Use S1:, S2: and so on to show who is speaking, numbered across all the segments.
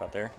S1: About there.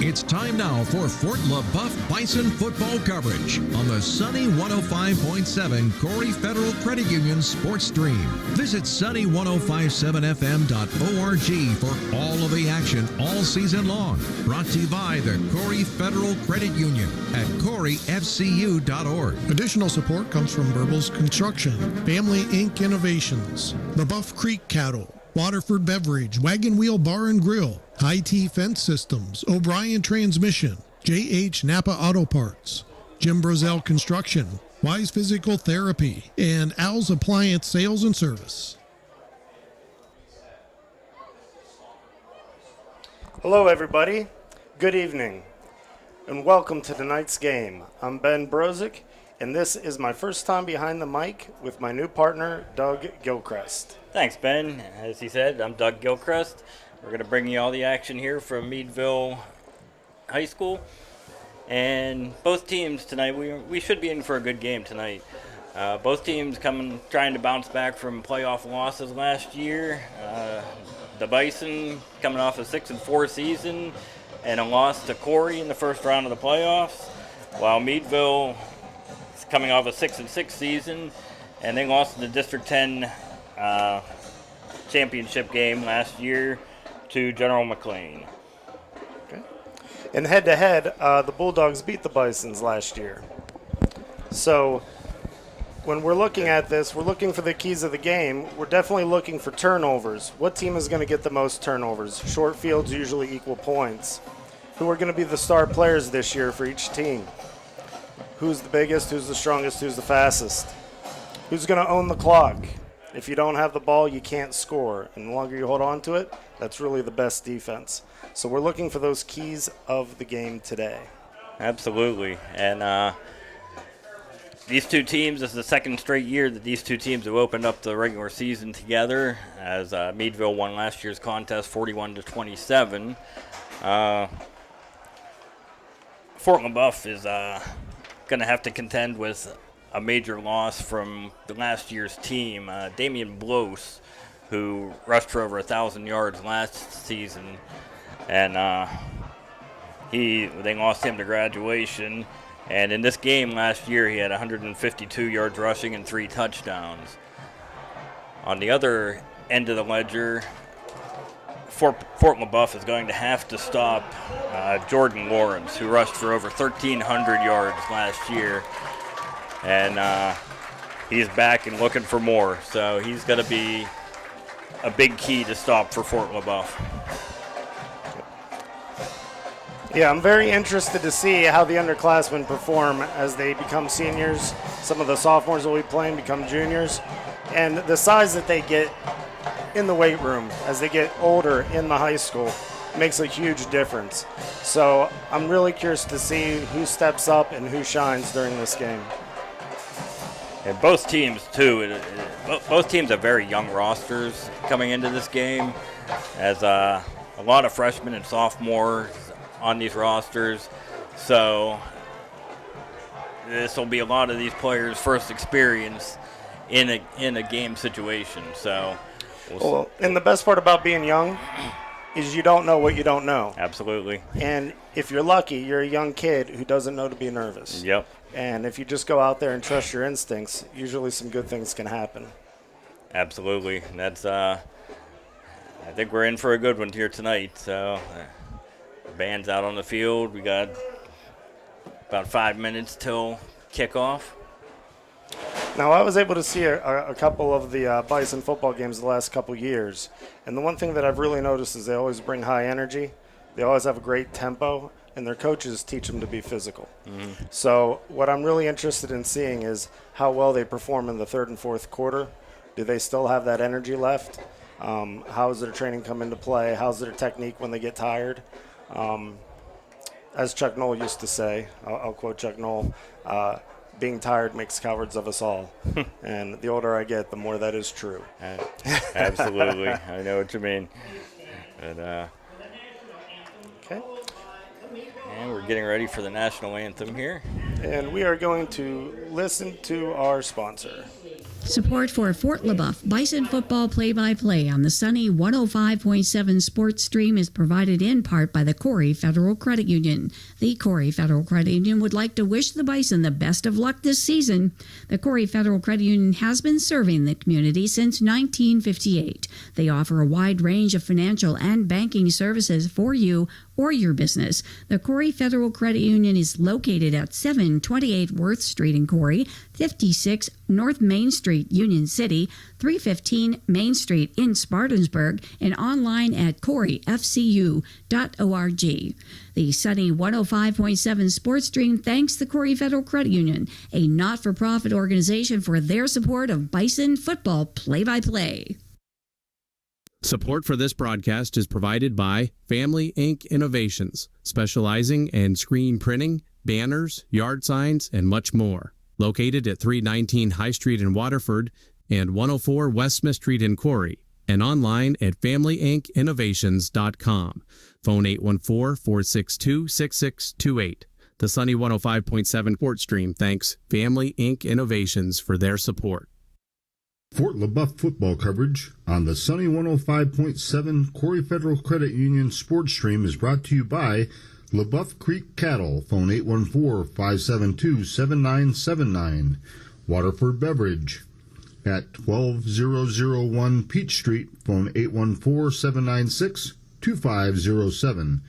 S2: It's time now for Fort Leboeuf Bison football coverage on the sunny 105.7 Corry Federal Credit Union Sports Stream. Visit sunny1057fm.org for all of the action all season long. Brought to you by the Corry Federal Credit Union at corryfcu.org.
S3: Additional support comes from Brozell Construction, Family Inc. Innovations, Leboeuf Creek Cattle, Waterford Beverage, Wagon Wheel Bar and Grill, High T Fence Systems, O'Brien Transmission, J.H. Napa Auto Parts, Jim Brozell Construction, Wise Physical Therapy, and Al's Appliance Sales and Service.
S4: Hello everybody, good evening, and welcome to tonight's game. I'm Ben Brozich, and this is my first time behind the mic with my new partner, Doug Gilghrist.
S1: Thanks, Ben. As he said, I'm Doug Gilghrist. We're going to bring you all the action here from Meadville High School. And both teams tonight, we should be in for a good game tonight. Both teams trying to bounce back from playoff losses last year. The Bison coming off a 6-4 season and a loss to Corry in the first round of the playoffs, while Meadville is coming off a 6-6 season, and they lost in the District 10 championship game last year to General McLean.
S4: Okay. And head-to-head, the Bulldogs beat the Bisons last year. So when we're looking at this, we're looking for the keys of the game. We're definitely looking for turnovers. What team is going to get the most turnovers? Short fields usually equal points. Who are going to be the star players this year for each team? Who's the biggest? Who's the strongest? Who's the fastest? Who's going to own the clock? If you don't have the ball, you can't score. And the longer you hold on to it, that's really the best defense. So we're looking for those keys of the game today.
S1: Absolutely. And these two teams, this is the second straight year that these two teams have opened up the regular season together, as Meadville won last year's contest 41-27. Fort Leboeuf is going to have to contend with a major loss from the last year's team, Damian Blos, who rushed for over 1,000 yards last season, and they lost him to graduation. And in this game last year, he had 152 yards rushing and 3 touchdowns. On the other end of the ledger, Fort Leboeuf is going to have to stop Jordan Lawrence, who rushed for over 1,300 yards last year. And he's back and looking for more. So he's going to be a big key to stop for Fort Leboeuf.
S4: Yeah, I'm very interested to see how the underclassmen perform as they become seniors. Some of the sophomores will be playing become juniors. And the size that they get in the weight room as they get older in the high school makes a huge difference. So I'm really curious to see who steps up and who shines during this game.
S1: And both teams, too, both teams have very young rosters coming into this game, as a lot of freshmen and sophomores on these rosters. So this will be a lot of these players' first experience in a game situation. So,
S4: well, and the best part about being young is you don't know what you don't know.
S1: Absolutely.
S4: And if you're lucky, you're a young kid who doesn't know to be nervous.
S1: Yep.
S4: And if you just go out there and trust your instincts, usually some good things can happen.
S1: Absolutely. That's I think we're in for a good one here tonight. So the band's out on the field. We got about 5 minutes till kickoff.
S4: Now, I was able to see a couple of the Bison football games the last couple years, and the one thing that I've really noticed is they always bring high energy. They always have a great tempo, and their coaches teach them to be physical. Mm-hmm. So what I'm really interested in seeing is how well they perform in the third and fourth quarter. Do they still have that energy left? How does their training come into play? How's their technique when they get tired? As Chuck Noll used to say, I'll quote Chuck Noll, being tired makes cowards of us all. And the older I get, the more that is true.
S1: Absolutely. I know what you mean. But,
S4: okay.
S1: And we're getting ready for the national anthem here.
S4: And we are going to listen to our sponsor.
S5: Support for Fort Leboeuf Bison football play-by-play on the sunny 105.7 Sports Stream is provided in part by the Corry Federal Credit Union. The Corry Federal Credit Union would like to wish the Bison the best of luck this season. The Corry Federal Credit Union has been serving the community since 1958. They offer a wide range of financial and banking services for you or your business. The Corry Federal Credit Union is located at 728 Worth Street in Corry, 56 North Main Street, Union City, 315 Main Street in Spartansburg, and online at corryfcu.org. The sunny 105.7 Sports Stream thanks the Corry Federal Credit Union, a not-for-profit organization, for their support of Bison football play-by-play.
S6: Support for this broadcast is provided by Family Ink Innovations, specializing in screen printing, banners, yard signs, and much more. Located at 319 High Street in Waterford and 104 West Smith Street in Corry, and online at FamilyInkInnovations.com. Phone 814-462-6628. The Sunny 105.7 Sports Stream thanks Family Ink Innovations for their support.
S7: Fort Leboeuf football coverage on the Sunny 105.7 Corry Federal Credit Union Sports Stream is brought to you by Leboeuf Creek Cattle. Phone 814-572-7979. Waterford Beverage at 12001 Peach Street. Phone 814-796-2507.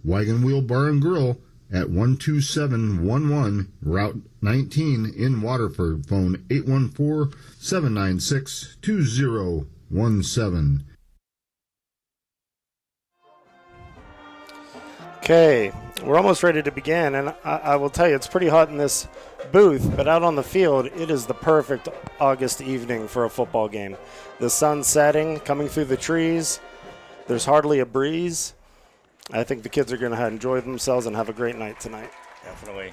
S7: Wagon Wheel Bar and Grill at 12711 Route 19 in Waterford. Phone 814-796-2017.
S4: Okay, we're almost ready to begin, and I will tell you, it's pretty hot in this booth, but out on the field, it is the perfect August evening for a football game. The sun's setting, coming through the trees. There's hardly a breeze. I think the kids are going to enjoy themselves and have a great night tonight.
S1: Definitely.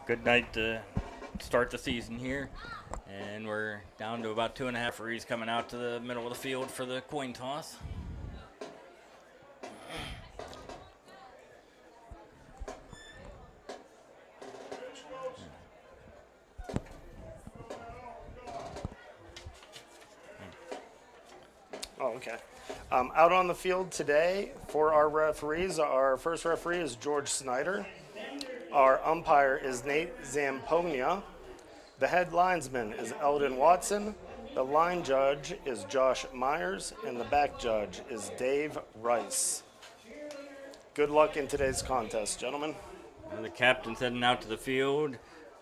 S1: Good night to start the season here. And we're down to about 2.5 referees coming out to the middle of the field for the coin toss.
S4: Oh, okay. Out on the field today for our referees, our first referee is George Snyder. Our umpire is Nate Zamponia. The head linesman is Eldon Watson. The line judge is Josh Myers. And the back judge is Dave Rice. Good luck in today's contest, gentlemen.
S1: The captain's heading out to the field.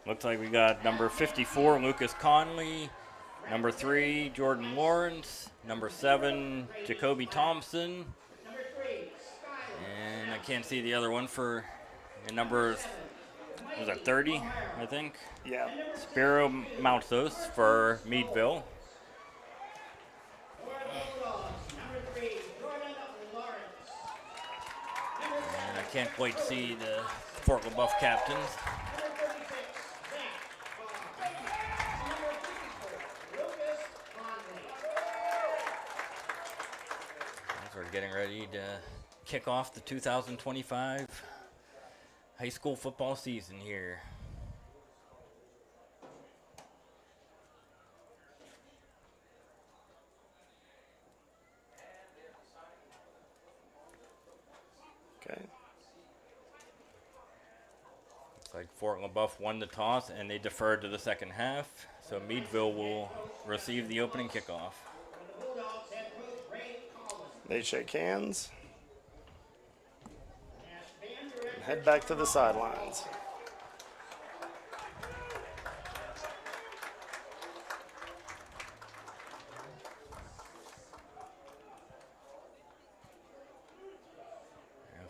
S1: Looks like we got number 54, Lucas Conley. Number 3, Jordan Lawrence. Number 7, Jacoby Thompson. And I can't see the other one for number, was that 30, I think?
S4: Yeah.
S1: Spiro Mountos for Meadville. And I can't quite see the Fort Leboeuf captains. We're getting ready to kick off the 2025 high school football season here.
S4: Okay.
S1: Looks like Fort Leboeuf won the toss and they deferred to the second half. So Meadville will receive the opening kickoff.
S4: They shake hands and head back to the sidelines.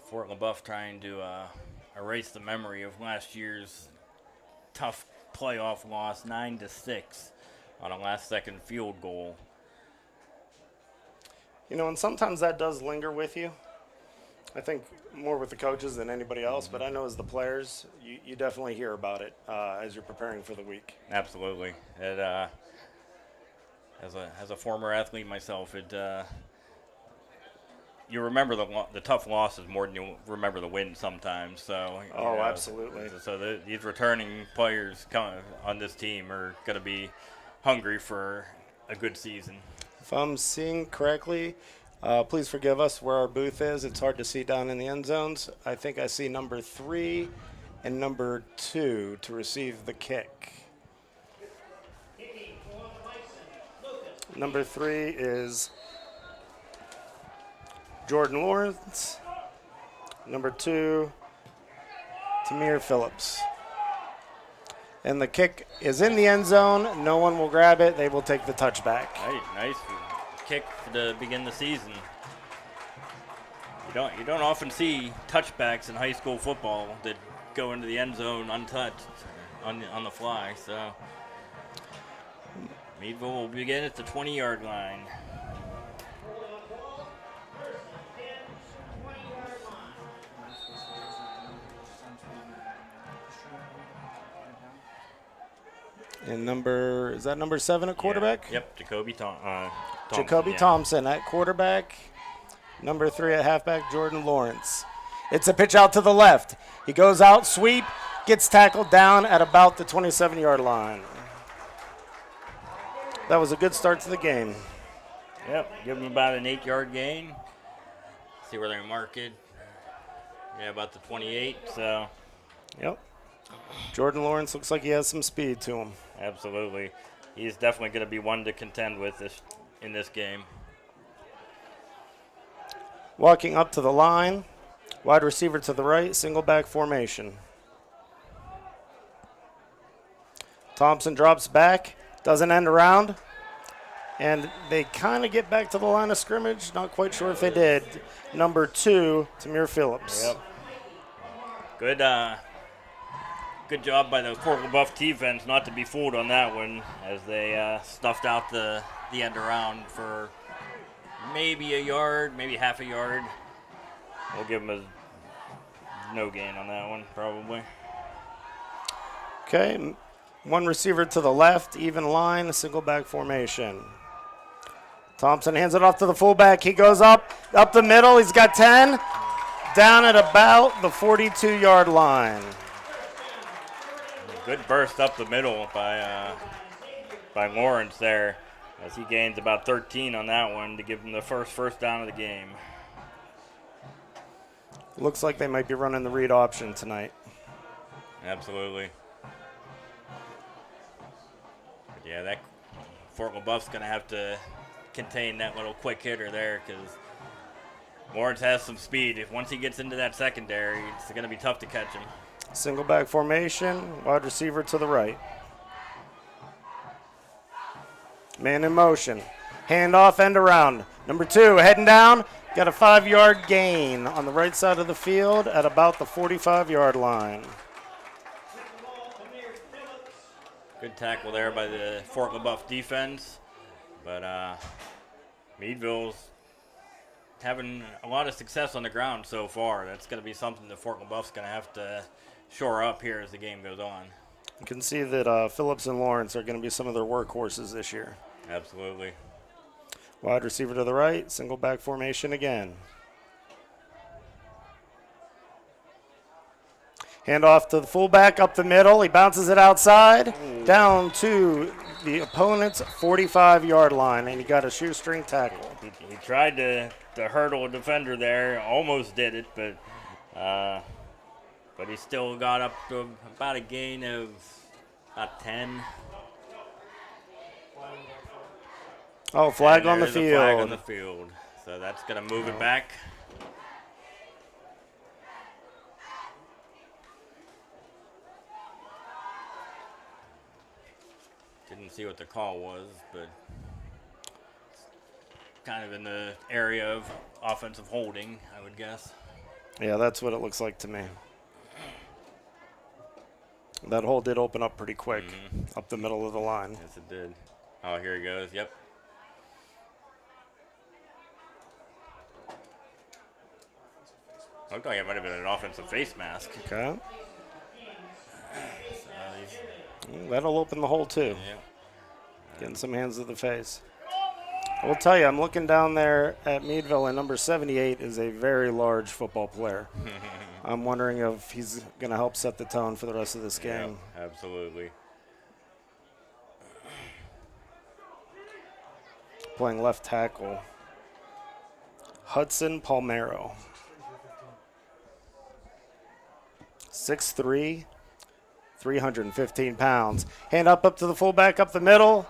S1: Fort Leboeuf trying to erase the memory of last year's tough playoff loss, 9-6, on a last-second field goal.
S4: You know, and sometimes that does linger with you. I think more with the coaches than anybody else, but I know as the players, you definitely hear about it as you're preparing for the week.
S1: Absolutely. It, as a former athlete myself, it you remember the tough losses more than you remember the wins sometimes. So
S4: Absolutely.
S1: So these returning players on this team are going to be hungry for a good season.
S4: If I'm seeing correctly, please forgive us where our booth is. It's hard to see down in the end zones. I think I see number 3 and number 2 to receive the kick. Number 3 is Jordan Lawrence. Number 2, Tamir Phillips. And the kick is in the end zone. No one will grab it. They will take the touchback.
S1: Nice kick to begin the season. You don't often see touchbacks in high school football that go into the end zone untouched on the fly. So Meadville will begin at the 20-yard line.
S4: And is that number 7 at quarterback?
S1: Yeah. Yep, Thompson.
S4: Jacoby Thompson at quarterback. Number 3 at halfback, Jordan Lawrence. It's a pitch out to the left. He goes out, sweep, gets tackled down at about the 27-yard line. That was a good start to the game.
S1: Yep, give him about an 8-yard gain. See where they mark it. Yeah, about the 28, so.
S4: Yep. Jordan Lawrence looks like he has some speed to him.
S1: Absolutely. He's definitely going to be one to contend with in this game.
S4: Walking up to the line, wide receiver to the right, single back formation. Thompson drops back, doesn't end around, and they kind of get back to the line of scrimmage. Not quite sure if they did. Number 2, Tamir Phillips.
S1: Yep. Good job by the Fort Leboeuf defense not to be fooled on that one, as they stuffed out the end around for maybe a yard, maybe half a yard. We'll give them no gain on that one, probably.
S4: Okay, one receiver to the left, even line, single back formation. Thompson hands it off to the fullback. He goes up the middle. He's got 10, down at about the 42-yard line.
S1: Good burst up the middle by Lawrence there, as he gains about 13 on that one to give him the first down of the game.
S4: Looks like they might be running the read option tonight.
S1: Absolutely. But yeah, that Fort Leboeuf's going to have to contain that little quick hitter there, because Lawrence has some speed. Once he gets into that secondary, it's going to be tough to catch him.
S4: Single back formation, wide receiver to the right. Man in motion. Handoff, end around. Number 2 heading down. Got a 5-yard gain on the right side of the field at about the 45-yard line.
S1: Good tackle there by the Fort Leboeuf defense. But Meadville's having a lot of success on the ground so far. That's going to be something that Fort Leboeuf's going to have to shore up here as the game goes on.
S4: You can see that Phillips and Lawrence are going to be some of their workhorses this year.
S1: Absolutely.
S4: Wide receiver to the right, single back formation again. Handoff to the fullback up the middle. He bounces it outside, down to the opponent's 45-yard line, and he got a shoestring tackle.
S1: He tried to hurdle a defender there, almost did it, but he still got up to about a gain of about 10.
S4: Oh, flag on the
S1: There's a flag on the
S4: field.
S1: field. So that's going to move it back. Didn't see what the call was, but kind of in the area of offensive holding, I would guess.
S4: Yeah, that's what it looks like to me. That hole did open up pretty quick, up the middle of the line.
S1: Yes, it did. Oh, here he goes. Yep. Looked like it might have been an offensive face mask.
S4: Okay.
S1: So
S4: That'll open the hole too.
S1: yeah.
S4: Getting some hands to the face. I will tell you, I'm looking down there at Meadville, and number 78 is a very large football player. I'm wondering if he's going to help set the tone for the rest of this game.
S1: Yeah, absolutely.
S4: Playing left tackle, Hudson Palmero. 6'3", 315 pounds. Hand up to the fullback up the middle.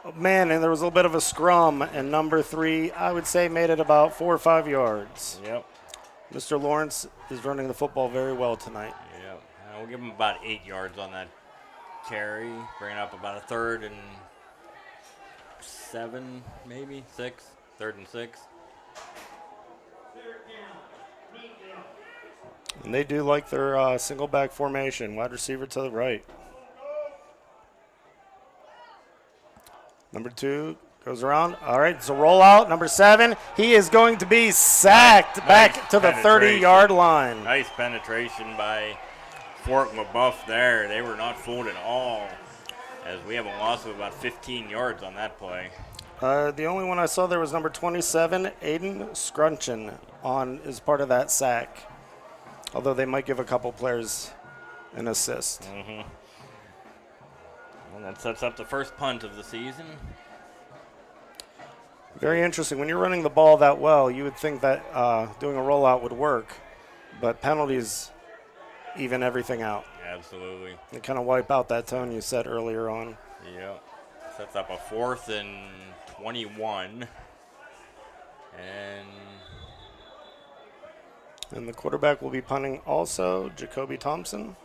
S4: Oh, man, and there was a little bit of a scrum, and number 3, I would say, made it about 4 or 5 yards.
S1: Yep.
S4: Mr. Lawrence is running the football very well tonight.
S1: Yep. We'll give him about 8 yards on that carry, bringing up about a 3rd and 7, maybe 6. 3rd and 6.
S4: And they do like their single back formation, wide receiver to the right. Number 2 goes around. All right, it's a rollout. Number 7, he is going to be sacked back to the 30-yard line.
S1: Nice penetration by Fort Leboeuf there. They were not fooled at all, as we have a loss of about 15 yards on that play.
S4: The only one I saw there was number 27, Aiden Scrunchen, as part of that sack. Although they might give a couple players an assist.
S1: Mm-hmm. And that sets up the first punt of the season.
S4: Very interesting. When you're running the ball that well, you would think that doing a rollout would work, but penalties even everything out.
S1: Absolutely.
S4: They kind of wipe out that tone you said earlier on.
S1: Yeah. Sets up a 4th and 21.
S4: And the quarterback will be punting also, Jacoby Thompson.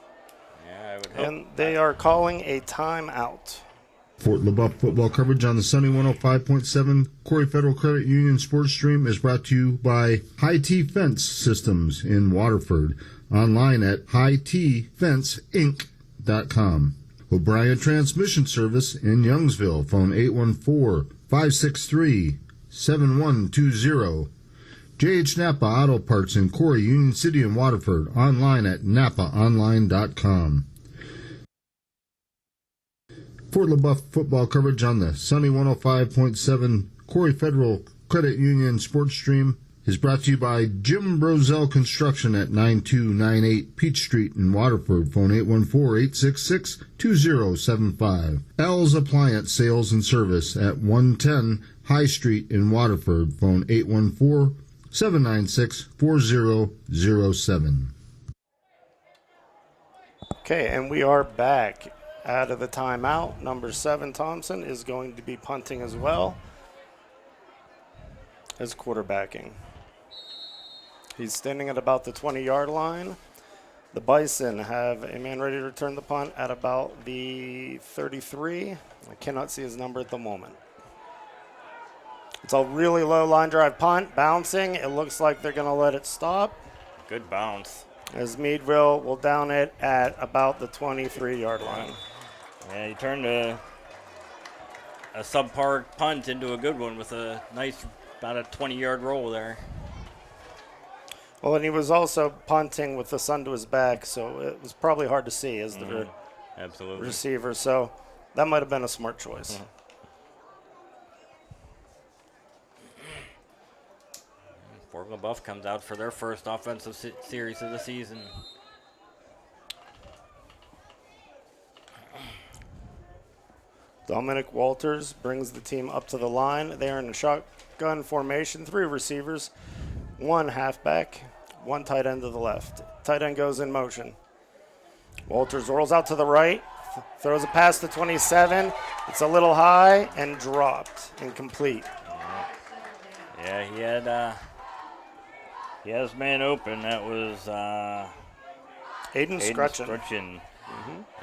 S1: Yeah, I would hope.
S4: And they are calling a timeout.
S7: Fort Leboeuf football coverage on the Sunny 105.7 Corry Federal Credit Union Sports Stream is brought to you by High T Fence Systems in Waterford. Online at hightfenceinc.com. O'Brien Transmission Service in Youngsville. Phone 814-563-7120. J.H. Napa Auto Parts in Corry, Union City, and Waterford. Online at napaonline.com. Fort Leboeuf football coverage on the Sunny 105.7 Corry Federal Credit Union Sports Stream is brought to you by Jim Brozell Construction at 9298 Peach Street in Waterford. Phone 814-866-2075. L's Appliance Sales and Service at 110 High Street in Waterford. Phone 814-796-4007.
S4: Okay, and we are back out of the timeout. Number 7, Thompson, is going to be punting as well as quarterbacking. He's standing at about the 20-yard line. The Bison have a man ready to return the punt at about the 33. I cannot see his number at the moment. It's a really low line drive punt, bouncing. It looks like they're going to let it stop.
S1: Good bounce.
S4: As Meadville will down it at about the 23-yard line.
S1: Yeah, he turned a subpar punt into a good one with a nice, about a 20-yard roll there.
S4: Well, and he was also punting with the sun to his back, so it was probably hard to see as the
S1: Absolutely.
S4: receiver. So that might have been a smart choice.
S1: Fort Leboeuf comes out for their first offensive series of the season.
S4: Dominic Walters brings the team up to the line. They are in a shotgun formation, 3 receivers, 1 halfback, 1 tight end to the left. Tight end goes in motion. Walters rolls out to the right, throws a pass to 27. It's a little high and dropped, incomplete.
S1: Yeah, he had his man open. That was
S4: Aiden Scrutchen.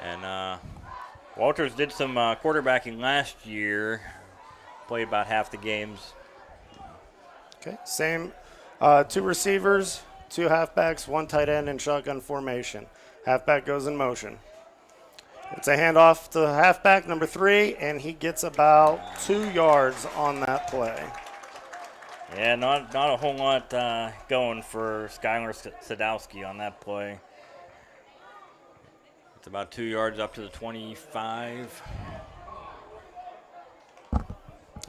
S1: And Walters did some quarterbacking last year, played about half the games.
S4: Okay, same 2 receivers, 2 halfbacks, 1 tight end in shotgun formation. Halfback goes in motion. It's a handoff to halfback number 3, and he gets about 2 yards on that play.
S1: Yeah, not a whole lot going for Skylar Sadowski on that play. It's about 2 yards up to the 25.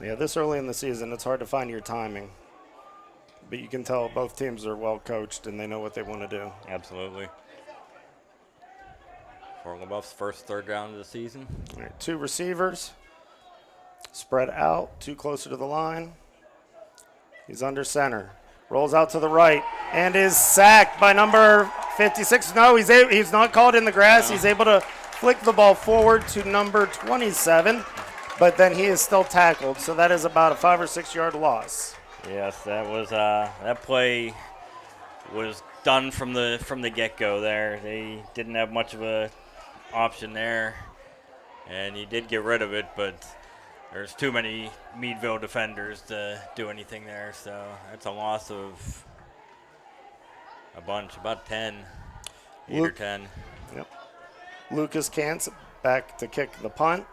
S4: Yeah, this early in the season, it's hard to find your timing. But you can tell both teams are well coached and they know what they want to do.
S1: Absolutely. For Leboeuf's first third down of the season.
S4: All right, 2 receivers. Spread out, 2 closer to the line. He's under center. Rolls out to the right and is sacked by number 56. No, he's not caught in the grass. No. He's able to flick the ball forward to number 27, but then he is still tackled. So that is about a 5 or 6 yard loss.
S1: Yes, that was that play was done from the get-go there. They didn't have much of a option there, and he did get rid of it, but there's too many Meadville defenders to do anything there, so that's a loss of a bunch, about 10, 8 or 10.
S4: Yep. Lucas Kantz back to kick the punt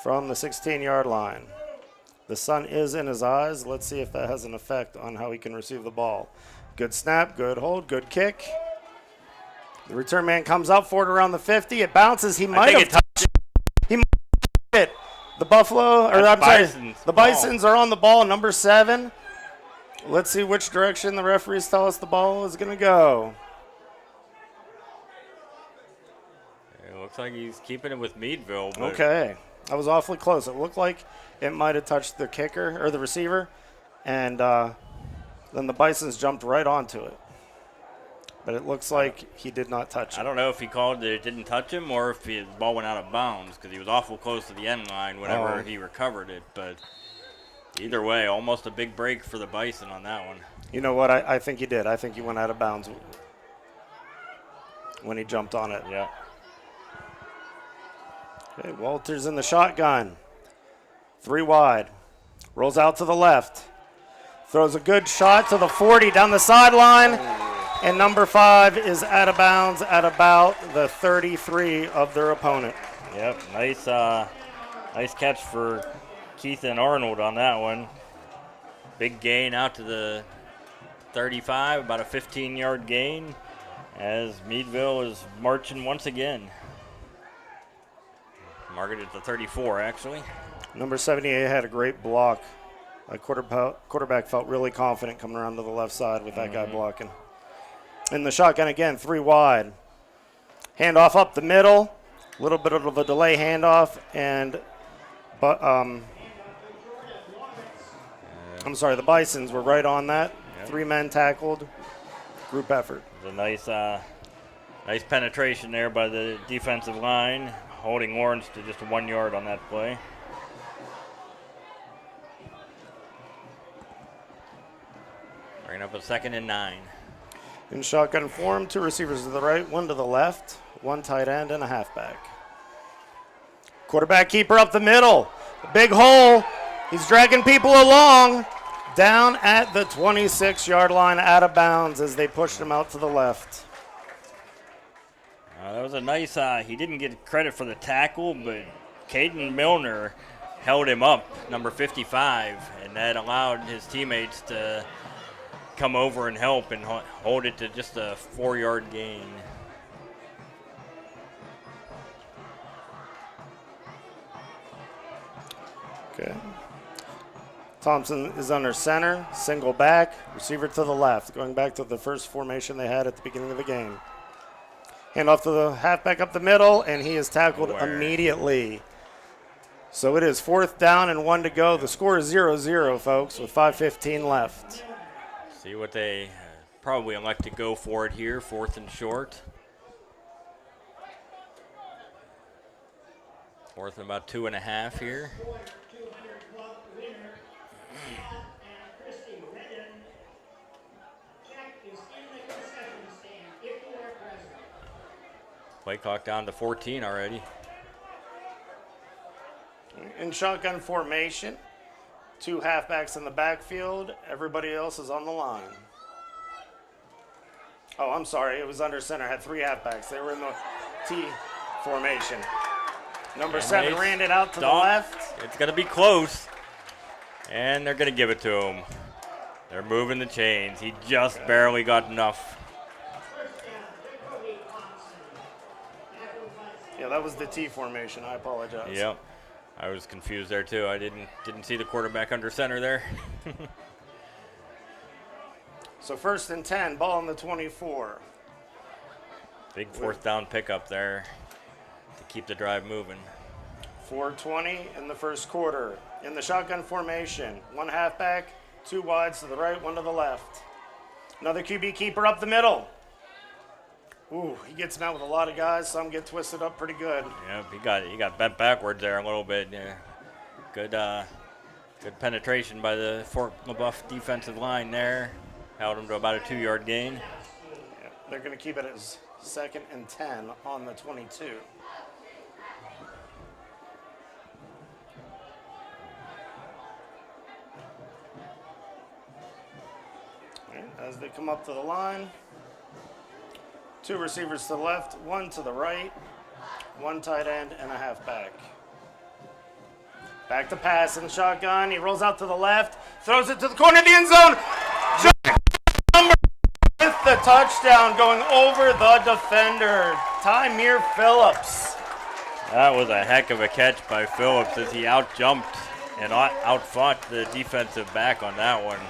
S4: from the 16-yard line. The sun is in his eyes. Let's see if that has an effect on how he can receive the ball. Good snap, good hold, good kick. The return man comes up for it around the 50. It bounces. He might have touched it. He might have it. The Buffalo, or I'm sorry, the Bisons are on the ball, number 7. Let's see which direction the referees tell us the ball is going to go.
S1: It looks like he's keeping it with Meadville. But
S4: okay. That was awfully close. It looked like it might have touched the kicker or the receiver, and then the Bisons jumped right onto it. But it looks like he did not touch it.
S1: I don't know if he called that it didn't touch him or if the ball went out of bounds because he was awful close to the end line whenever he recovered it. But either way, almost a big break for the Bison on that one.
S4: You know what? I think he did. I think he went out of bounds when he jumped on it.
S1: Yeah.
S4: Okay, Walters in the shotgun. 3 wide. Rolls out to the left. Throws a good shot to the 40 down the sideline. And number 5 is out of bounds at about the 33 of their opponent.
S1: Yep, nice catch for Keith and Arnold on that one. Big gain out to the 35, about a 15-yard gain as Meadville is marching once again. Mark it at the 34, actually.
S4: Number 78 had a great block. Quarterback felt really confident coming around to the left side with that guy blocking. In the shotgun again, 3 wide. Handoff up the middle. A little bit of a delay handoff, and I'm sorry, the Bisons were right on that. Yep. 3 men tackled. Group effort.
S1: It was a nice penetration there by the defensive line, holding Lawrence to just 1 yard on that play. Bringing up a 2nd and 9.
S4: In shotgun form, 2 receivers to the right, 1 to the left, 1 tight end, and a halfback. Quarterback keeper up the middle. A big hole. He's dragging people along. Down at the 26-yard line, out of bounds as they pushed him out to the left.
S1: That was a nice, he didn't get credit for the tackle, but Caden Milner held him up, number 55, and that allowed his teammates to come over and help and hold it to just a 4-yard gain.
S4: Okay. Thompson is under center, single back, receiver to the left, going back to the first formation they had at the beginning of the game. Handoff to the halfback up the middle, and he is tackled immediately. So it is 4th down and 1 to go. The score is 0-0, folks, with 5:15 left.
S1: See what they probably elect to go for it here, 4th and short. 4th and about 2.5 here. Play clock down to 14 already.
S4: In shotgun formation, 2 halfbacks in the backfield. Everybody else is on the line. Oh, I'm sorry. It was under center. Had 3 halfbacks. They were in the T formation. Number 7 ran it out to the left.
S1: It's going to be close. And they're going to give it to him. They're moving the chains. He just barely got enough.
S4: Yeah, that was the T formation. I apologize.
S1: Yep. I was confused there too. I didn't see the quarterback under center there.
S4: So 1st and 10, ball on the 24.
S1: Big 4th down pickup there to keep the drive moving.
S4: 4:20 in the first quarter. In the shotgun formation, 1 halfback, 2 wides to the right, 1 to the left. Another QB keeper up the middle. Ooh, he gets him out with a lot of guys. Some get twisted up pretty good.
S1: Yep, he got bent backwards there a little bit. Yeah. Good penetration by the Fort Leboeuf defensive line there. Held him to about a 2-yard gain.
S4: Yeah, they're going to keep it as 2nd and 10 on the 22. As they come up to the line, 2 receivers to the left, 1 to the right, 1 tight end, and a halfback. Back to pass in the shotgun. He rolls out to the left, throws it to the corner of the end zone. Jack Number with the touchdown going over the defender, Tymere Phillips.
S1: That was a heck of a catch by Phillips as he out-jumped and out-fought the defensive back on that one.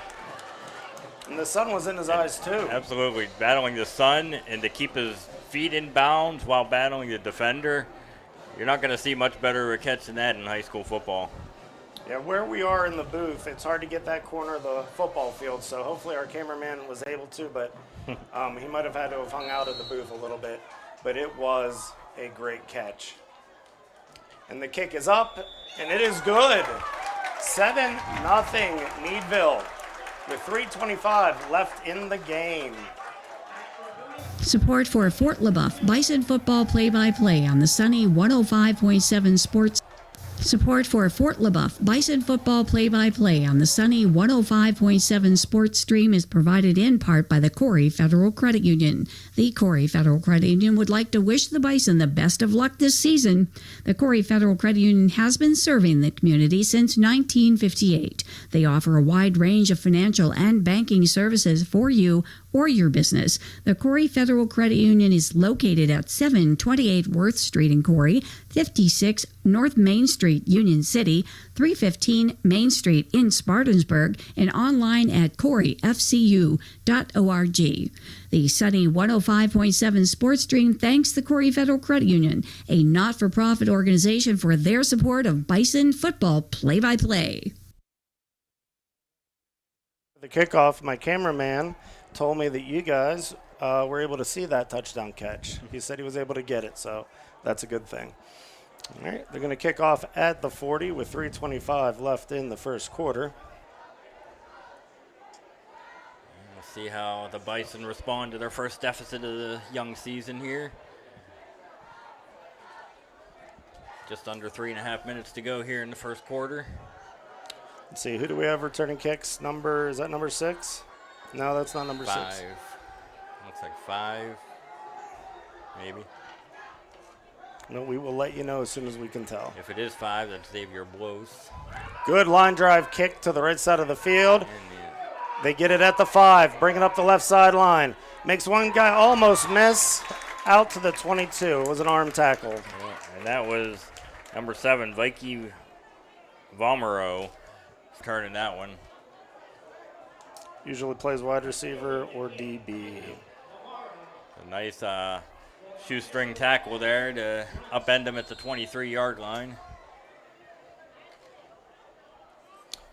S4: And the sun was in his eyes, too.
S1: Absolutely. Battling the sun and to keep his feet in bounds while battling the defender. You're not going to see much better a catch than that in high school football.
S4: Yeah, where we are in the booth, it's hard to get that corner of the football field, so hopefully our cameraman was able to, but he might have had to have hung out of the booth a little bit. But it was a great catch. And the kick is up, and it is good. 7-0 Meadville, with 3:25 left in the game.
S5: Support for Fort Leboeuf Bison football play-by-play on the sunny 105.7 Sports. Support for Fort Leboeuf Bison football play-by-play on the sunny 105.7 Sports Stream is provided in part by the Corry Federal Credit Union. The Corry Federal Credit Union would like to wish the Bison the best of luck this season. The Corry Federal Credit Union has been serving the community since 1958. They offer a wide range of financial and banking services for you or your business. The Corry Federal Credit Union is located at 728 Worth Street in Corry, 56 North Main Street, Union City, 315 Main Street in Spartansburg, and online at corryfcu.org. The sunny 105.7 Sports Stream thanks the Corry Federal Credit Union, a not-for-profit organization, for their support of Bison football play-by-play.
S4: The kickoff, my cameraman told me that you guys were able to see that touchdown catch. He said he was able to get it, so that's a good thing. All right, they're going to kick off at the 40 with 3:25 left in the first quarter.
S1: We'll see how the Bison respond to their first deficit of the young season here. Just under 3.5 minutes to go here in the first quarter.
S4: Let's see, who do we have returning kicks? Is that number 6? No, that's not number 6.
S1: 5. Looks like 5, maybe.
S4: No, we will let you know as soon as we can tell.
S1: If it is 5, that's Xavier Blows.
S4: Good line drive kick to the right side of the field. They get it at the 5, bring it up the left sideline. Makes one guy almost miss, out to the 22. It was an arm tackle.
S1: Yeah, and that was number 7, Vicky Vomero, turning that one.
S4: Usually plays wide receiver or DB.
S1: A nice shoestring tackle there to upend him at the 23-yard line.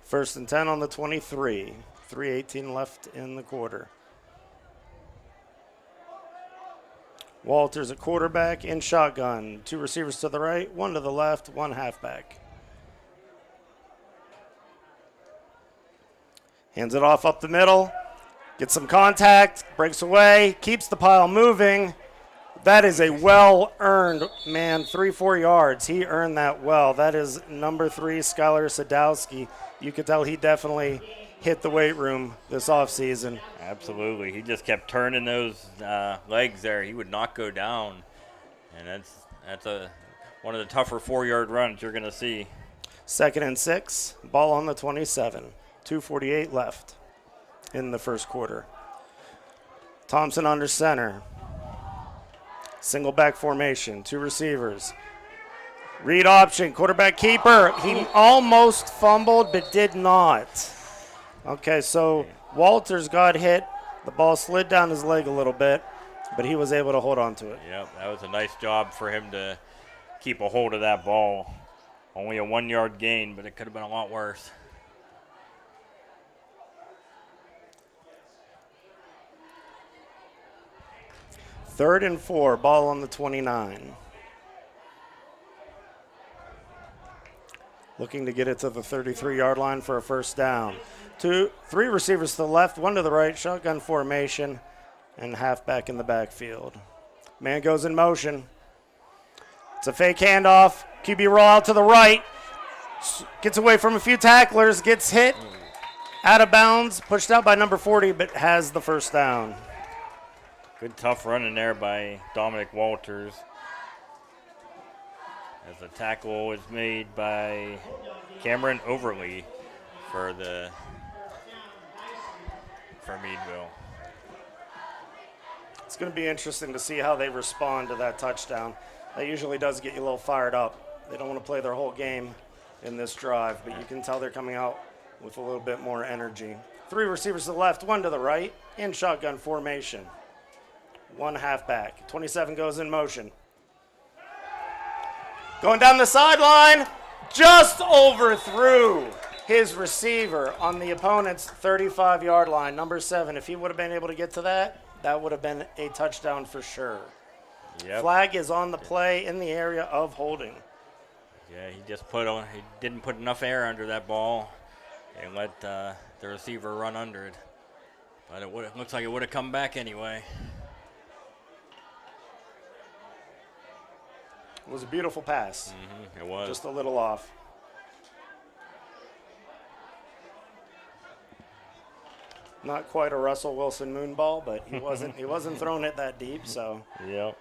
S4: 1st and 10 on the 23. 3:18 left in the quarter. Walters at quarterback in shotgun. 2 receivers to the right, 1 to the left, 1 halfback. Hands it off up the middle. Gets some contact, breaks away, keeps the pile moving. That is a well-earned, 3-4 yards. He earned that well. That is number 3, Skylar Sadowski. You could tell he definitely hit the weight room this offseason.
S1: Absolutely. He just kept turning those legs there. He would not go down. And that's one of the tougher 4-yard runs you're going to see.
S4: 2nd and 6, ball on the 27. 2:48 left in the first quarter. Thompson under center. Single back formation, 2 receivers. Read option, quarterback keeper. He almost fumbled, but did not. Okay, so Walters got hit. The ball slid down his leg a little bit, but he was able to hold on to it.
S1: Yep, that was a nice job for him to keep a hold of that ball. Only a 1 yard gain, but it could have been a lot worse.
S4: Third and 4, ball on the 29. Looking to get it to the 33-yard line for a first down. 3 receivers to the left, 1 to the right, shotgun formation, and halfback in the backfield. Man goes in motion. It's a fake handoff. QB roll out to the right. Gets away from a few tacklers, gets hit, out of bounds, pushed out by number 40, but has the first down.
S1: Good tough run in there by Dominic Walters. As the tackle was made by Cameron Overly for Meadville.
S4: It's going to be interesting to see how they respond to that touchdown. That usually does get you a little fired up. They don't want to play their whole game in this drive, but you can tell they're coming out with a little bit more energy. 3 receivers to the left, 1 to the right, in shotgun formation. 1 halfback. 27 goes in motion. Going down the sideline, just overthrew his receiver on the opponent's 35-yard line. Number 7, if he would have been able to get to that, that would have been a touchdown for sure.
S1: Yep.
S4: Flag is on the play in the area of holding.
S1: Yeah, he didn't put enough air under that ball and let the receiver run under it. But it looks like it would have come back anyway.
S4: It was a beautiful pass.
S1: It was.
S4: Just a little off. Not quite a Russell Wilson moon ball, but he wasn't throwing it that deep, so.
S1: Yep.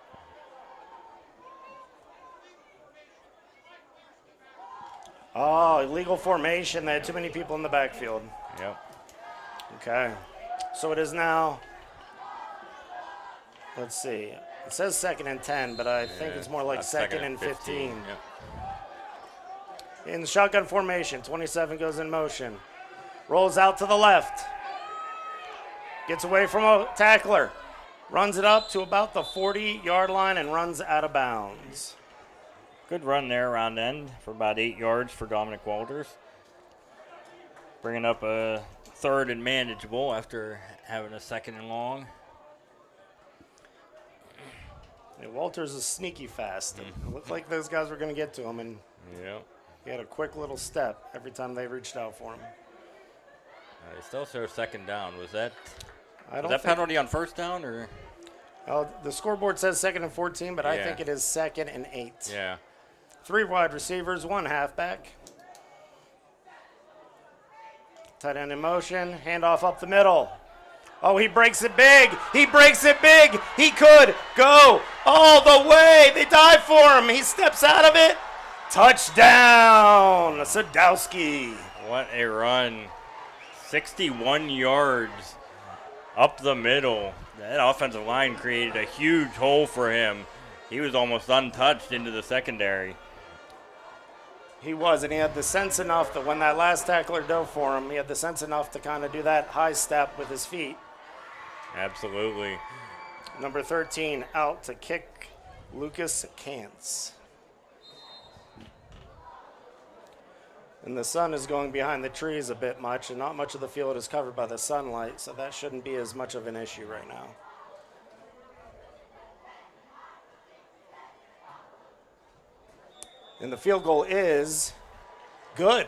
S4: Oh, illegal formation. They had too many people in the backfield.
S1: Yep.
S4: Okay. So it is now, let's see. It says 2nd and 10, but I think it's more like 2nd and 15.
S1: Yep.
S4: In the shotgun formation, 27 goes in motion. Rolls out to the left. Gets away from a tackler. Runs it up to about the 40-yard line and runs out of bounds.
S1: Good run there around end for about 8 yards for Dominic Walters. Bringing up a 3rd and manageable after having a 2nd and long.
S4: And Walters is sneaky fast. It looked like those guys were going to get to him, and he had a quick little step every time they reached out for him.
S1: They still show 2nd down. Was that
S4: I don't
S1: that
S4: think,
S1: penalty on 1st down or?
S4: the scoreboard says 2nd and 14, but I
S1: Yeah.
S4: think it is 2nd and 8.
S1: Yeah.
S4: 3 wide receivers, 1 halfback. Tight end in motion, handoff up the middle. Oh, he breaks it big. He breaks it big. He could go all the way. They dive for him. He steps out of it. Touchdown, Sadowski.
S1: What a run. 61 yards up the middle. That offensive line created a huge hole for him. He was almost untouched into the secondary.
S4: He was, and he had the sense enough that when that last tackler dove for him, he had the sense enough to kind of do that high step with his feet.
S1: Absolutely.
S4: Number 13 out to kick, Lucas Kantz. And the sun is going behind the trees a bit much, and not much of the field is covered by the sunlight, so that shouldn't be as much of an issue right now. And the field goal is good.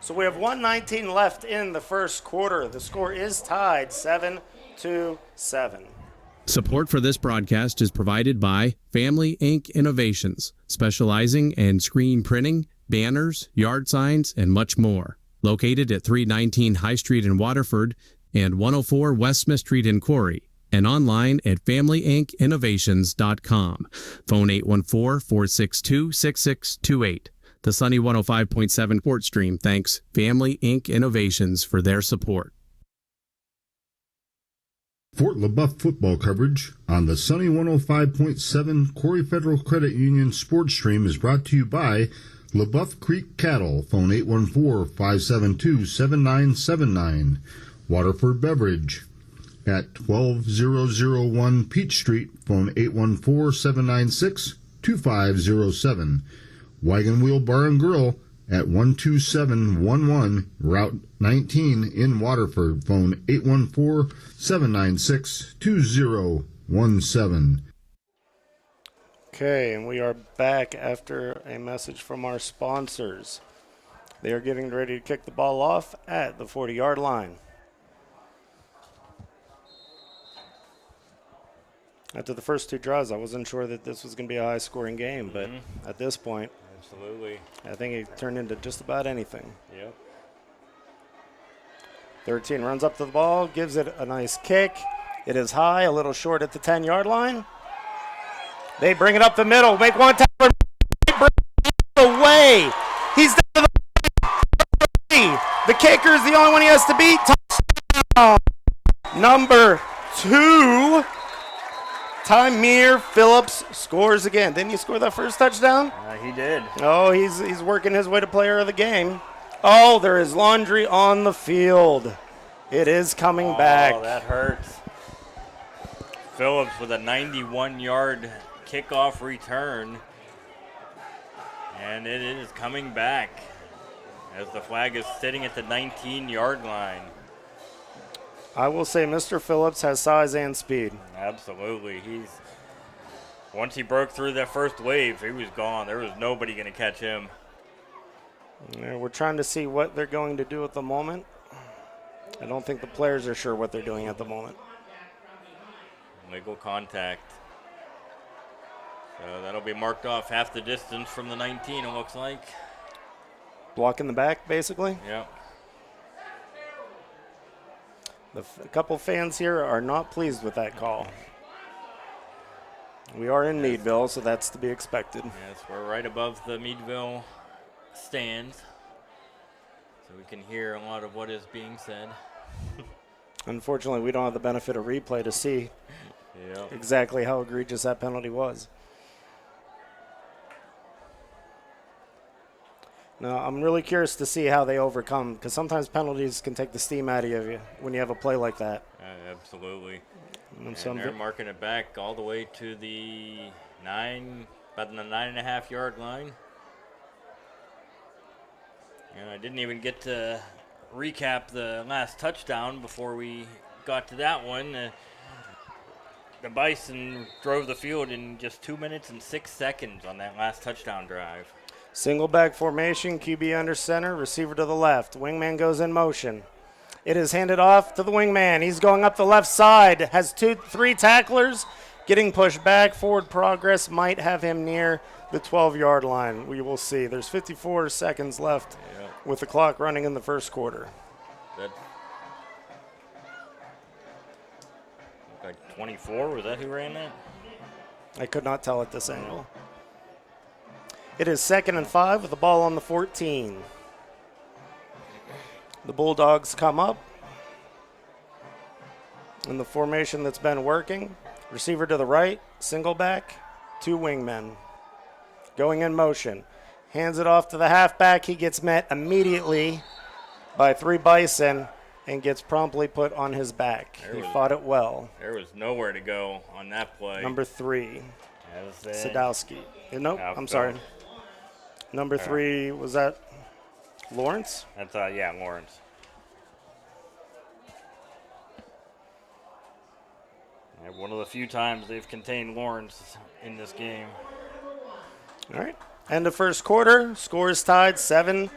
S4: So we have 1:19 left in the first quarter. The score is tied 7-7.
S6: Support for this broadcast is provided by Family Ink Innovations, specializing in screen printing, banners, yard signs, and much more. Located at 319 High Street in Waterford and 104 West Smith Street in Corry, and online at FamilyInkInnovations.com. Phone 814-462-6628. The Sunny 105.7 Fort Stream thanks Family Ink Innovations for their support.
S7: Fort Leboeuf football coverage on the Sunny 105.7 Corry Federal Credit Union sports stream is brought to you by Leboeuf Creek Cattle, phone 814-572-7979. Waterford Beverage at 12001 Peach Street, phone 814-796-2507. Wagon Wheel Bar and Grill at 12711 Route 19 in Waterford, phone 814-796-2017.
S4: Okay, and we are back after a message from our sponsors. They are getting ready to kick the ball off at the 40-yard line. After the first two drives, I wasn't sure that this was going to be a high-scoring game, but at this point,
S1: Absolutely.
S4: I think it turned into just about anything.
S1: Yep.
S4: 13 runs up to the ball, gives it a nice kick. It is high, a little short at the 10-yard line. They bring it up the middle, make one tackler, bring it away. He's down to the The kicker is the only one he has to beat. Touchdown. Number 2. Tamir Phillips scores again. Didn't he score that first touchdown?
S1: He did.
S4: Oh, he's working his way to player of the game. Oh, there is laundry on the field. It is coming back.
S1: Oh, that hurts. Phillips with a 91-yard kickoff return. And it is coming back as the flag is sitting at the 19-yard line.
S4: I will say Mr. Phillips has size and speed.
S1: Absolutely. Once he broke through that first wave, he was gone. There was nobody going to catch him.
S4: Yeah, we're trying to see what they're going to do at the moment. I don't think the players are sure what they're doing at the moment.
S1: Legal contact. So that'll be marked off half the distance from the 19, it looks like.
S4: Block in the back, basically.
S1: Yep.
S4: A couple fans here are not pleased with that call. We are in Meadville, so that's to be expected.
S1: Yes, we're right above the Meadville stands, so we can hear a lot of what is being said.
S4: Unfortunately, we don't have the benefit of replay to see exactly how egregious that penalty was. Now, I'm really curious to see how they overcome, because sometimes penalties can take the steam out of you when you have a play like that.
S1: Absolutely.
S4: And
S1: And they're marking it back all the way to the about the 9.5-yard line. And I didn't even get to recap the last touchdown before we got to that one. The Bison drove the field in just 2 minutes and 6 seconds on that last touchdown drive.
S4: Single back formation, QB under center, receiver to the left. Wingman goes in motion. It is handed off to the wingman. He's going up the left side. Has 3 tacklers. Getting pushed back. Forward progress might have him near the 12-yard line. We will see. There's 54 seconds left with the clock running in the first quarter.
S1: That looked like 24. Was that who ran that?
S4: I could not tell at this angle. It is 2nd and 5 with the ball on the 14. The Bulldogs come up in the formation that's been working. Receiver to the right, single back, 2 wingmen. Going in motion. Hands it off to the halfback. He gets met immediately by 3 Bison and gets promptly put on his back. He fought it well.
S1: There was nowhere to go on that play.
S4: Number 3, Sadowski. No, I'm sorry. Number 3, was that Lawrence?
S1: That's Lawrence. One of the few times they've contained Lawrence in this game.
S4: All right. End of first quarter. Scores tied 7-7.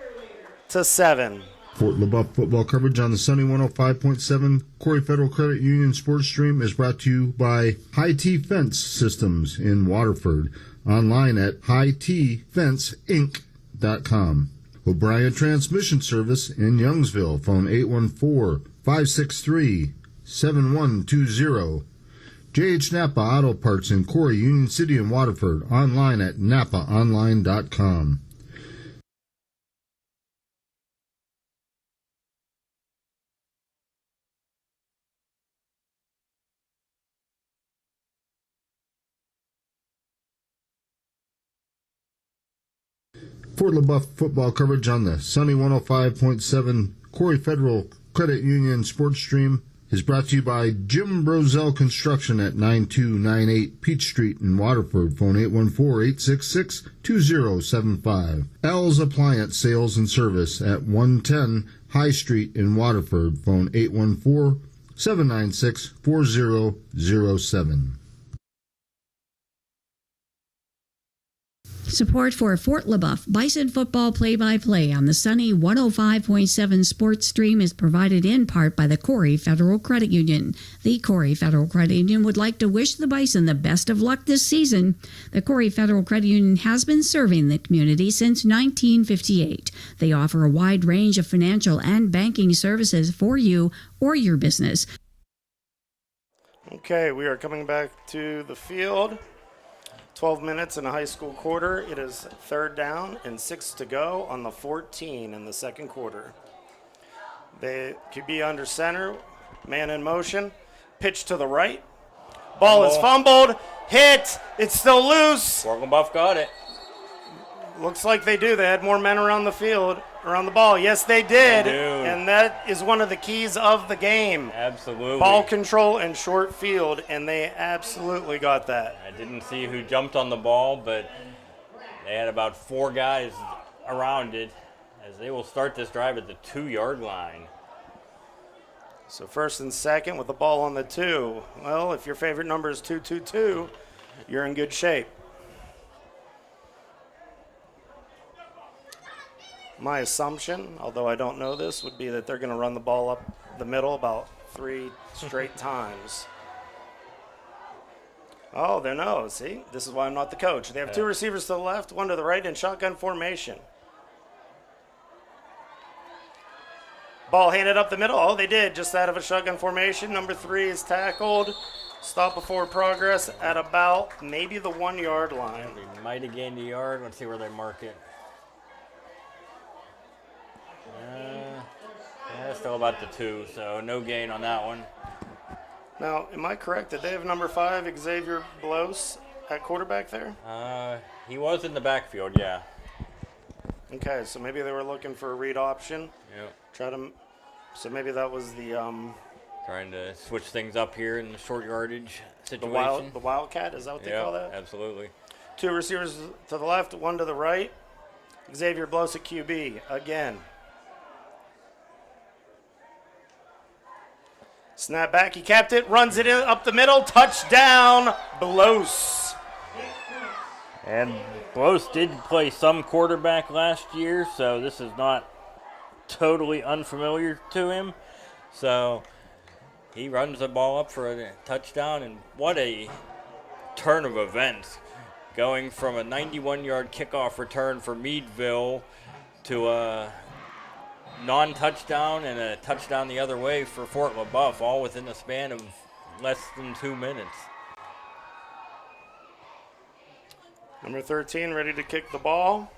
S7: Fort Leboeuf football coverage on the Sunny 105.7 Corry Federal Credit Union sports stream is brought to you by High T Fence Systems in Waterford. Online at hightfenceinc.com. O'Brien Transmission Service in Youngsville. Phone 814-563-7120. J.H. Napa Auto Parts in Corry, Union City, and Waterford. Online at napaonline.com. Fort Leboeuf football coverage on the Sunny 105.7 Corry Federal Credit Union Sports Stream is brought to you by Jim Brozell Construction at 9298 Peach Street in Waterford. Phone 814-866-2075. Al's Appliance Sales and Service at 110 High Street in Waterford. Phone 814-796-4007.
S5: Support for Fort Leboeuf Bison football play-by-play on the Sunny 105.7 Sports Stream is provided in part by the Corry Federal Credit Union. The Corry Federal Credit Union would like to wish the Bison the best of luck this season. The Corry Federal Credit Union has been serving the community since 1958. They offer a wide range of financial and banking services for you or your business.
S4: Okay, we are coming back to the field. 12 minutes in a high school quarter. It is 3rd down and 6 to go on the 14 in the second quarter. They could be under center, man in motion, pitch to the right. Ball is fumbled, hit, it's still loose.
S1: Fort Leboeuf got it.
S4: Looks like they do. They had more men around the field, around the ball. Yes, they did.
S1: They do.
S4: And that is one of the keys of the game.
S1: Absolutely.
S4: Ball control and short field, and they absolutely got that.
S1: I didn't see who jumped on the ball, but they had about 4 guys around it as they will start this drive at the 2-yard line.
S4: So 1st and 2nd with the ball on the 2. Well, if your favorite number is 222, you're in good shape. My assumption, although I don't know this, would be that they're going to run the ball up the middle about 3 straight times. Oh, they know. See, this is why I'm not the coach. They have 2 receivers to the left, 1 to the right in shotgun formation. Ball handed up the middle. Oh, they did, just out of a shotgun formation. Number 3 is tackled. Stop before progress at about maybe the 1-yard line.
S1: They might have gained a yard. Let's see where they mark it. Still about the 2, so no gain on that one.
S4: Now, am I correct that they have number 5, Xavier Blows, at quarterback there?
S1: He was in the backfield, yeah.
S4: Okay, so maybe they were looking for a read option.
S1: Yep.
S4: So maybe that was the
S1: Trying to switch things up here in the short yardage situation.
S4: the Wildcat, is that what they call that?
S1: Absolutely.
S4: 2 receivers to the left, 1 to the right. Xavier Blows at QB again. Snap back, he capped it, runs it in up the middle, touchdown, Blows.
S1: And Blows did play some quarterback last year, so this is not totally unfamiliar to him. So he runs the ball up for a touchdown, and what a turn of events. Going from a 91-yard kickoff return for Meadville to a non-touchdown and a touchdown the other way for Fort Leboeuf, all within a span of less than 2 minutes.
S4: Number 13 ready to kick the ball.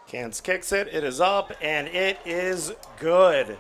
S4: Cans kicks it. It is up, and it is good.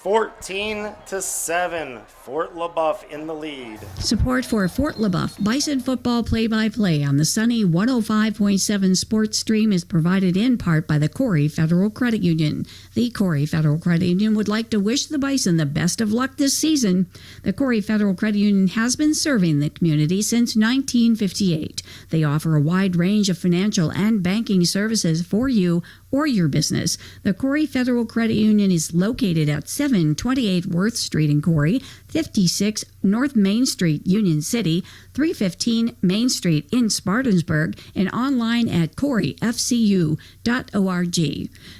S4: 14-7. Fort Leboeuf in the lead.
S5: Support for Fort Leboeuf Bison football play-by-play on the Sunny 105.7 Sports Stream is provided in part by the Corry Federal Credit Union. The Corry Federal Credit Union would like to wish the Bison the best of luck this season. The Corry Federal Credit Union has been serving the community since 1958. They offer a wide range of financial and banking services for you or your business. The Corry Federal Credit Union is located at 728 Worth Street in Corry, 56 North Main Street, Union City, 315 Main Street in Spartansburg, and online at corryfcu.org.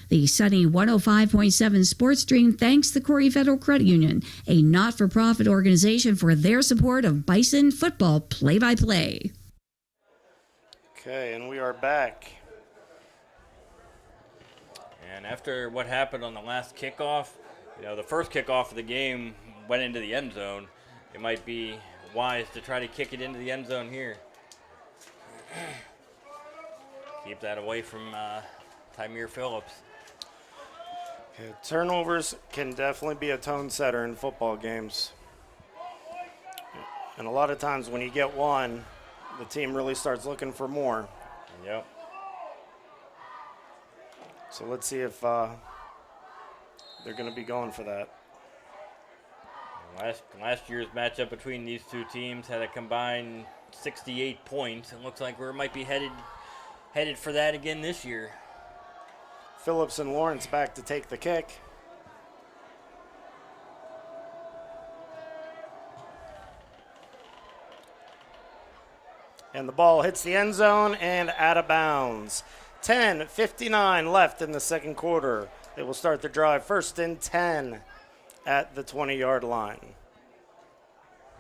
S5: The Sunny 105.7 Sports Stream thanks the Corry Federal Credit Union, a not-for-profit organization, for their support of Bison football play-by-play.
S4: Okay, and we are back.
S1: And after what happened on the last kickoff, the first kickoff of the game went into the end zone. It might be wise to try to kick it into the end zone here. Keep that away from Tymere Phillips.
S4: Okay, turnovers can definitely be a tone setter in football games. And a lot of times when you get one, the team really starts looking for more.
S1: Yep.
S4: So let's see if they're going to be going for that.
S1: Last year's matchup between these two teams had a combined 68 points. It looks like we might be headed for that again this year.
S4: Phillips and Lawrence back to take the kick. And the ball hits the end zone and out of bounds. 10:59 left in the second quarter. They will start the drive 1st and 10 at the 20-yard line.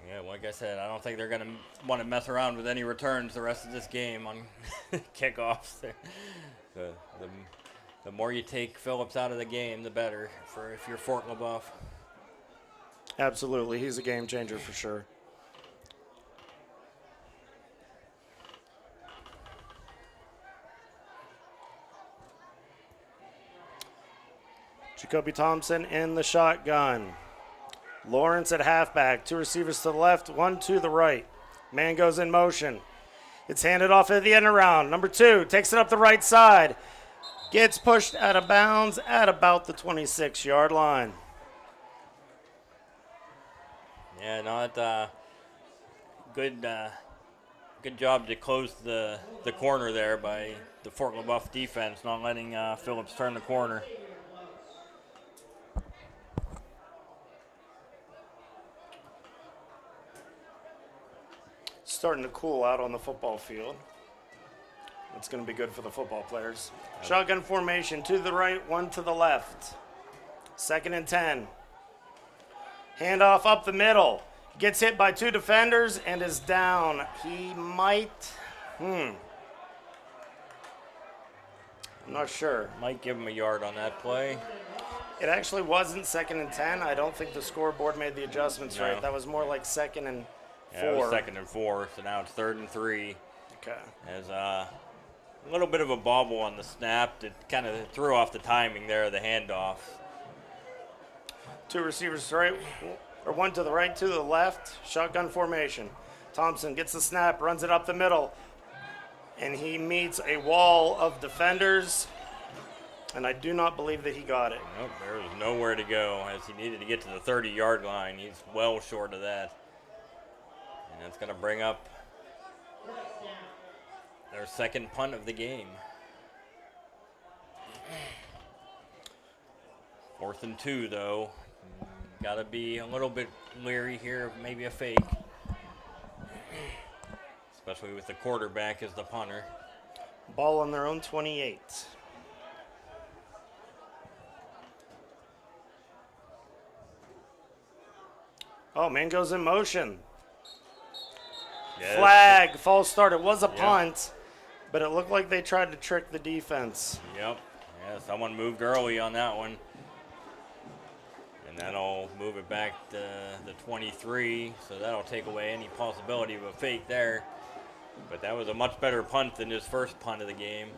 S1: Yeah, like I said, I don't think they're going to want to mess around with any returns the rest of this game on kickoffs. The more you take Phillips out of the game, the better for if you're Fort Leboeuf.
S4: Absolutely. He's a game changer for sure. Jacoby Thompson in the shotgun. Lawrence at halfback. 2 receivers to the left, 1 to the right. Man goes in motion. It's handed off at the end around. Number 2 takes it up the right side. Gets pushed out of bounds at about the 26-yard line.
S1: Yeah, no, good job to close the corner there by the Fort Leboeuf defense, not letting Phillips turn the corner.
S4: Starting to cool out on the football field. That's going to be good for the football players. Shotgun formation, 2 to the right, 1 to the left. 2nd and 10. Handoff up the middle. Gets hit by 2 defenders and is down. He might, I'm not sure.
S1: Might give him a yard on that play.
S4: It actually wasn't 2nd and 10. I don't think the scoreboard made the adjustments right. That was more like 2nd and 4.
S1: Yeah, it was 2nd and 4, so now it's 3rd and 3.
S4: Okay.
S1: There's a little bit of a bobble on the snap that kind of threw off the timing there of the handoff.
S4: 2 receivers to the right, or 1 to the right, 2 to the left. Shotgun formation. Thompson gets the snap, runs it up the middle, and he meets a wall of defenders, and I do not believe that he got it.
S1: Nope, there was nowhere to go as he needed to get to the 30-yard line. He's well short of that. And that's going to bring up their second punt of the game. 4th and 2, though. Got to be a little bit leery here of maybe a fake. Especially with the quarterback as the punter.
S4: Ball on their own 28. Oh, man goes in motion.
S1: Yeah,
S4: Flag, false start. It was a punt, but it looked like they tried to trick the defense.
S1: Yep. Yeah, someone moved early on that one. And that'll move it back to the 23, so that'll take away any possibility of a fake there. But that was a much better punt than his first punt of the game.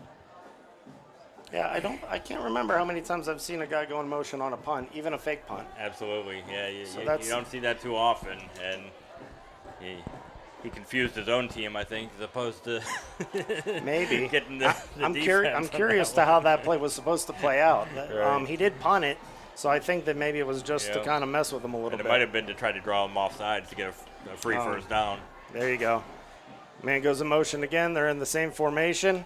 S4: Yeah, I can't remember how many times I've seen a guy go in motion on a punt, even a fake punt.
S1: Absolutely. Yeah, you
S4: So
S1: don't see that too often. And he confused his own team, I think, as opposed to
S4: maybe
S1: getting the
S4: I'm
S1: defense.
S4: I'm curious to how that play was supposed to play out.
S1: Right.
S4: He did punt it, so I think that maybe it was just to kind of mess with him a little
S1: And
S4: bit.
S1: it might have been to try to draw him off sides to get a free first down.
S4: There you go. Man goes in motion again. They're in the same formation.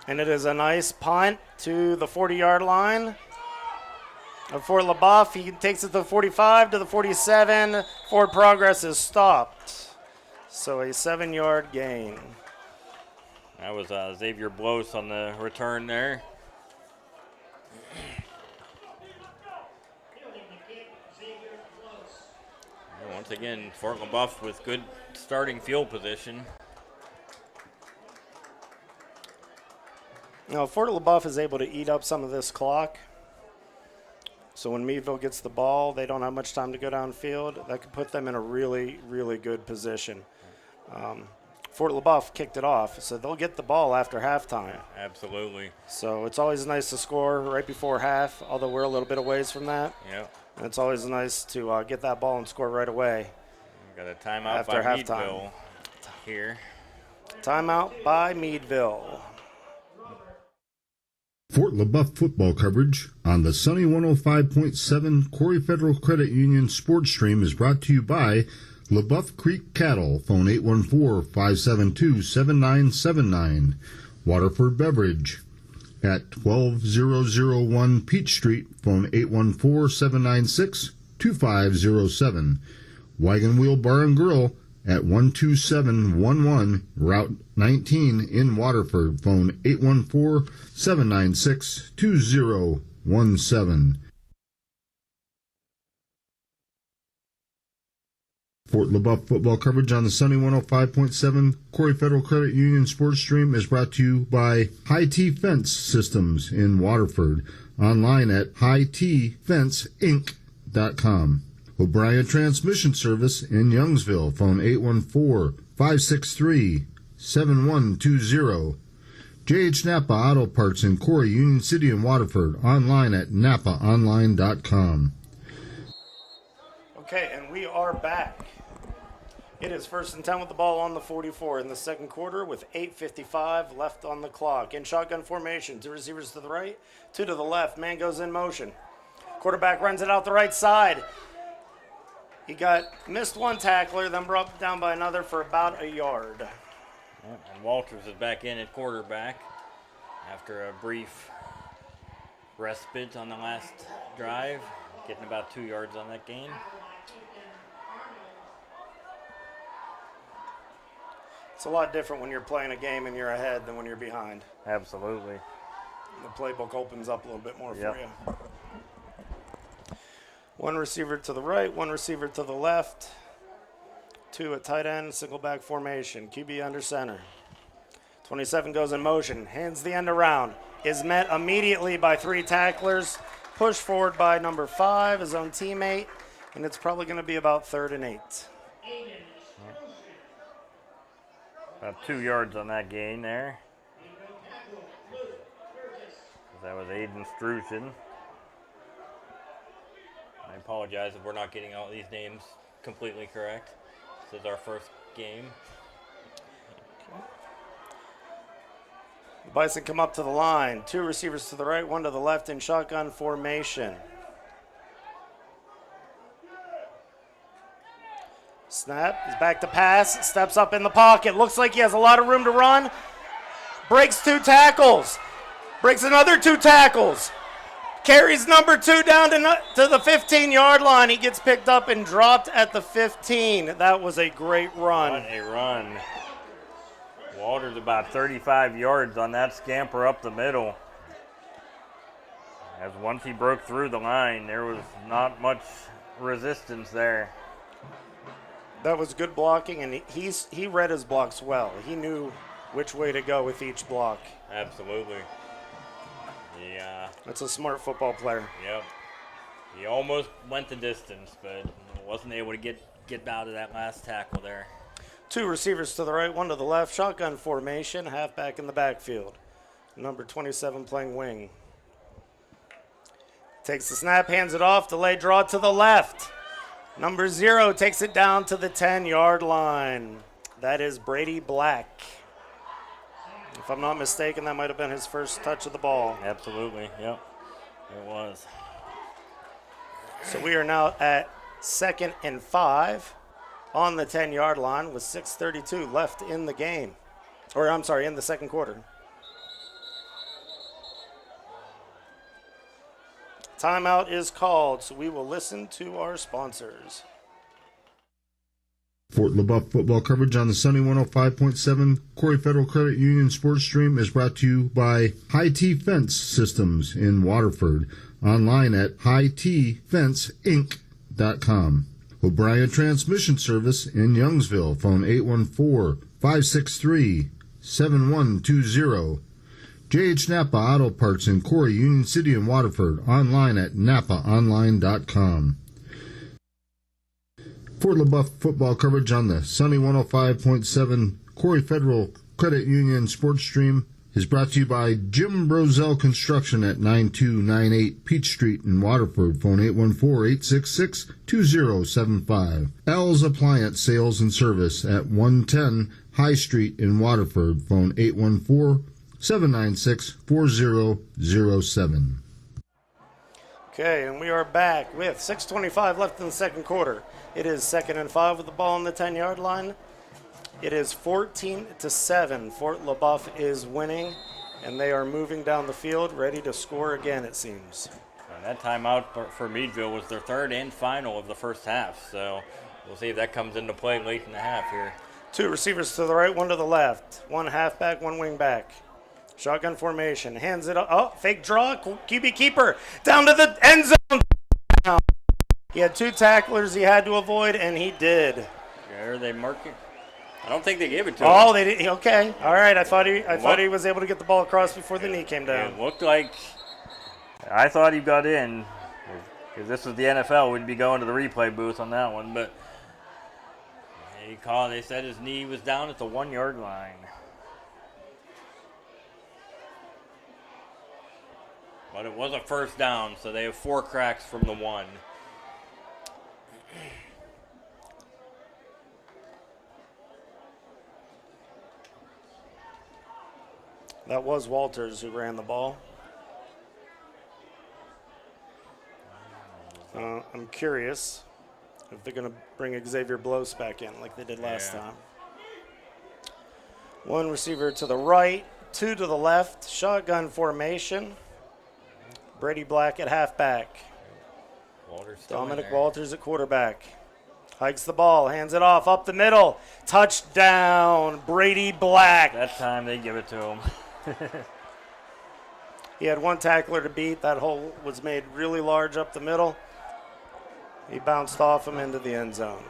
S4: And it is a nice punt to the 40-yard line of Fort Leboeuf. He takes it to the 45, to the 47. Forward progress is stopped. So a 7-yard gain.
S1: That was Xavier Blos on the return there. And once again, Fort Leboeuf with good starting field position.
S4: Now, Fort Leboeuf is able to eat up some of this clock. So when Meadville gets the ball, they don't have much time to go downfield. That could put them in a really, really good position. Fort Leboeuf kicked it off, so they'll get the ball after halftime.
S1: Absolutely.
S4: So it's always nice to score right before half, although we're a little bit away from that.
S1: Yep.
S4: And it's always nice to get that ball and score right away.
S1: Got a timeout
S4: After
S1: by
S4: halftime.
S1: Meadville here.
S4: Timeout by Meadville.
S7: Fort Leboeuf football coverage on the Sunny 105.7 Corry Federal Credit Union sports stream is brought to you by Leboeuf Creek Cattle, phone 814-572-7979. Waterford Beverage at 12001 Peach Street, phone 814-796-2507. Wagon Wheel Bar and Grill at 12711 Route 19 in Waterford, phone 814-796-2017. Fort Leboeuf football coverage on the Sunny 105.7 Corry Federal Credit Union sports stream is brought to you by High T Fence Systems in Waterford, online at hightfenceinc.com. O'Brien Transmission Service in Youngsville, phone 814-563-7120. J.H. Napa Auto Parts in Corry, Union City, and Waterford, online at napaonline.com.
S4: Okay, and we are back. It is 1st and 10 with the ball on the 44 in the second quarter with 8:55 left on the clock. In shotgun formation, 2 receivers to the right, 2 to the left. Man goes in motion. Quarterback runs it out the right side. He missed one tackler, then brought down by another for about a yard.
S1: Yeah, and Walters is back in at quarterback after a brief respite on the last drive, getting about 2 yards on that gain.
S4: It's a lot different when you're playing a game and you're ahead than when you're behind.
S1: Absolutely.
S4: The playbook opens up a little bit more
S1: Yep.
S4: for you. 1 receiver to the right, 1 receiver to the left. 2 at tight end, single back formation. QB under center. 27 goes in motion, hands the end around. Is met immediately by 3 tacklers. Pushed forward by number 5, his own teammate. And it's probably going to be about 3rd and 8.
S1: About 2 yards on that gain there. That was Aiden Struzan. I apologize if we're not getting all these names completely correct. This is our first game.
S4: The Bison come up to the line. 2 receivers to the right, 1 to the left in shotgun formation. Snap, he's back to pass, steps up in the pocket. Looks like he has a lot of room to run. Breaks 2 tackles. Breaks another 2 tackles. Carries number 2 down to the 15-yard line. He gets picked up and dropped at the 15. That was a great run.
S1: What a run. Walters about 35 yards on that scamper up the middle. As once he broke through the line, there was not much resistance there.
S4: That was good blocking, and he read his blocks well. He knew which way to go with each block.
S1: Absolutely. Yeah.
S4: That's a smart football player.
S1: Yep. He almost went the distance, but wasn't able to get out of that last tackle there.
S4: 2 receivers to the right, 1 to the left. Shotgun formation, halfback in the backfield. Number 27 playing wing. Takes the snap, hands it off, delay draw to the left. Number 0 takes it down to the 10-yard line. That is Brady Black. If I'm not mistaken, that might have been his first touch of the ball.
S1: Absolutely, yep, it was.
S4: So we are now at 2nd and 5 on the 10-yard line with 6:32 left in the game. Or, I'm sorry, in the second quarter. Timeout is called, so we will listen to our sponsors.
S7: Fort Leboeuf football coverage on the Sunny 105.7 Corry Federal Credit Union sports stream is brought to you by High T Fence Systems in Waterford, online at hightfenceinc.com. O'Brien Transmission Service in Youngsville, phone 814-563-7120. J.H. Napa Auto Parts in Corry, Union City, and Waterford, online at napaonline.com. Fort Leboeuf football coverage on the Sunny 105.7 Corry Federal Credit Union sports stream is brought to you by Jim Brozell Construction at 9298 Peach Street in Waterford, phone 814-866-2075. Al's Appliance Sales and Service at 110 High Street in Waterford. Phone 814-796-4007.
S4: Okay, and we are back with 6:25 left in the second quarter. It is 2nd and 5 with the ball on the 10-yard line. It is 14-7. Fort Leboeuf is winning, and they are moving down the field, ready to score again, it seems.
S1: And that timeout for Meadville was their third and final of the first half, so we'll see if that comes into play late in the half here.
S4: 2 receivers to the right, 1 to the left. 1 halfback, 1 wing back. Shotgun formation, hands it up. Oh, fake draw, QB keeper, down to the end zone. He had 2 tacklers he had to avoid, and he did.
S1: Yeah, are they marking? I don't think they gave it to him.
S4: Oh, they did. Okay, all right. I thought he was able to get the ball across before the knee came down.
S1: It looked like I thought he got in because this was the NFL. We'd be going to the replay booth on that one, but they said his knee was down at the 1-yard line. But it was a first down, so they have 4 cracks from the 1.
S4: That was Walters who ran the ball. I'm curious if they're going to bring Xavier Blows back in like they did last time. 1 receiver to the right, 2 to the left, shotgun formation. Brady Black at halfback. Dominic Walters at quarterback. Hikes the ball, hands it off, up the middle. Touchdown, Brady Black.
S1: That time they give it to him.
S4: He had 1 tackler to beat. That hole was made really large up the middle. He bounced off him into the end zone.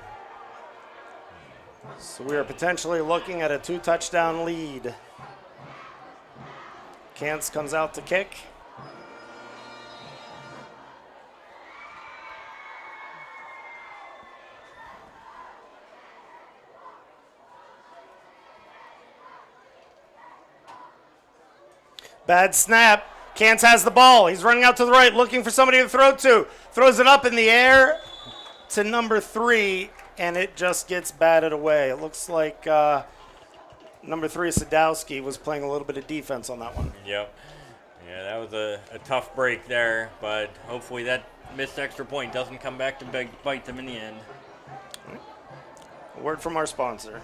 S4: So we are potentially looking at a 2-touchdown lead. Kantz comes out to kick. Bad snap. Kantz has the ball. He's running out to the right, looking for somebody to throw to. Throws it up in the air to number 3, and it just gets batted away. It looks like number 3, Sadowski, was playing a little bit of defense on that one.
S1: Yep. Yeah, that was a tough break there, but hopefully that missed extra point doesn't come back to bite them in the end.
S4: A word from our sponsor.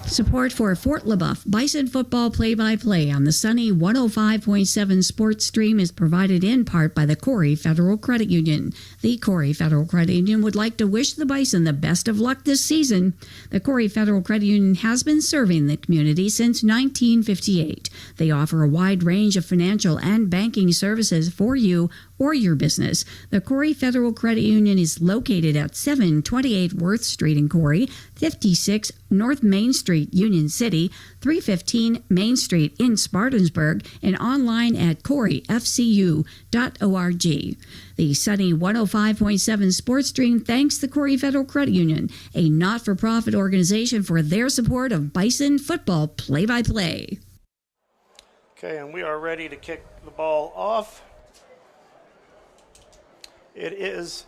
S5: Support for Fort Leboeuf Bison football play-by-play on the sunny 105.7 Sports Stream is provided in part by the Corry Federal Credit Union. The Corry Federal Credit Union would like to wish the Bison the best of luck this season. The Corry Federal Credit Union has been serving the community since 1958. They offer a wide range of financial and banking services for you or your business. The Corry Federal Credit Union is located at 728 Worth Street in Corry, 56 North Main Street, Union City, 315 Main Street in Spartansburg, and online at corryfcu.org. The sunny 105.7 Sports Stream thanks the Corry Federal Credit Union, a not-for-profit organization, for their support of Bison football play-by-play.
S4: Okay, and we are ready to kick the ball off. It is,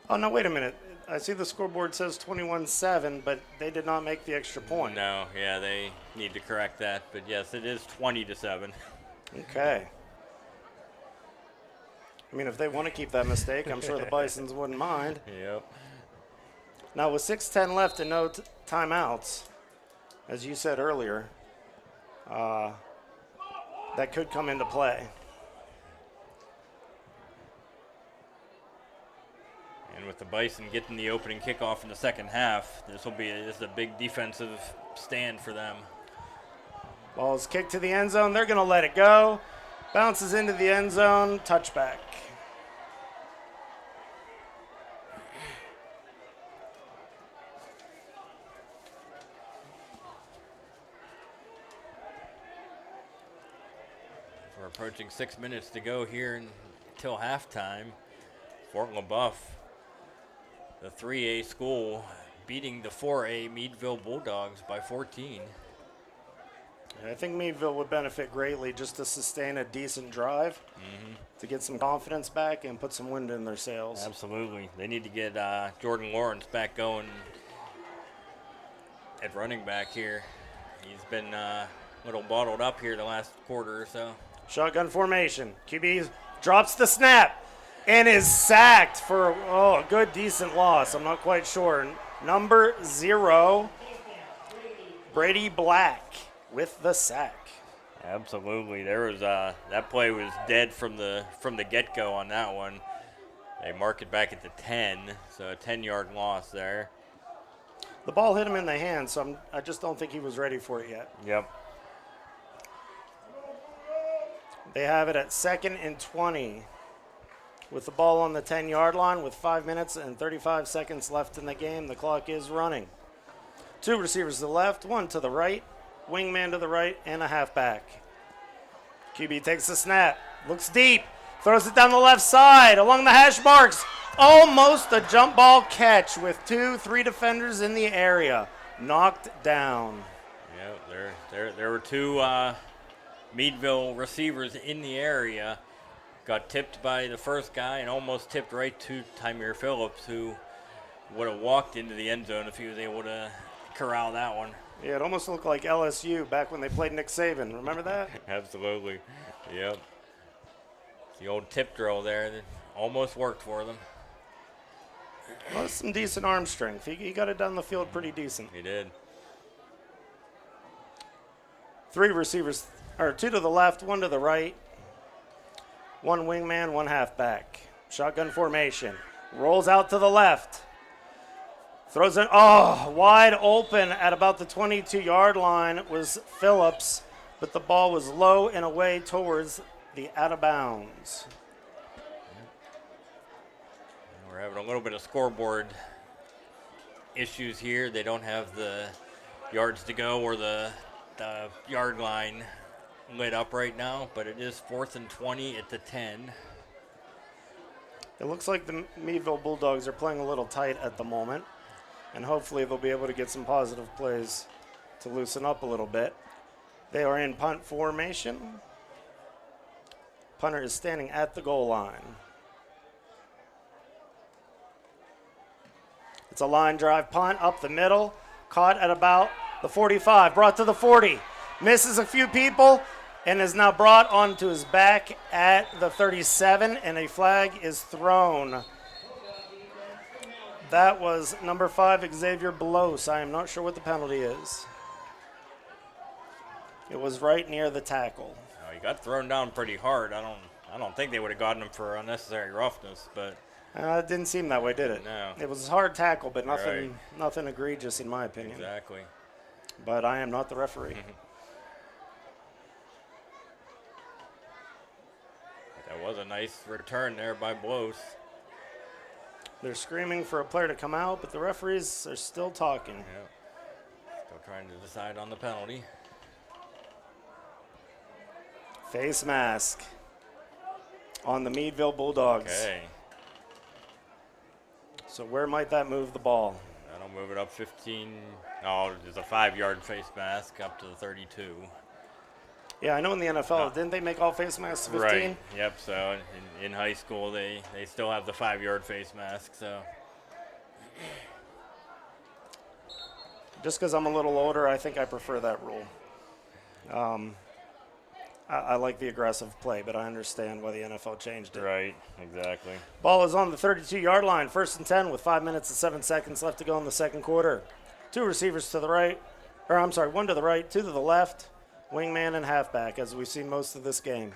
S4: oh no, wait a minute. I see the scoreboard says 21-7, but they did not make the extra point.
S1: No, yeah, they need to correct that. But yes, it is 20-7.
S4: Okay. I mean, if they want to keep that mistake, I'm sure the Bisons wouldn't mind.
S1: Yep.
S4: Now with 6:10 left and no timeouts, as you said earlier, that could come into play.
S1: And with the Bison getting the opening kickoff in the second half, this is a big defensive stand for them.
S4: Ball is kicked to the end zone. They're going to let it go. Bounces into the end zone. Touchback.
S1: We're approaching 6 minutes to go here until halftime. Fort Leboeuf, the 3A school, beating the 4A Meadville Bulldogs by 14.
S4: I think Meadville would benefit greatly just to sustain a decent drive, to get some confidence back and put some wind in their sails.
S1: Absolutely. They need to get Jordan Lawrence back going at running back here. He's been a little bottled up here the last quarter or so.
S4: Shotgun formation. QB drops the snap and is sacked for a good, decent loss. I'm not quite sure. Number 0, Brady Black with the sack.
S1: Absolutely. There was that play was dead from the get-go on that one. They mark it back at the 10, so a 10-yard loss there.
S4: The ball hit him in the hand, so I just don't think he was ready for it yet.
S1: Yep.
S4: They have it at 2nd and 20 with the ball on the 10-yard line with 5 minutes and 35 seconds left in the game. The clock is running. 2 receivers to the left, 1 to the right, wingman to the right, and a halfback. QB takes the snap, looks deep, throws it down the left side along the hash marks. Almost a jump ball catch with 2-3 defenders in the area. Knocked down.
S1: Yeah, there were 2 Meadville receivers in the area. Got tipped by the first guy and almost tipped right to Tymeer Phillips, who would have walked into the end zone if he was able to corral that one.
S4: Yeah, it almost looked like LSU back when they played Nick Saban. Remember that?
S1: Absolutely. Yep. The old tip drill there that almost worked for them.
S4: Well, that's some decent arm strength. He got it down the field pretty decent.
S1: He did.
S4: 3 receivers, or 2 to the left, 1 to the right. 1 wingman, 1 halfback. Shotgun formation. Rolls out to the left. Throws it, wide open at about the 22-yard line was Phillips, but the ball was low and away towards the out of bounds.
S1: We're having a little bit of scoreboard issues here. They don't have the yards to go or the yard line lit up right now, but it is 4th and 20 at the 10.
S4: It looks like the Meadville Bulldogs are playing a little tight at the moment, and hopefully they'll be able to get some positive plays to loosen up a little bit. They are in punt formation. Punter is standing at the goal line. It's a line drive punt up the middle, caught at about the 45, brought to the 40, misses a few people, and is now brought onto his back at the 37, and a flag is thrown. That was number 5, Xavier Belos. I am not sure what the penalty is. It was right near the tackle.
S1: Oh, he got thrown down pretty hard. I don't think they would have gotten him for unnecessary roughness, but
S4: It didn't seem that way, did it?
S1: No.
S4: It was a hard tackle, but nothing egregious in my opinion.
S1: Exactly.
S4: But I am not the referee.
S1: That was a nice return there by Belos.
S4: They're screaming for a player to come out, but the referees are still talking.
S1: Yeah. Still trying to decide on the penalty.
S4: Face mask on the Meadville Bulldogs.
S1: Okay.
S4: So where might that move the ball?
S1: That'll move it up 15. Oh, there's a 5-yard face mask up to the 32.
S4: Yeah, I know in the NFL, didn't they make all face masks 15?
S1: Right. Yep. So in high school, they still have the 5-yard face mask. So
S4: just because I'm a little older, I think I prefer that rule. I like the aggressive play, but I understand why the NFL changed it.
S1: right. Exactly.
S4: Ball is on the 32-yard line, 1st and 10 with 5 minutes and 7 seconds left to go in the second quarter. 2 receivers to the right, 1 to the right, 2 to the left, wingman and halfback, as we've seen most of this game.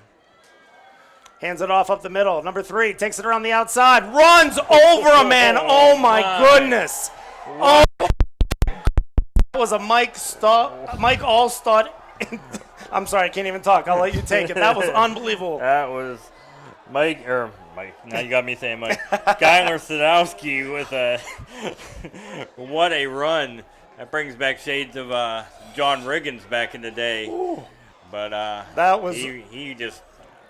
S4: Hands it off up the middle. Number 3 takes it around the outside, runs over a man. Oh my goodness! Oh, that was a Mike Allstott. I'm sorry, I can't even talk. I'll let you take it. That was unbelievable.
S1: That was Mike. Now you got me saying Mike. Skylar Sadowski with a what a run. That brings back shades of John Riggins back in the day.
S4: Ooh.
S1: But
S4: that was
S1: he just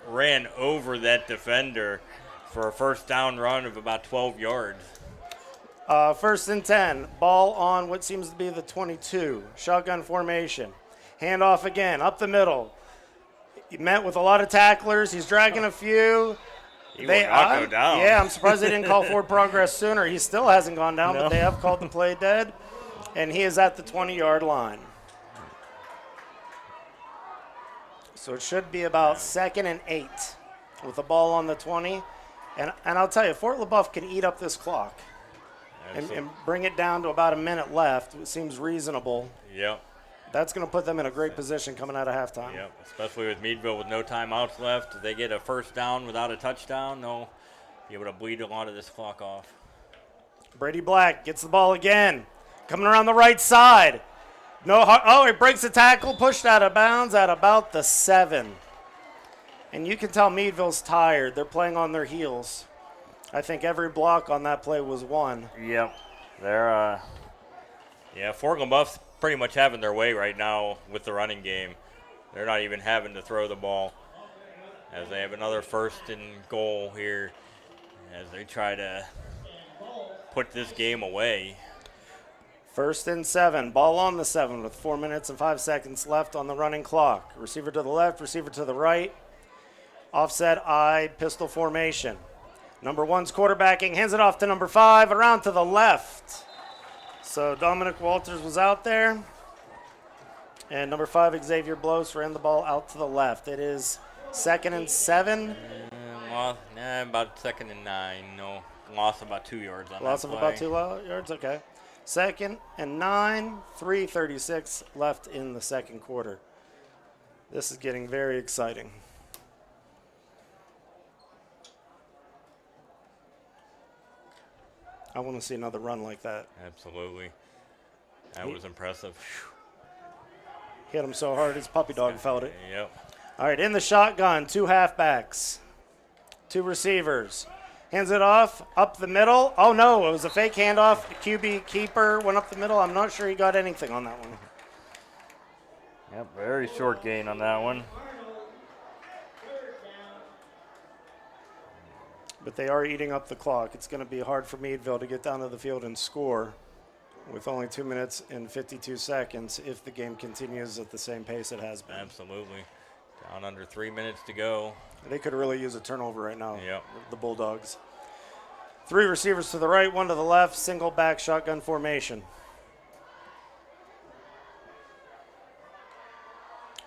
S1: ran over that defender for a first down run of about 12 yards.
S4: 1st and 10. Ball on what seems to be the 22. Shotgun formation. Handoff again, up the middle. He met with a lot of tacklers. He's dragging a few.
S1: He will not go down.
S4: Yeah, I'm surprised they didn't call forward progress sooner. He still hasn't gone down, but they have called the play dead. And he is at the 20-yard line. So it should be about 2nd and 8 with the ball on the 20. And I'll tell you, Fort Leboeuf can eat up this clock and bring it down to about a minute left. It seems reasonable.
S1: Yep.
S4: That's going to put them in a great position coming out of halftime.
S1: Yep, especially with Meadville with no timeouts left. If they get a first down without a touchdown, they'll be able to bleed a lot of this clock off.
S4: Brady Black gets the ball again. Coming around the right side. He breaks the tackle, pushed out of bounds at about the 7. And you can tell Meadville's tired. They're playing on their heels. I think every block on that play was won.
S1: Yep. They're, Fort Leboeuf's pretty much having their way right now with the running game. They're not even having to throw the ball as they have another 1st and goal here as they try to put this game away.
S4: 1st and 7. Ball on the 7 with 4 minutes and 5 seconds left on the running clock. Receiver to the left, receiver to the right. Offset I pistol formation. Number 1's quarterbacking, hands it off to number 5, around to the left. So Dominic Walters was out there. And number 5, Xavier Blos, ran the ball out to the left. It is 2nd and 7.
S1: About 2nd and 9. No, lost about 2 yards on
S4: Loss
S1: that
S4: of
S1: play.
S4: about 2 yards, okay. 2nd and 9, 3:36 left in the second quarter. This is getting very exciting. I want to see another run like that.
S1: Absolutely. That was impressive.
S4: Hit him so hard his puppy dog felt it.
S1: Yep.
S4: All right, in the shotgun, 2 halfbacks, 2 receivers. Hands it off, up the middle. Oh, no, it was a fake handoff. QB keeper went up the middle. I'm not sure he got anything on that one.
S1: Yep, very short gain on that one.
S4: But they are eating up the clock. It's going to be hard for Meadville to get down to the field and score with only 2 minutes and 52 seconds if the game continues at the same pace it has been.
S1: Absolutely. Down under 3 minutes to go.
S4: They could really use a turnover right now,
S1: Yep.
S4: the Bulldogs. 3 receivers to the right, 1 to the left, single back shotgun formation.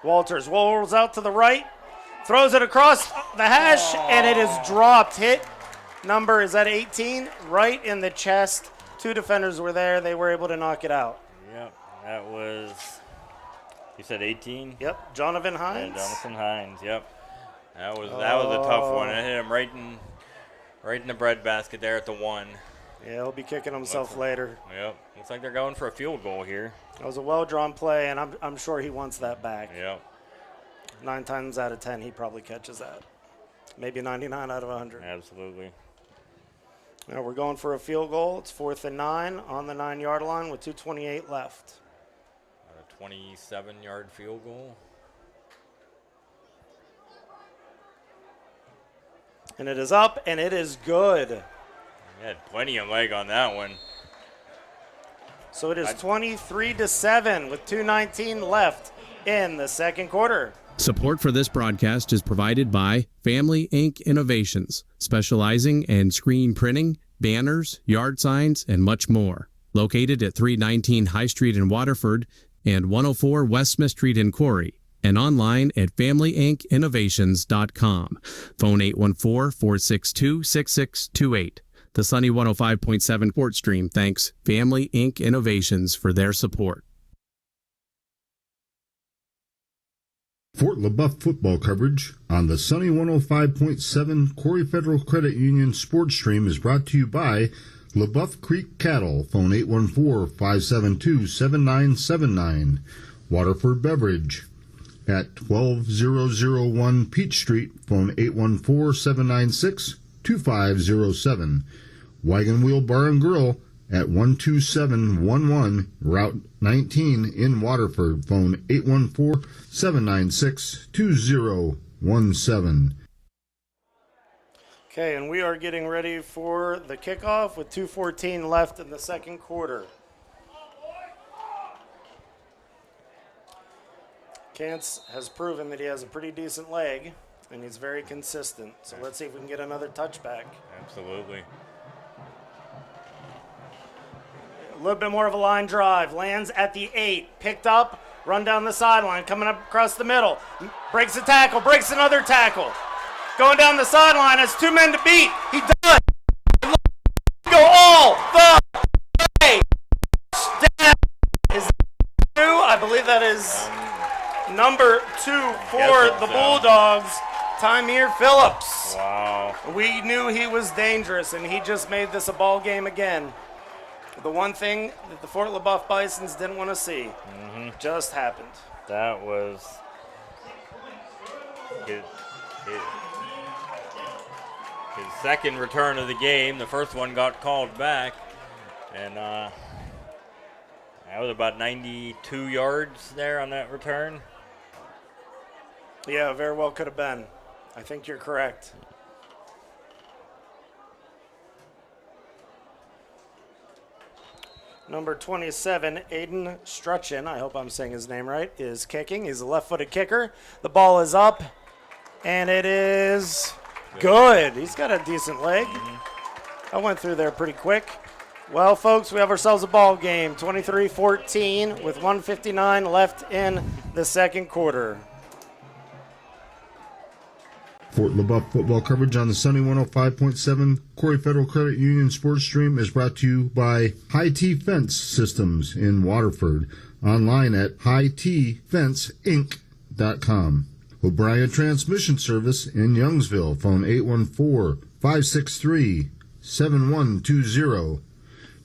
S4: Walters rolls out to the right, throws it across the hash, and it is dropped. Hit number, is that 18? Right in the chest. 2 defenders were there. They were able to knock it out.
S1: Yep, that was, you said 18?
S4: Yep, Jonathan Hines.
S1: Yeah, Jonathan Hines, yep. That was a tough one. It hit him right in the breadbasket there at the 1.
S4: Yeah, he'll be kicking himself later.
S1: Yep, looks like they're going for a field goal here.
S4: That was a well-drawn play, and I'm sure he wants that back.
S1: Yep.
S4: 9 times out of 10, he probably catches that. Maybe 99 out of 100.
S1: Absolutely.
S4: Now we're going for a field goal. It's 4th and 9 on the 9-yard line with 2:28 left.
S1: A 27-yard field goal.
S4: And it is up, and it is good.
S1: He had plenty of leg on that one.
S4: So it is 23-7 with 2:19 left in the second quarter.
S6: Support for this broadcast is provided by Family Ink Innovations, specializing in screen printing, banners, yard signs, and much more. Located at 319 High Street in Waterford and 104 West Smith Street in Corry, and online at FamilyInkInnovations.com. Phone 814-462-6628. The Sunny 105.7 Sports Stream thanks Family Ink Innovations for their support.
S7: Fort Leboeuf football coverage on the Sunny 105.7 Corry Federal Credit Union Sports Stream is brought to you by Leboeuf Creek Cattle. Phone 814-572-7979. Waterford Beverage at 12001 Peach Street. Phone 814-796-2507. Wagon Wheel Bar and Grill at 12711 Route 19 in Waterford. Phone 814-796-2017.
S4: Okay, and we are getting ready for the kickoff with 2:14 left in the second quarter. Kantz has proven that he has a pretty decent leg, and he's very consistent. So let's see if we can get another touchback.
S1: Absolutely.
S4: A little bit more of a line drive. Lands at the 8. Picked up. Run down the sideline. Coming up across the middle. Breaks a tackle, breaks another tackle. Going down the sideline, has 2 men to beat. He does. Go all the way. Down. Is that 2? I believe that is number 2 for the Bulldogs, Tymeer Phillips.
S1: Wow.
S4: We knew he was dangerous, and he just made this a ball game again. The one thing that the Fort Leboeuf Bisons didn't want to see just happened.
S1: That was his second return of the game. The first one got called back, and that was about 92 yards there on that return.
S4: Yeah, very well could have been. I think you're correct. Number 27, Aiden Strutchin, I hope I'm saying his name right, is kicking. He's a left-footed kicker. The ball is up, and it is good. He's got a decent leg. I went through there pretty quick. Well, folks, we have ourselves a ball game, 23-14 with 1:59 left in the second quarter.
S7: Fort Leboeuf football coverage on the Sunny 105.7 Corry Federal Credit Union Sports Stream is brought to you by High T Fence Systems in Waterford. Online at hightfenceinc.com. O'Brien Transmission Service in Youngsville. Phone 814-563-7120.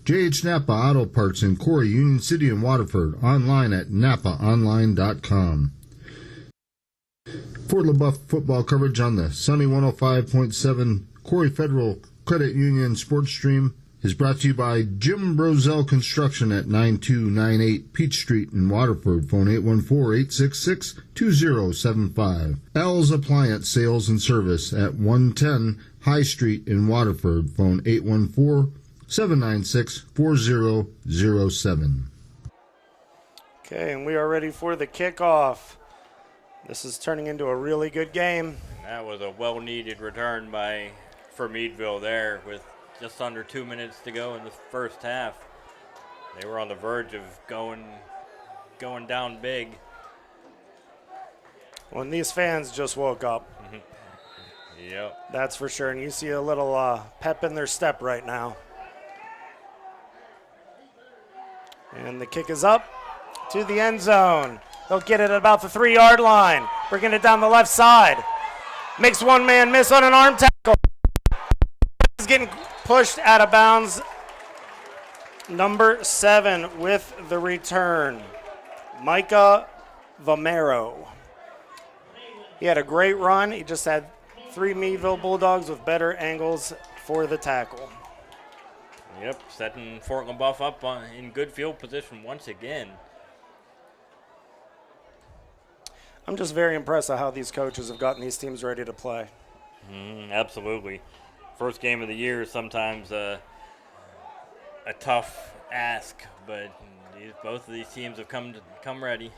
S7: J.H. Napa Auto Parts in Corry, Union City, and Waterford. Online at napaonline.com. Fort Leboeuf football coverage on the Sunny 105.7 Corry Federal Credit Union Sports Stream is brought to you by Jim Brozell Construction at 9298 Peach Street in Waterford. Phone 814-866-2075. L's Appliance Sales and Service at 110 High Street in Waterford. Phone 814-796-4007.
S4: Okay, and we are ready for the kickoff. This is turning into a really good game.
S1: That was a well-needed return for Meadville there with just under 2 minutes to go in the first half. They were on the verge of going down big.
S4: Well, and these fans just woke up.
S1: Yep.
S4: That's for sure. And you see a little pep in their step right now. And the kick is up to the end zone. They'll get it at about the 3-yard line. Bringing it down the left side. Makes one man miss on an arm tackle. He's getting pushed out of bounds. Number 7 with the return. Micah Vomero. He had a great run. He just had 3 Meadville Bulldogs with better angles for the tackle.
S1: Yep, setting Fort Leboeuf up in good field position once again.
S4: I'm just very impressed at how these coaches have gotten these teams ready to play.
S1: Absolutely. First game of the year is sometimes a tough ask, but both of these teams have come ready.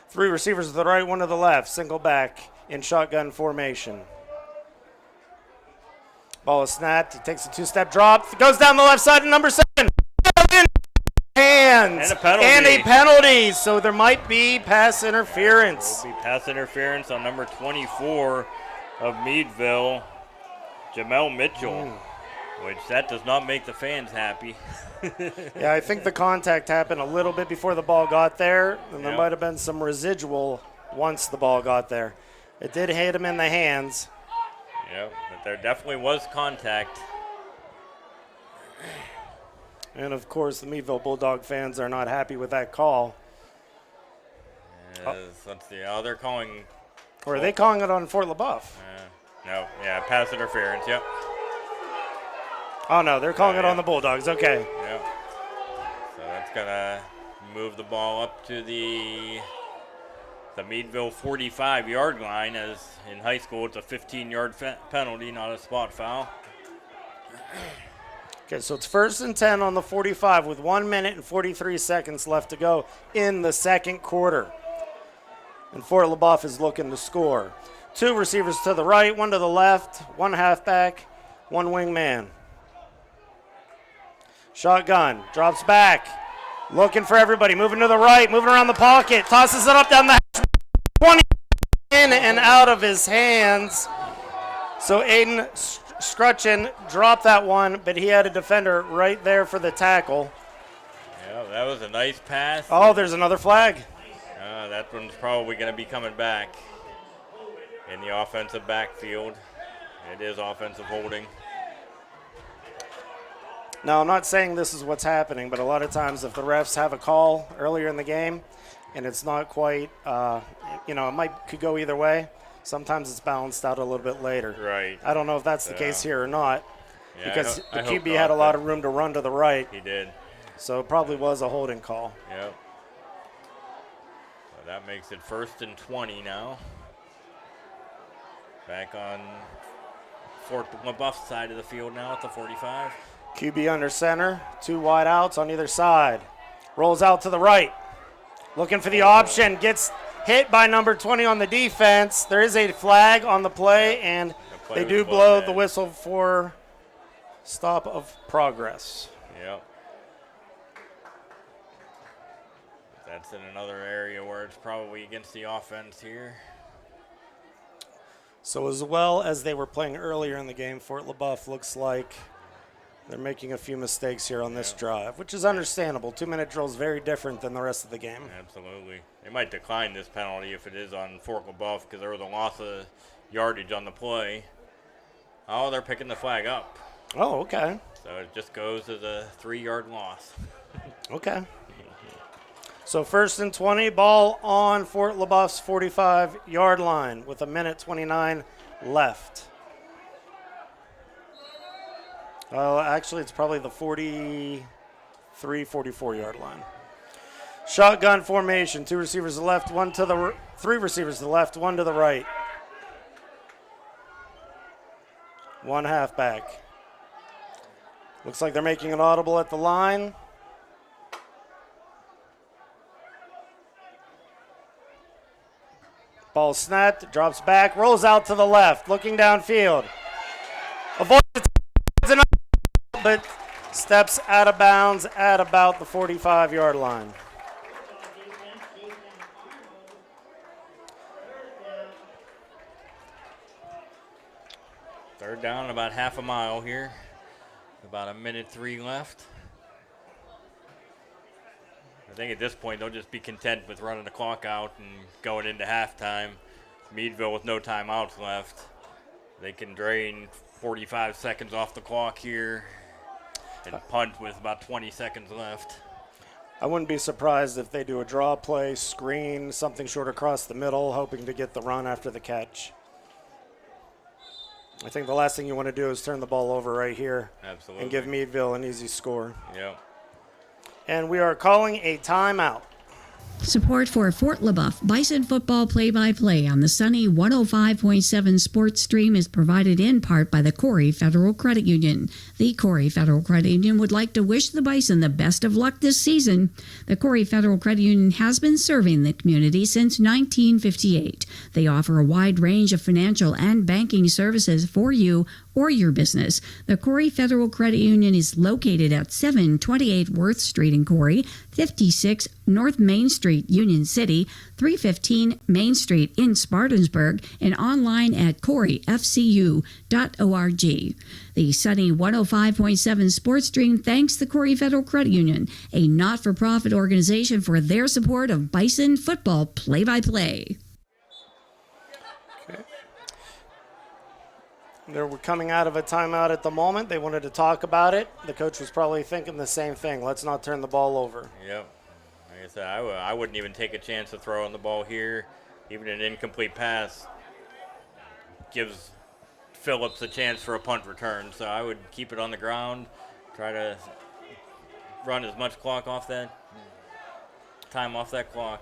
S4: 3 receivers to the right, 1 to the left. Single back in shotgun formation. Ball is snapped. He takes a 2-step drop. Goes down the left side to number 7. Hands.
S1: And a penalty.
S4: So there might be pass interference.
S1: There will be pass interference on number 24 of Meadville, Jamel Mitchell, which that does not make the fans happy.
S4: Yeah, I think the contact happened a little bit before the ball got there, and there might have been some residual once the ball got there. It did hit him in the hands.
S1: Yep, but there definitely was contact.
S4: And, of course, the Meadville Bulldog fans are not happy with that call.
S1: Let's see. Oh, they're calling.
S4: Or are they calling it on Fort Leboeuf?
S1: No, pass interference, yep.
S4: Oh, no, they're calling it on the Bulldogs. Okay.
S1: Yep. So that's going to move the ball up to the Meadville 45-yard line, as in high school it's a 15-yard penalty, not a spot foul.
S4: Okay, so it's 1st and 10 on the 45 with 1 minute and 43 seconds left to go in the second quarter. And Fort Leboeuf is looking to score. 2 receivers to the right, 1 to the left, 1 halfback, 1 wing man. Shotgun, drops back, looking for everybody, moving to the right, moving around the pocket, tosses it up down the 20, in and out of his hands. So Aiden Scrutchin dropped that one, but he had a defender right there for the tackle.
S1: Yeah, that was a nice pass.
S4: Oh, there's another flag.
S1: That one's probably going to be coming back in the offensive backfield. It is offensive holding.
S4: Now, I'm not saying this is what's happening, but a lot of times if the refs have a call earlier in the game and it's not quite, it could go either way, sometimes it's balanced out a little bit later.
S1: Right.
S4: I don't know if that's the case here or not, because
S1: I
S4: the
S1: hope
S4: QB
S1: not,
S4: had a lot of room to run to the right.
S1: He did.
S4: So it probably was a holding call.
S1: Yep. So that makes it 1st and 20 now. Back on Fort Leboeuf side of the field now at the 45.
S4: QB under center, 2 wide outs on either side. Rolls out to the right. Looking for the option, gets hit by number 20 on the defense. There is a flag on the play, and they do blow the whistle for stop of progress.
S1: Yep. That's in another area where it's probably against the offense here.
S4: So as well as they were playing earlier in the game, Fort Leboeuf looks like they're making a few mistakes here on this drive, which is understandable. 2-minute drill is very different than the rest of the game.
S1: Absolutely. They might decline this penalty if it is on Fort Leboeuf because there was a loss of yardage on the play. Oh, they're picking the flag up.
S4: Oh, okay.
S1: So it just goes as a 3-yard loss.
S4: Okay. So 1st and 20, ball on Fort Leboeuf's 45-yard line with 1:29 left. Well, actually, it's probably the 43, 44-yard line. Shotgun formation, 2 receivers to the left, 3 receivers to the left, 1 to the right. 1 halfback. Looks like they're making an audible at the line. Ball snapped, drops back, rolls out to the left, looking downfield. Avoids it, but steps out of bounds at about the 45-yard line.
S1: Third down, about half a mile here. About 1:03 left. I think at this point they'll just be content with running the clock out and going into halftime. Meadville with no timeouts left. They can drain 45 seconds off the clock here and punt with about 20 seconds left.
S4: I wouldn't be surprised if they do a draw play, screen, something short across the middle, hoping to get the run after the catch. I think the last thing you want to do is turn the ball over right here.
S1: Absolutely.
S4: And give Meadville an easy score.
S1: Yep.
S4: And we are calling a timeout.
S5: Support for Fort Leboeuf Bison football play-by-play on the sunny 105.7 Sports Stream is provided in part by the Corry Federal Credit Union. The Corry Federal Credit Union would like to wish the Bison the best of luck this season. The Corry Federal Credit Union has been serving the community since 1958. They offer a wide range of financial and banking services for you or your business. The Corry Federal Credit Union is located at 728 Worth Street in Corry, 56 North Main Street, Union City, 315 Main Street in Spartansburg, and online at corryfcu.org. The sunny 105.7 Sports Stream thanks the Corry Federal Credit Union, a not-for-profit organization, for their support of Bison football play-by-play.
S4: They're coming out of a timeout at the moment. They wanted to talk about it. The coach was probably thinking the same thing. Let's not turn the ball over.
S1: Yep. Like I said, I wouldn't even take a chance to throw on the ball here. Even an incomplete pass gives Phillips a chance for a punt return. So I would keep it on the ground, try to run as much clock off that, time off that clock.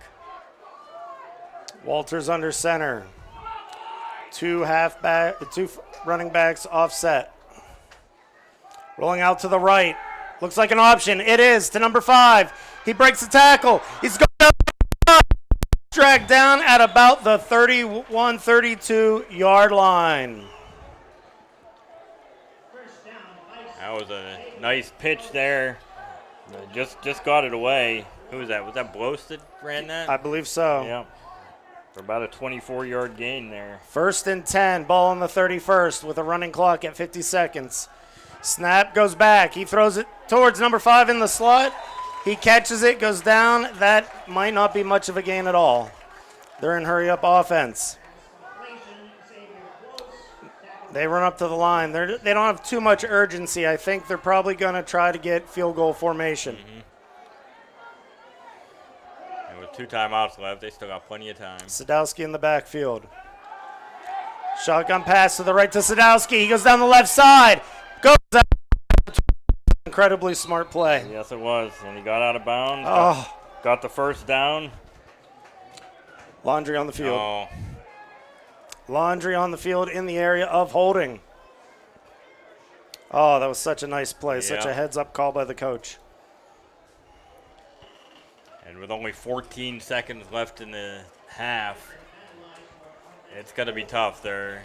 S4: Walters under center. 2 running backs offset. Rolling out to the right. Looks like an option. It is to number 5. He breaks the tackle. He's going up. Dragged down at about the 31, 32-yard line.
S1: That was a nice pitch there. Just got it away. Who was that? Was that Blows that ran that?
S4: I believe so.
S1: Yeah. For about a 24-yard gain there.
S4: 1st and 10, ball on the 31st with a running clock at 50 seconds. Snap goes back. He throws it towards number 5 in the slot. He catches it, goes down. That might not be much of a gain at all. They're in hurry-up offense. They run up to the line. They don't have too much urgency. I think they're probably going to try to get field goal formation.
S1: And with 2 timeouts left, they still got plenty of time.
S4: Sadowski in the backfield. Shotgun pass to the right to Sadowski. He goes down the left side. Goes out. Incredibly smart play.
S1: Yes, it was. And he got out of bounds.
S4: Oh.
S1: Got the first down.
S4: Laundry on the field.
S1: Oh.
S4: Laundry on the field in the area of holding. Oh, that was such a nice play. Such a heads-up call by the coach.
S1: And with only 14 seconds left in the half, it's going to be tough. They're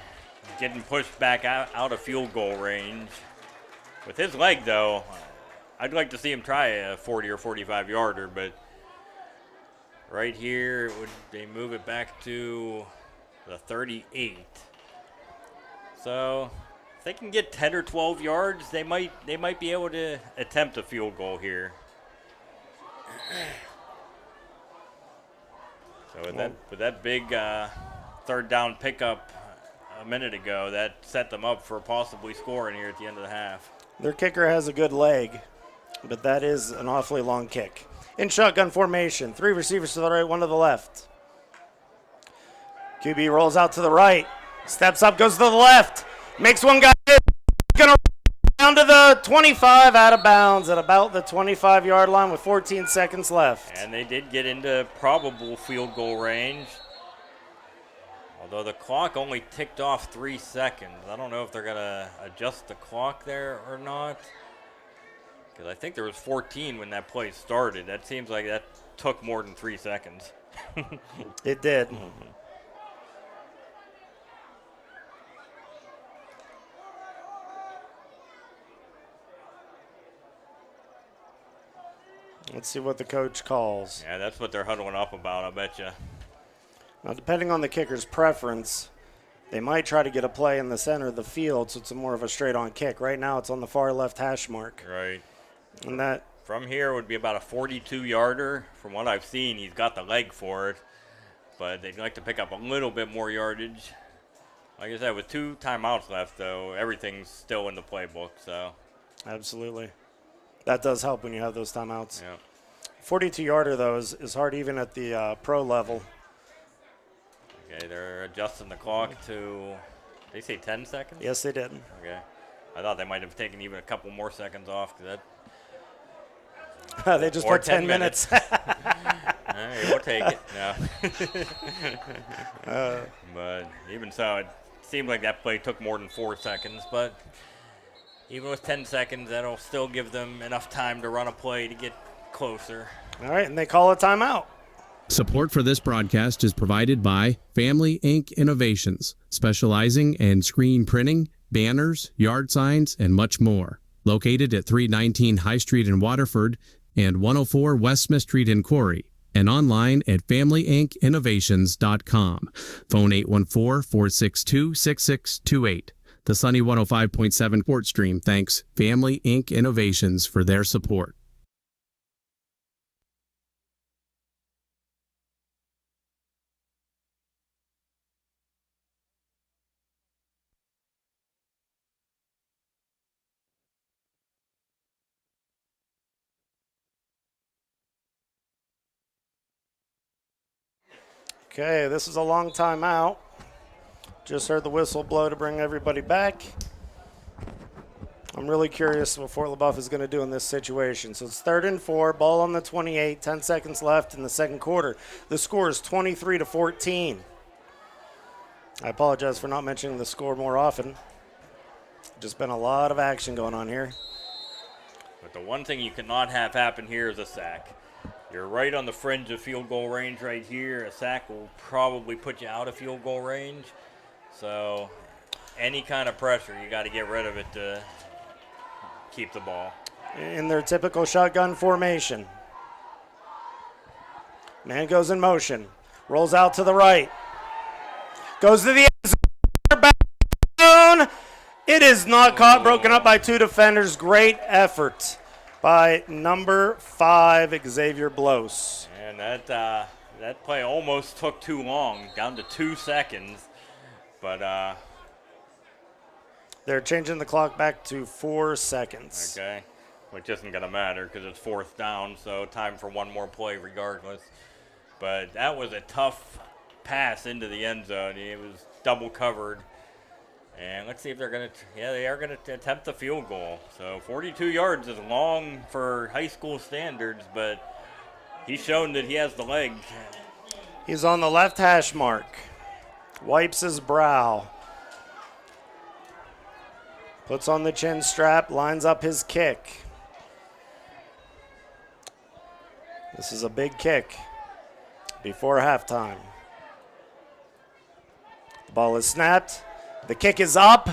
S1: getting pushed back out of field goal range. With his leg, though, I'd like to see him try a 40 or 45-yarder, but right here, they move it back to the 38. So if they can get 10 or 12 yards, they might be able to attempt a field goal here. So with that big 3rd down pickup a minute ago, that set them up for possibly scoring here at the end of the half.
S4: Their kicker has a good leg, but that is an awfully long kick. In shotgun formation, 3 receivers to the right, 1 to the left. QB rolls out to the right, steps up, goes to the left, makes one guy hit, going to down to the 25, out of bounds at about the 25-yard line with 14 seconds left.
S1: And they did get into probable field goal range, although the clock only ticked off 3 seconds. I don't know if they're going to adjust the clock there or not, because I think there was 14 when that play started. That seems like that took more than 3 seconds.
S4: It did. Let's see what the coach calls.
S1: Yeah, that's what they're huddling up about, I bet you.
S4: Now, depending on the kicker's preference, they might try to get a play in the center of the field, so it's more of a straight-on kick. Right now, it's on the far left hash mark.
S1: Right.
S4: And that
S1: from here would be about a 42-yarder. From what I've seen, he's got the leg for it, but they'd like to pick up a little bit more yardage. Like I said, with 2 timeouts left, though, everything's still in the playbook. So.
S4: Absolutely. That does help when you have those timeouts.
S1: Yeah.
S4: 42-yarder, though, is hard even at the pro level.
S1: Okay, they're adjusting the clock to, they say 10 seconds?
S4: Yes, they did.
S1: Okay. I thought they might have taken even a couple more seconds off. Cause
S4: they just put 10 minutes.
S1: All right, we'll take it. No. But even so, it seemed like that play took more than 4 seconds. But even with 10 seconds, that'll still give them enough time to run a play to get closer.
S4: All right, and they call a timeout.
S6: Support for this broadcast is provided by Family Ink Innovations, specializing in screen printing, banners, yard signs, and much more. Located at 319 High Street in Waterford and 104 West Smith Street in Corry, and online at FamilyInkInnovations.com. Phone 814-462-6628. The Sunny 105.7 Sports Stream thanks Family Ink Innovations for their support.
S4: Okay, this is a long time out. Just heard the whistle blow to bring everybody back. I'm really curious what Fort Leboeuf is going to do in this situation. So it's 3rd and 4, ball on the 28, 10 seconds left in the second quarter. The score is 23-14. I apologize for not mentioning the score more often. Just been a lot of action going on here.
S1: But the one thing you cannot have happen here is a sack. You're right on the fringe of field goal range right here. A sack will probably put you out of field goal range. So any kind of pressure, you got to get rid of it to keep the ball.
S4: In their typical shotgun formation. Man goes in motion. Rolls out to the right. Goes to the end zone. Back zone. It is not caught. Broken up by 2 defenders. Great effort by number 5, Xavier Blos.
S1: And that play almost took too long, down to 2 seconds. But
S4: they're changing the clock back to 4 seconds.
S1: okay, which isn't going to matter because it's 4th down, so time for one more play regardless. But that was a tough pass into the end zone. It was double covered. And let's see if they're going to, they are going to attempt the field goal. So 42 yards is long for high school standards, but he's shown that he has the leg.
S4: He's on the left hash mark. Wipes his brow. Puts on the chin strap, lines up his kick. This is a big kick before halftime. The ball is snapped. The kick is up,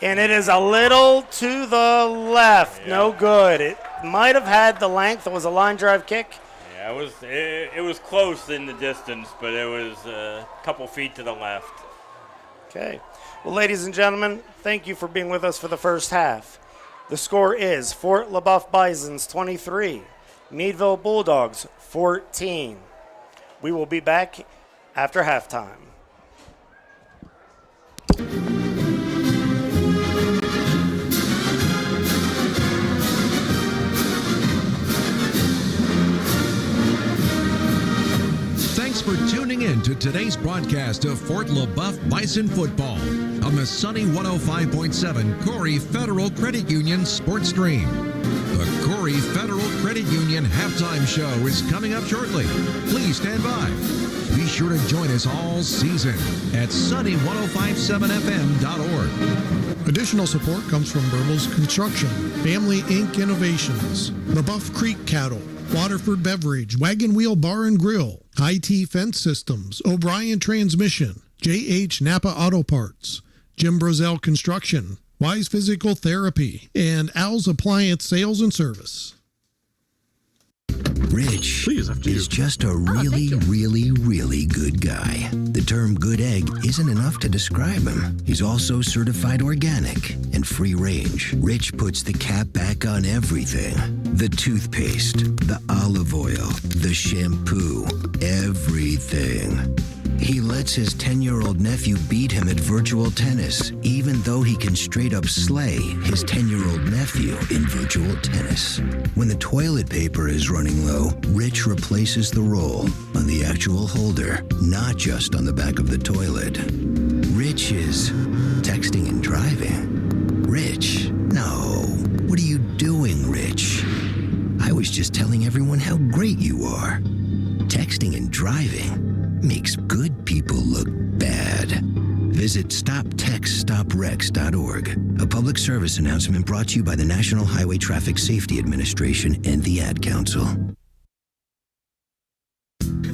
S4: and it is a little to the left.
S1: Yeah.
S4: No good. It might have had the length. It was a line drive kick.
S1: Yeah, it was close in the distance, but it was a couple feet to the left.
S4: Okay. Well, ladies and gentlemen, thank you for being with us for the first half. The score is Fort Leboeuf Bisons 23, Meadville Bulldogs 14. We will be back after halftime.
S2: Thanks for tuning in to today's broadcast of Fort Leboeuf Bison football on the sunny 105.7 Corry Federal Credit Union Sports Stream. The Corry Federal Credit Union halftime show is coming up shortly. Please stand by. Be sure to join us all season at sunny1057fm.org.
S3: Additional support comes from Brozell Construction, Family Inc. Innovations, Leboeuf Creek Cattle, Waterford Beverage, Wagon Wheel Bar and Grill, IT Fence Systems, O'Brien Transmission, JH Napa Auto Parts, Jim Brozell Construction, Wise Physical Therapy, and Al's Appliance Sales and Service.
S8: Rich is just a really, really good guy. The term good egg isn't enough to describe him. He's also certified organic and free range. Rich puts the cap back on everything. The toothpaste, the olive oil, the shampoo, everything. He lets his 10-year-old nephew beat him at virtual tennis, even though he can straight up slay his 10-year-old nephew in virtual tennis. When the toilet paper is running low, Rich replaces the roll on the actual holder, not just on the back of the toilet. Rich is texting and driving. Rich, no. What are you doing, Rich? I was just telling everyone how great you are. Texting and driving makes good people look bad. Visit StopTextStopWrecks.org. A public service announcement brought to you by the National Highway Traffic Safety Administration and the Ad Council.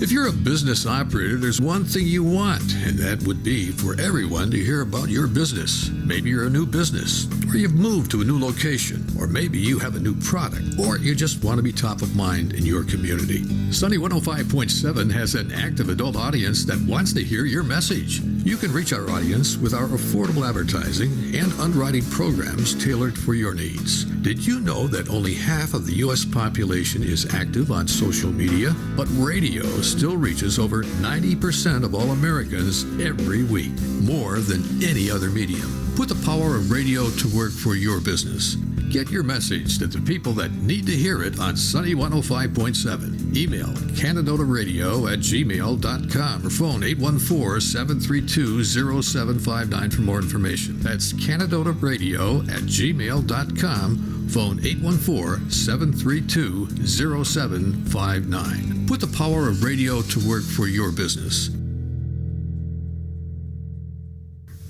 S9: If you're a business operator, there's one thing you want, and that would be for everyone to hear about your business. Maybe you're a new business, or you've moved to a new location, or maybe you have a new product, or you just want to be top of mind in your community. Sunny 105.7 has an active adult audience that wants to hear your message. You can reach our audience with our affordable advertising and underwriting programs tailored for your needs. Did you know that only half of the U.S. population is active on social media, but radio still reaches over 90% of all Americans every week, more than any other medium. Put the power of radio to work for your business. Get your message to the people that need to hear it on Sunny 105.7. Email canadotaradio@gmail.com or phone 814-732-0759 for more information. That's canadotaradio@gmail.com. Phone 814-732-0759. Put the power of radio to work for your business.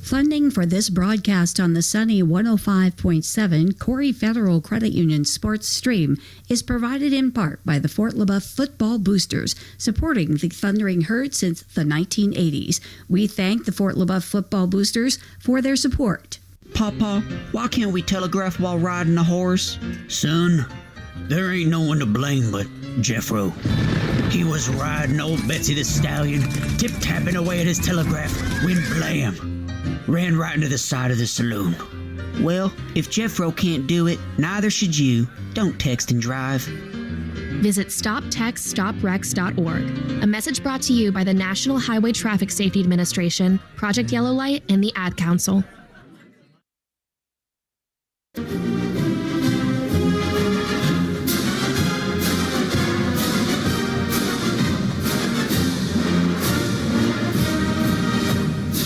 S5: Funding for this broadcast on the Sunny 105.7 Corry Federal Credit Union Sports Stream is provided in part by the Fort Leboeuf Football Boosters, supporting the Thundering Herd since the 1980s. We thank the Fort Leboeuf Football Boosters for their support.
S10: Papa, why can't we telegraph while riding a horse?
S11: Son, there ain't no one to blame but Jeffro.
S10: He was riding old Betsy the Stallion, tip-tapping away at his telegraph, when blam! Ran right into the side of the saloon. Well, if Jeffro can't do it, neither should you. Don't text and drive.
S11: Visit StopTextStopWrecks.org. A message brought to you by the National Highway Traffic Safety Administration, Project Yellow Light, and the Ad Council.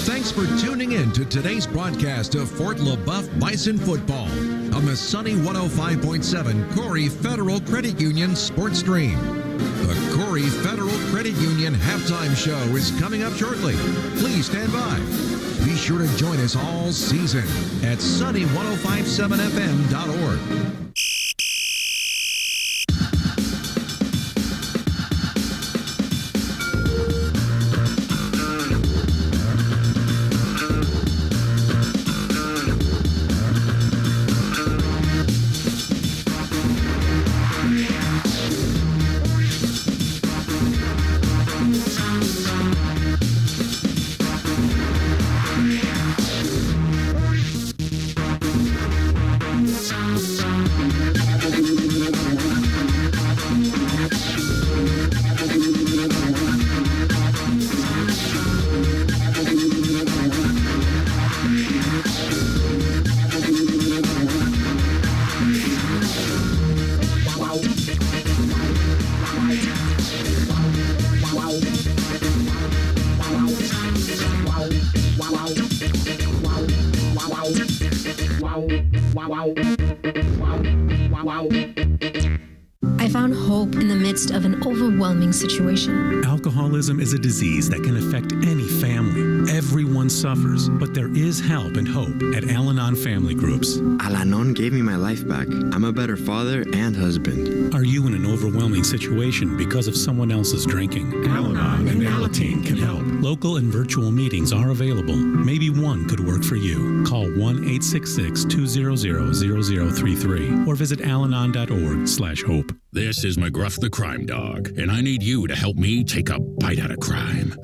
S2: Thanks for tuning in to today's broadcast of Fort Leboeuf Bison football on the sunny 105.7 Corry Federal Credit Union Sports Stream. The Corry Federal Credit Union halftime show is coming up shortly. Please stand by. Be sure to join us all season at sunny1057fm.org.
S11: I found hope in the midst of an overwhelming situation.
S12: Alcoholism is a disease that can affect any family. Everyone suffers, but there is help and hope at Al-Anon Family Groups.
S13: Al-Anon gave me my life back. I'm a better father and husband.
S12: Are you in an overwhelming situation because of someone else's drinking? Al-Anon and Alateen can help. Local and virtual meetings are available. Maybe one could work for you. Call 1-866-200-0033 or visit alanon.org/hope.
S14: This is McGruff the Crime Dog, and I need you to help me take a bite out of crime.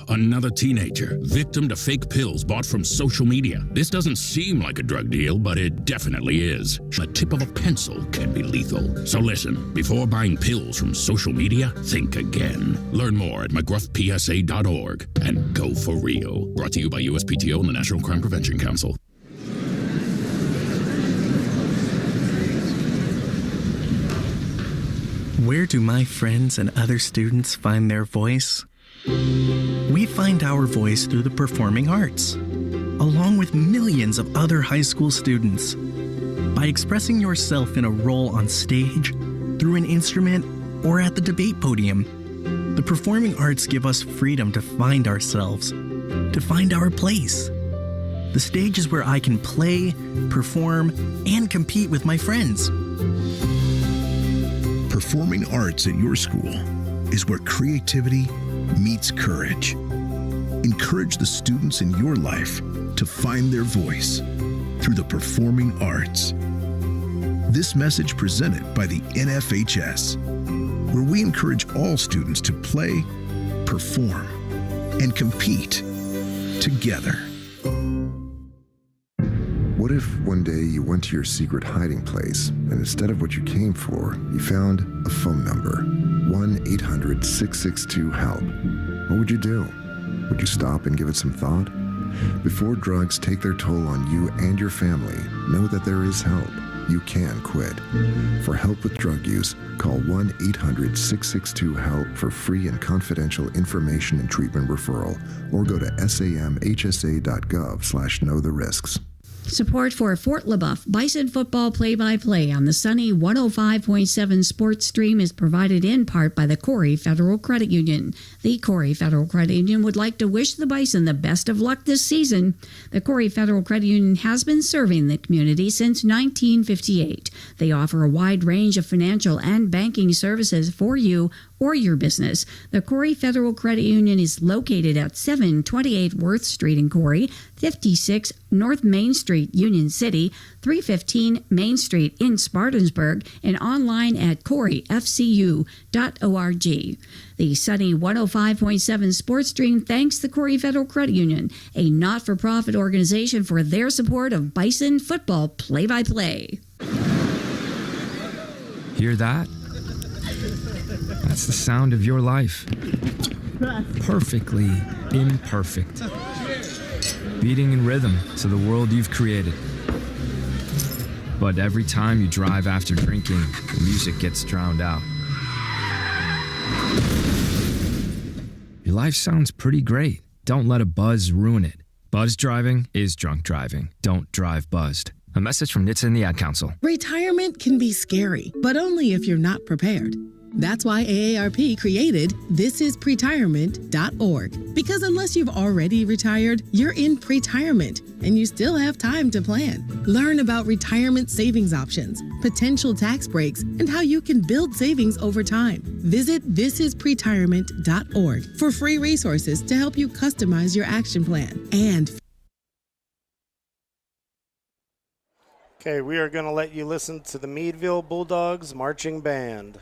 S14: Another teenager, victim to fake pills bought from social media. This doesn't seem like a drug deal, but it definitely is. A tip of a pencil can be lethal. So listen, before buying pills from social media, think again. Learn more at mcgruffpsa.org and go for real. Brought to you by USPTO and the National Crime Prevention Council.
S15: Where do my friends and other students find their voice? We find our voice through the performing arts, along with millions of other high school students. By expressing yourself in a role on stage, through an instrument, or at the debate podium, the performing arts give us freedom to find ourselves, to find our place. The stage is where I can play, perform, and compete with my friends.
S16: Performing arts at your school is where creativity meets courage. Encourage the students in your life to find their voice through the performing arts. This message presented by the NFHS, where we encourage all students to play, perform, and compete together.
S17: What if one day you went to your secret hiding place and instead of what you came for, you found a phone number, 1-800-662-HELP? What would you do? Would you stop and give it some thought? Before drugs take their toll on you and your family, know that there is help. You can quit. For help with drug use, call 1-800-662-HELP for free and confidential information and treatment referral, or go to samhsa.gov/know-the-risks.
S5: Support for Fort Leboeuf Bison football play-by-play on the sunny 105.7 Sports Stream is provided in part by the Corry Federal Credit Union. The Corry Federal Credit Union would like to wish the Bison the best of luck this season. The Corry Federal Credit Union has been serving the community since 1958. They offer a wide range of financial and banking services for you or your business. The Corry Federal Credit Union is located at 728 Worth Street in Corry, 56 North Main Street, Union City, 315 Main Street in Spartansburg, and online at corryfcu.org. The Sunny 105.7 Sports Stream thanks the Corry Federal Credit Union, a not-for-profit organization, for their support of Bison football play-by-play.
S18: Hear that? That's the sound of your life. Perfectly imperfect. Beating in rhythm to the world you've created. But every time you drive after drinking, the music gets drowned out. Your life sounds pretty great. Don't let a buzz ruin it. Buzz driving is drunk driving. Don't drive buzzed. A message from NHTSA and the Ad Council.
S19: Retirement can be scary, but only if you're not prepared. That's why AARP created thisispretirement.org. Because unless you've already retired, you're in pretirement, and you still have time to plan. Learn about retirement savings options, potential tax breaks, and how you can build savings over time. Visit thisispretirement.org for free resources to help you customize your action plan. And
S4: Okay, we are going to let you listen to the Meadville Bulldogs Marching Band.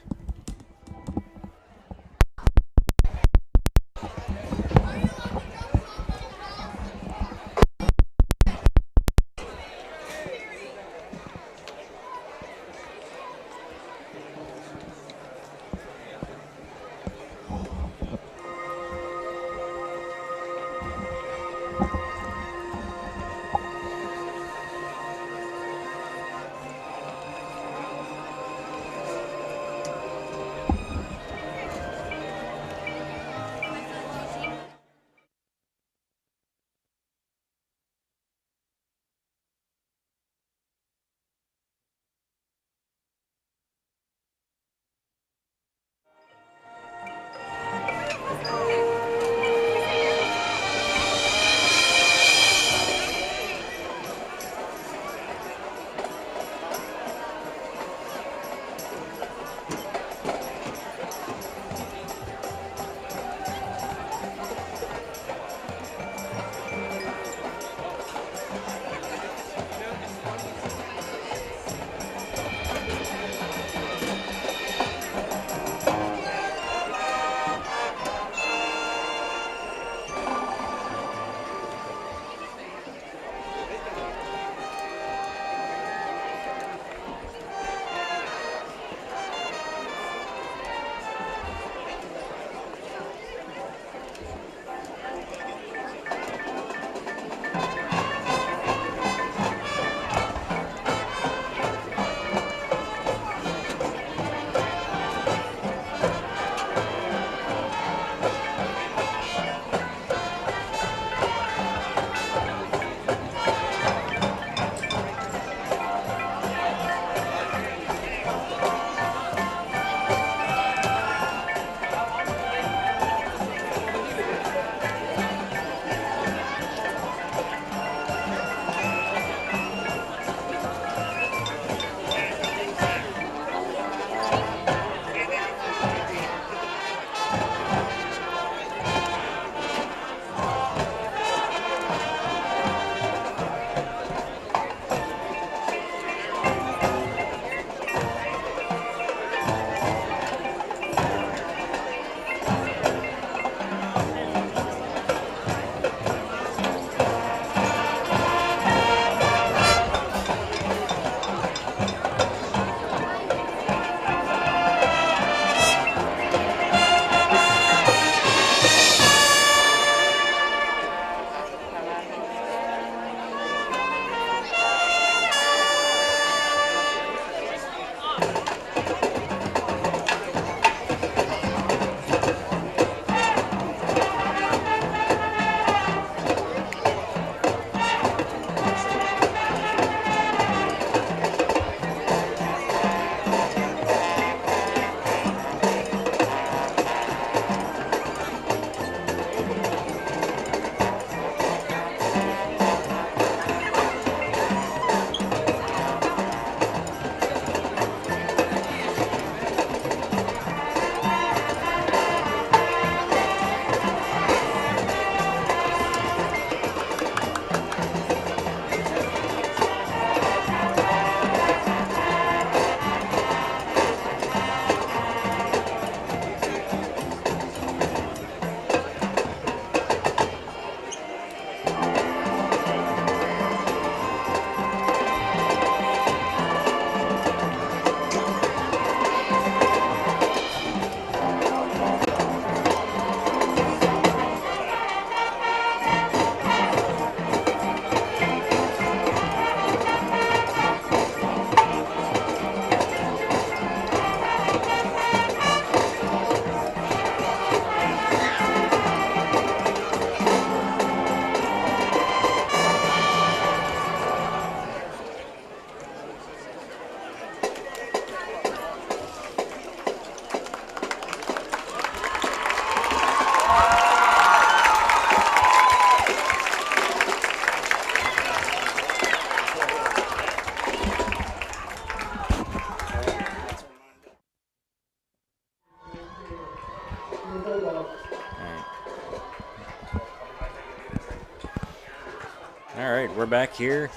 S1: we're back here.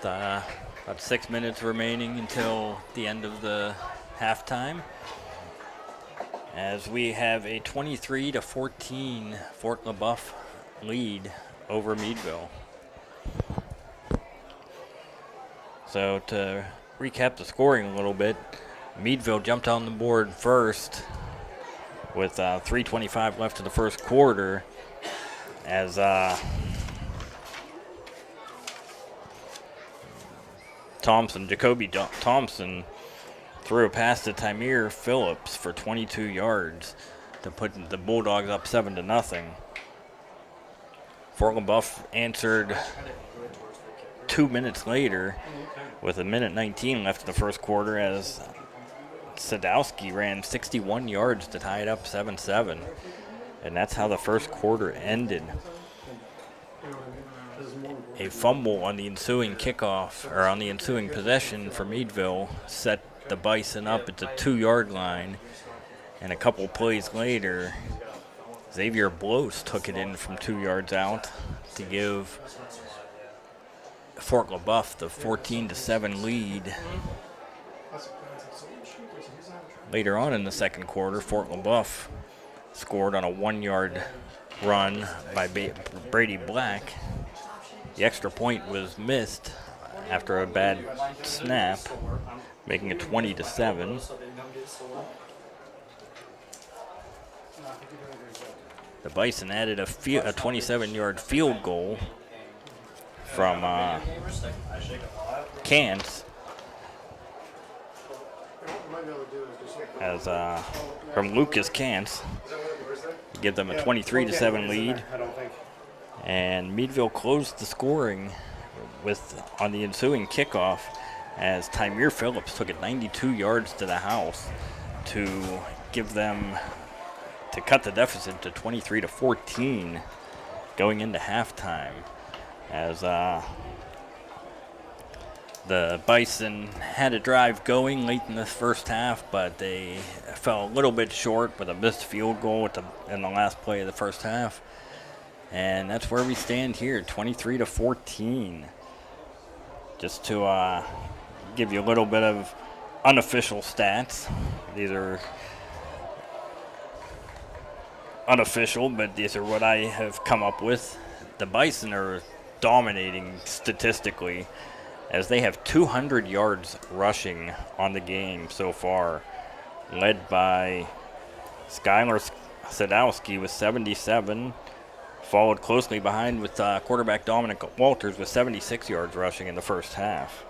S1: About 6 minutes remaining until the end of the halftime, as we have a 23-14 Fort Leboeuf lead over Meadville. So to recap the scoring a little bit, Meadville jumped on the board first with 3:25 left in the first quarter, as Jacoby Thompson threw a pass to Tymere Phillips for 22 yards to put the Bulldogs up 7-0. Fort Leboeuf answered 2 minutes later with 1:19 left in the first quarter, as Sadowski ran 61 yards to tie it up 7-7. And that's how the first quarter ended. A fumble on the ensuing kickoff, or on the ensuing possession for Meadville, set the Bison up at the 2-yard line. And a couple plays later, Xavier Blos took it in from 2 yards out to give Fort Leboeuf the 14-7 lead. Later on in the second quarter, Fort Leboeuf scored on a 1-yard run by Brady Black. The extra point was missed after a bad snap, making it 20-7. The Bison added a 27-yard field goal from Cants, from Lucas Cants, to give them a 23-7 lead. And Meadville closed the scoring on the ensuing kickoff, as Tymere Phillips took it 92 yards to the house to cut the deficit to 23-14 going into halftime, as the Bison had a drive going late in the first half, but they fell a little bit short with a missed field goal in the last play of the first half. And that's where we stand here, 23-14. Just to give you a little bit of unofficial stats. These are unofficial, but these are what I have come up with. The Bison are dominating statistically, as they have 200 yards rushing on the game so far, led by Skylar Sadowski with 77, followed closely behind with quarterback Dominic Walters with 76 yards rushing in the first half.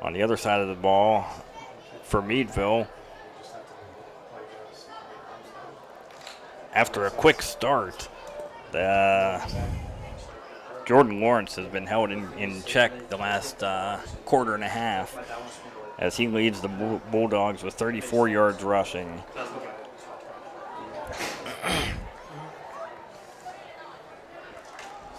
S1: On the other side of the ball for Meadville, after a quick start, Jordan Lawrence has been held in check the last quarter and a half, as he leads the Bulldogs with 34 yards rushing.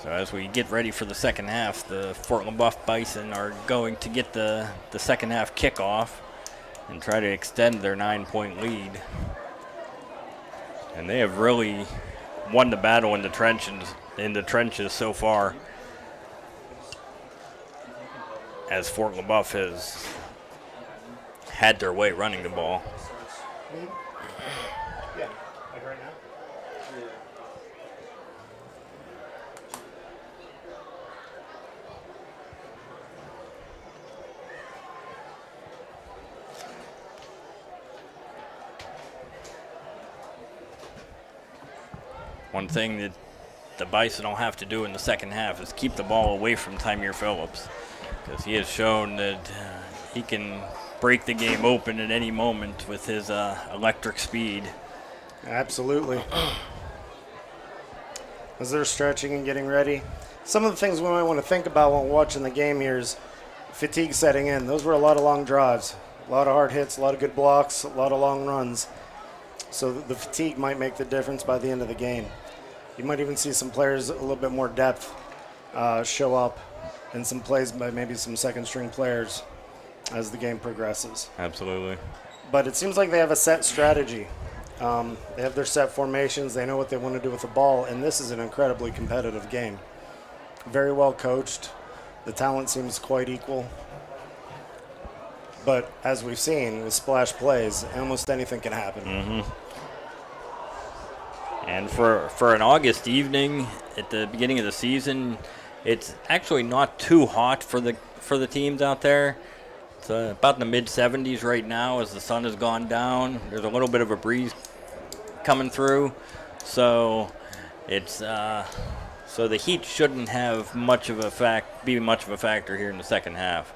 S1: So as we get ready for the second half, the Fort Leboeuf Bison are going to get the second half kickoff and try to extend their 9-point lead. And they have really won the battle in the trenches so far, as Fort Leboeuf has had their way running the ball. One thing that the Bison will have to do in the second half is keep the ball away from Tymere Phillips, because he has shown that he can break the game open at any moment with his electric speed.
S4: Absolutely. As they're stretching and getting ready, some of the things we might want to think about when watching the game here is fatigue setting in. Those were a lot of long drives, a lot of hard hits, a lot of good blocks, a lot of long runs. So the fatigue might make the difference by the end of the game. You might even see some players a little bit more depth show up in some plays by maybe some second-string players as the game progresses.
S1: Absolutely.
S4: But it seems like they have a set strategy. They have their set formations. They know what they want to do with the ball, and this is an incredibly competitive game. very well coached. The talent seems quite equal. But as we've seen with splash plays, almost anything can happen.
S1: Mm-hmm. And for an August evening at the beginning of the season, it's actually not too hot for the teams out there. It's about in the mid-70s right now as the sun has gone down. There's a little bit of a breeze coming through, so it's so the heat shouldn't have much of a factor here in the second half.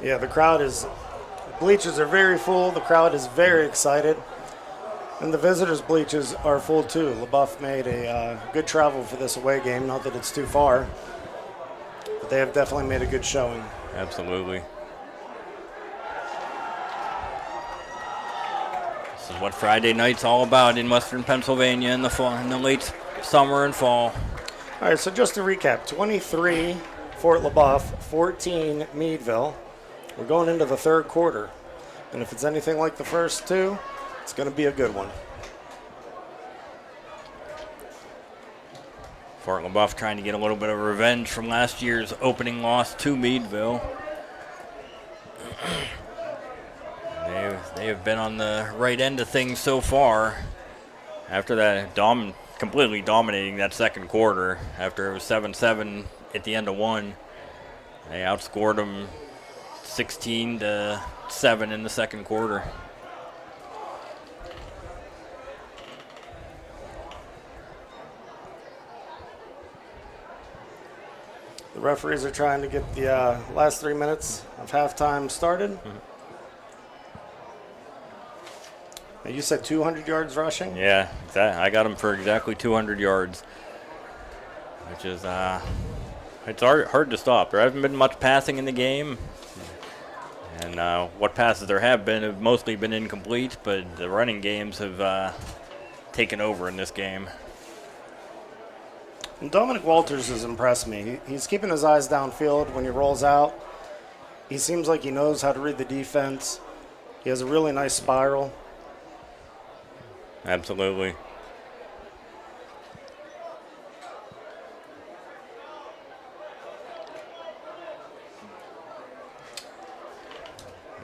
S4: Yeah, bleachers are very full. The crowd is very excited. And the visitors' bleachers are full too. Leboeuf made a good travel for this away game. Not that it's too far, but they have definitely made a good showing.
S1: Absolutely. This is what Friday night's all about in Western Pennsylvania in the late summer and fall.
S4: All right, so just to recap, 23 Fort Leboeuf, 14 Meadville. We're going into the third quarter, and if it's anything like the first two, it's going to be a good one.
S1: Fort Leboeuf trying to get a little bit of revenge from last year's opening loss to Meadville. They have been on the right end of things so far. After that, completely dominating that second quarter. After it was 7-7 at the end of one, they outscored them 16-7 in the second quarter.
S4: The referees are trying to get the last 3 minutes of halftime started. Mm-hmm. Now you said 200 yards rushing?
S1: Yeah, I got him for exactly 200 yards, which is it's hard to stop. There hasn't been much passing in the game, and what passes there have mostly been incomplete, but the running games have taken over in this game.
S4: And Dominic Walters has impressed me. He's keeping his eyes downfield when he rolls out. He seems like he knows how to read the defense. He has a really nice spiral.
S1: Absolutely.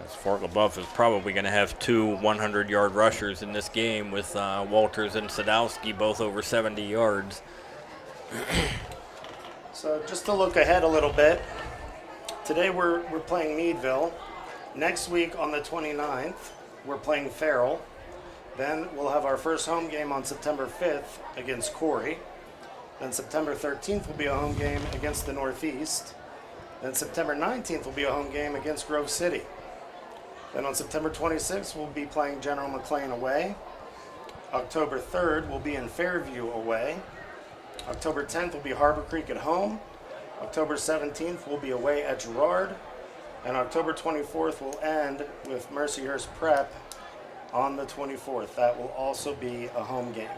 S1: Fort Leboeuf is probably going to have two 100-yard rushers in this game with Walters and Sadowski both over 70 yards.
S4: So just to look ahead a little bit, today we're playing Meadville. Next week on the 29th, we're playing Farrell. Then we'll have our first home game on September 5th against Corry. Then September 13th will be a home game against the Northeast. Then September 19th will be a home game against Grove City. Then on September 26th, we'll be playing General McLean away. October 3rd, we'll be in Fairview away. October 10th will be Harbor Creek at home. October 17th, we'll be away at Girard. And October 24th, we'll end with Mercyhurst Prep on the 24th. That will also be a home game.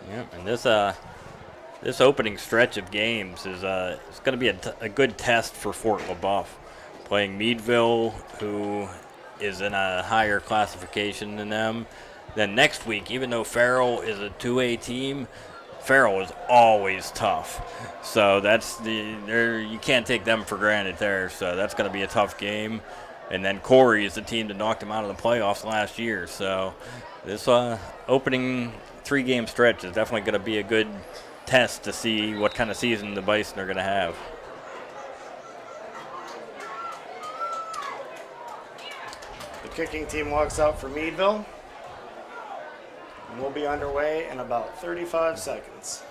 S1: Yep, and this opening stretch of games is it's going to be a good test for Fort Leboeuf. Playing Meadville, who is in a higher classification than them. Then next week, even though Farrell is a 2A team, Farrell is always tough. So you can't take them for granted there. So that's going to be a tough game. And then Corry is the team that knocked him out of the playoffs last year. So this opening 3-game stretch is definitely going to be a good test to see what kind of season the Bison are going to have.
S4: The kicking team walks out for Meadville. And we'll be underway in about 35 seconds.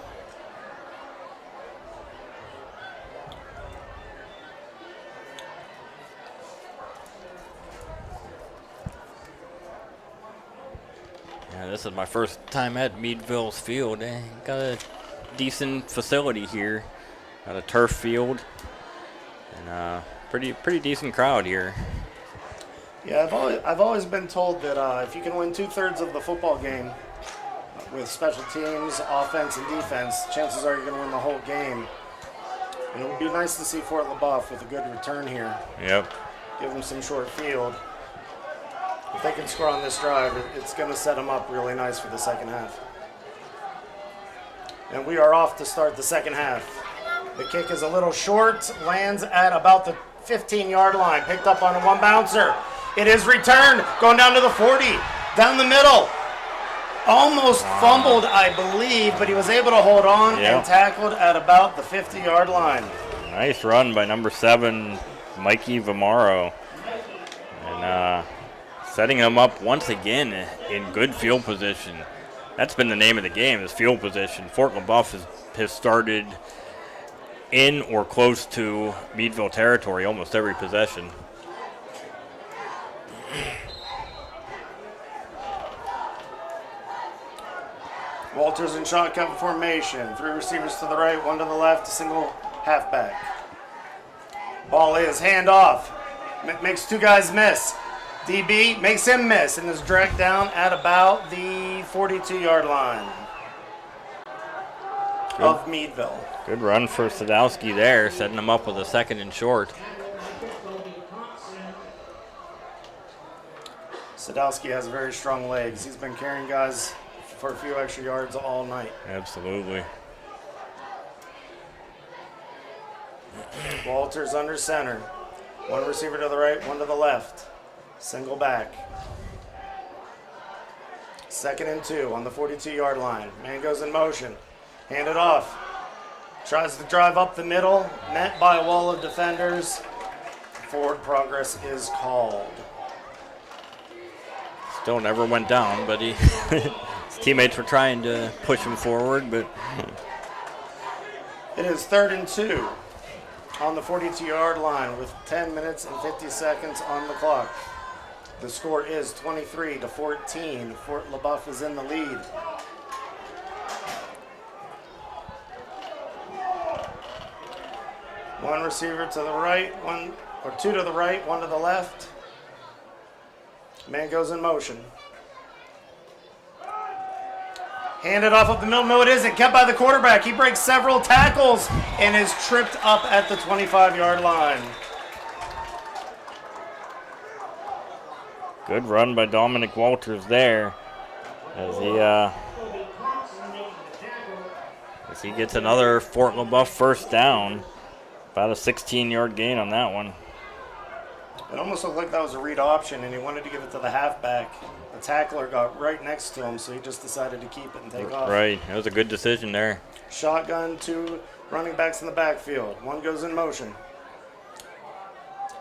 S1: Yeah, this is my first time at Meadville's field. Got a decent facility here. Got a turf field. And pretty decent crowd here.
S4: Yeah, I've always been told that if you can win 2/3 of the football game with special teams, offense, and defense, chances are you're going to win the whole game. And it would be nice to see Fort Leboeuf with a good return here.
S1: Yep.
S4: Give them some short field. If they can score on this drive, it's going to set them up really nice for the second half. And we are off to start the second half. The kick is a little short, lands at about the 15-yard line, picked up on a one bouncer. It is returned, going down to the 40, down the middle. Almost fumbled, I believe, but he was able to hold on and tackled at about the 50-yard line.
S1: Nice run by number 7, Mikey Vamaro. And setting him up once again in good field position. That's been the name of the game, is field position. Fort Leboeuf has started in or close to Meadville territory almost every possession.
S4: Walters in shotgun formation. 3 receivers to the right, 1 to the left, a single halfback. Ball is handoff. Makes 2 guys miss. DB makes him miss and is dragged down at about the 42-yard line of Meadville.
S1: Good run for Sadowski there, setting him up with a 2nd and short.
S4: Sadowski has very strong legs. He's been carrying guys for a few extra yards all night.
S1: Absolutely.
S4: Walters under center. 1 receiver to the right, 1 to the left. Single back. 2nd and 2 on the 42-yard line. Man goes in motion. Hand it off. Tries to drive up the middle. Met by a wall of defenders. Forward progress is called.
S1: Still never went down, but his teammates were trying to push him forward, but
S4: it is 3rd and 2 on the 42-yard line with 10 minutes and 50 seconds on the clock. The score is 23-14. Fort Leboeuf is in the lead. One receiver to the right, 2 to the right, 1 to the left. Man goes in motion. Handed off up the middle. No, it isn't. Kept by the quarterback. He breaks several tackles and is tripped up at the 25-yard line.
S1: good run by Dominic Walters there as he gets another Fort Leboeuf first down. About a 16-yard gain on that one.
S4: It almost looked like that was a read option, and he wanted to give it to the halfback. The tackler got right next to him, so he just decided to keep it and take off.
S1: Right, that was a good decision there.
S4: Shotgun, 2 running backs in the backfield. 1 goes in motion.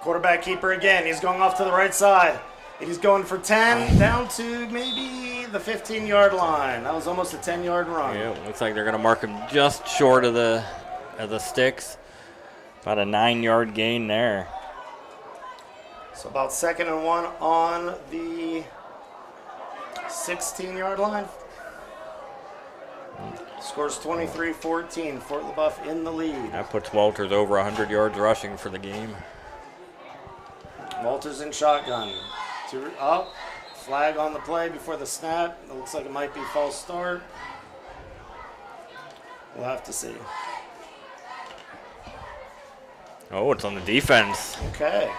S4: Quarterback keeper again. He's going off to the right side. He's going for 10, down to maybe the 15-yard line. That was almost a 10-yard run.
S1: Yeah, looks like they're going to mark him just short of the sticks. About a 9-yard gain there.
S4: So about 2nd and 1 on the 16-yard line. Scores 23-14. Fort Leboeuf in the lead.
S1: That puts Walters over 100 yards rushing for the game.
S4: Walters in shotgun. 2 up. Flag on the play before the snap. It looks like it might be false start. We'll have to see.
S1: Oh, it's on the defense.
S4: Okay.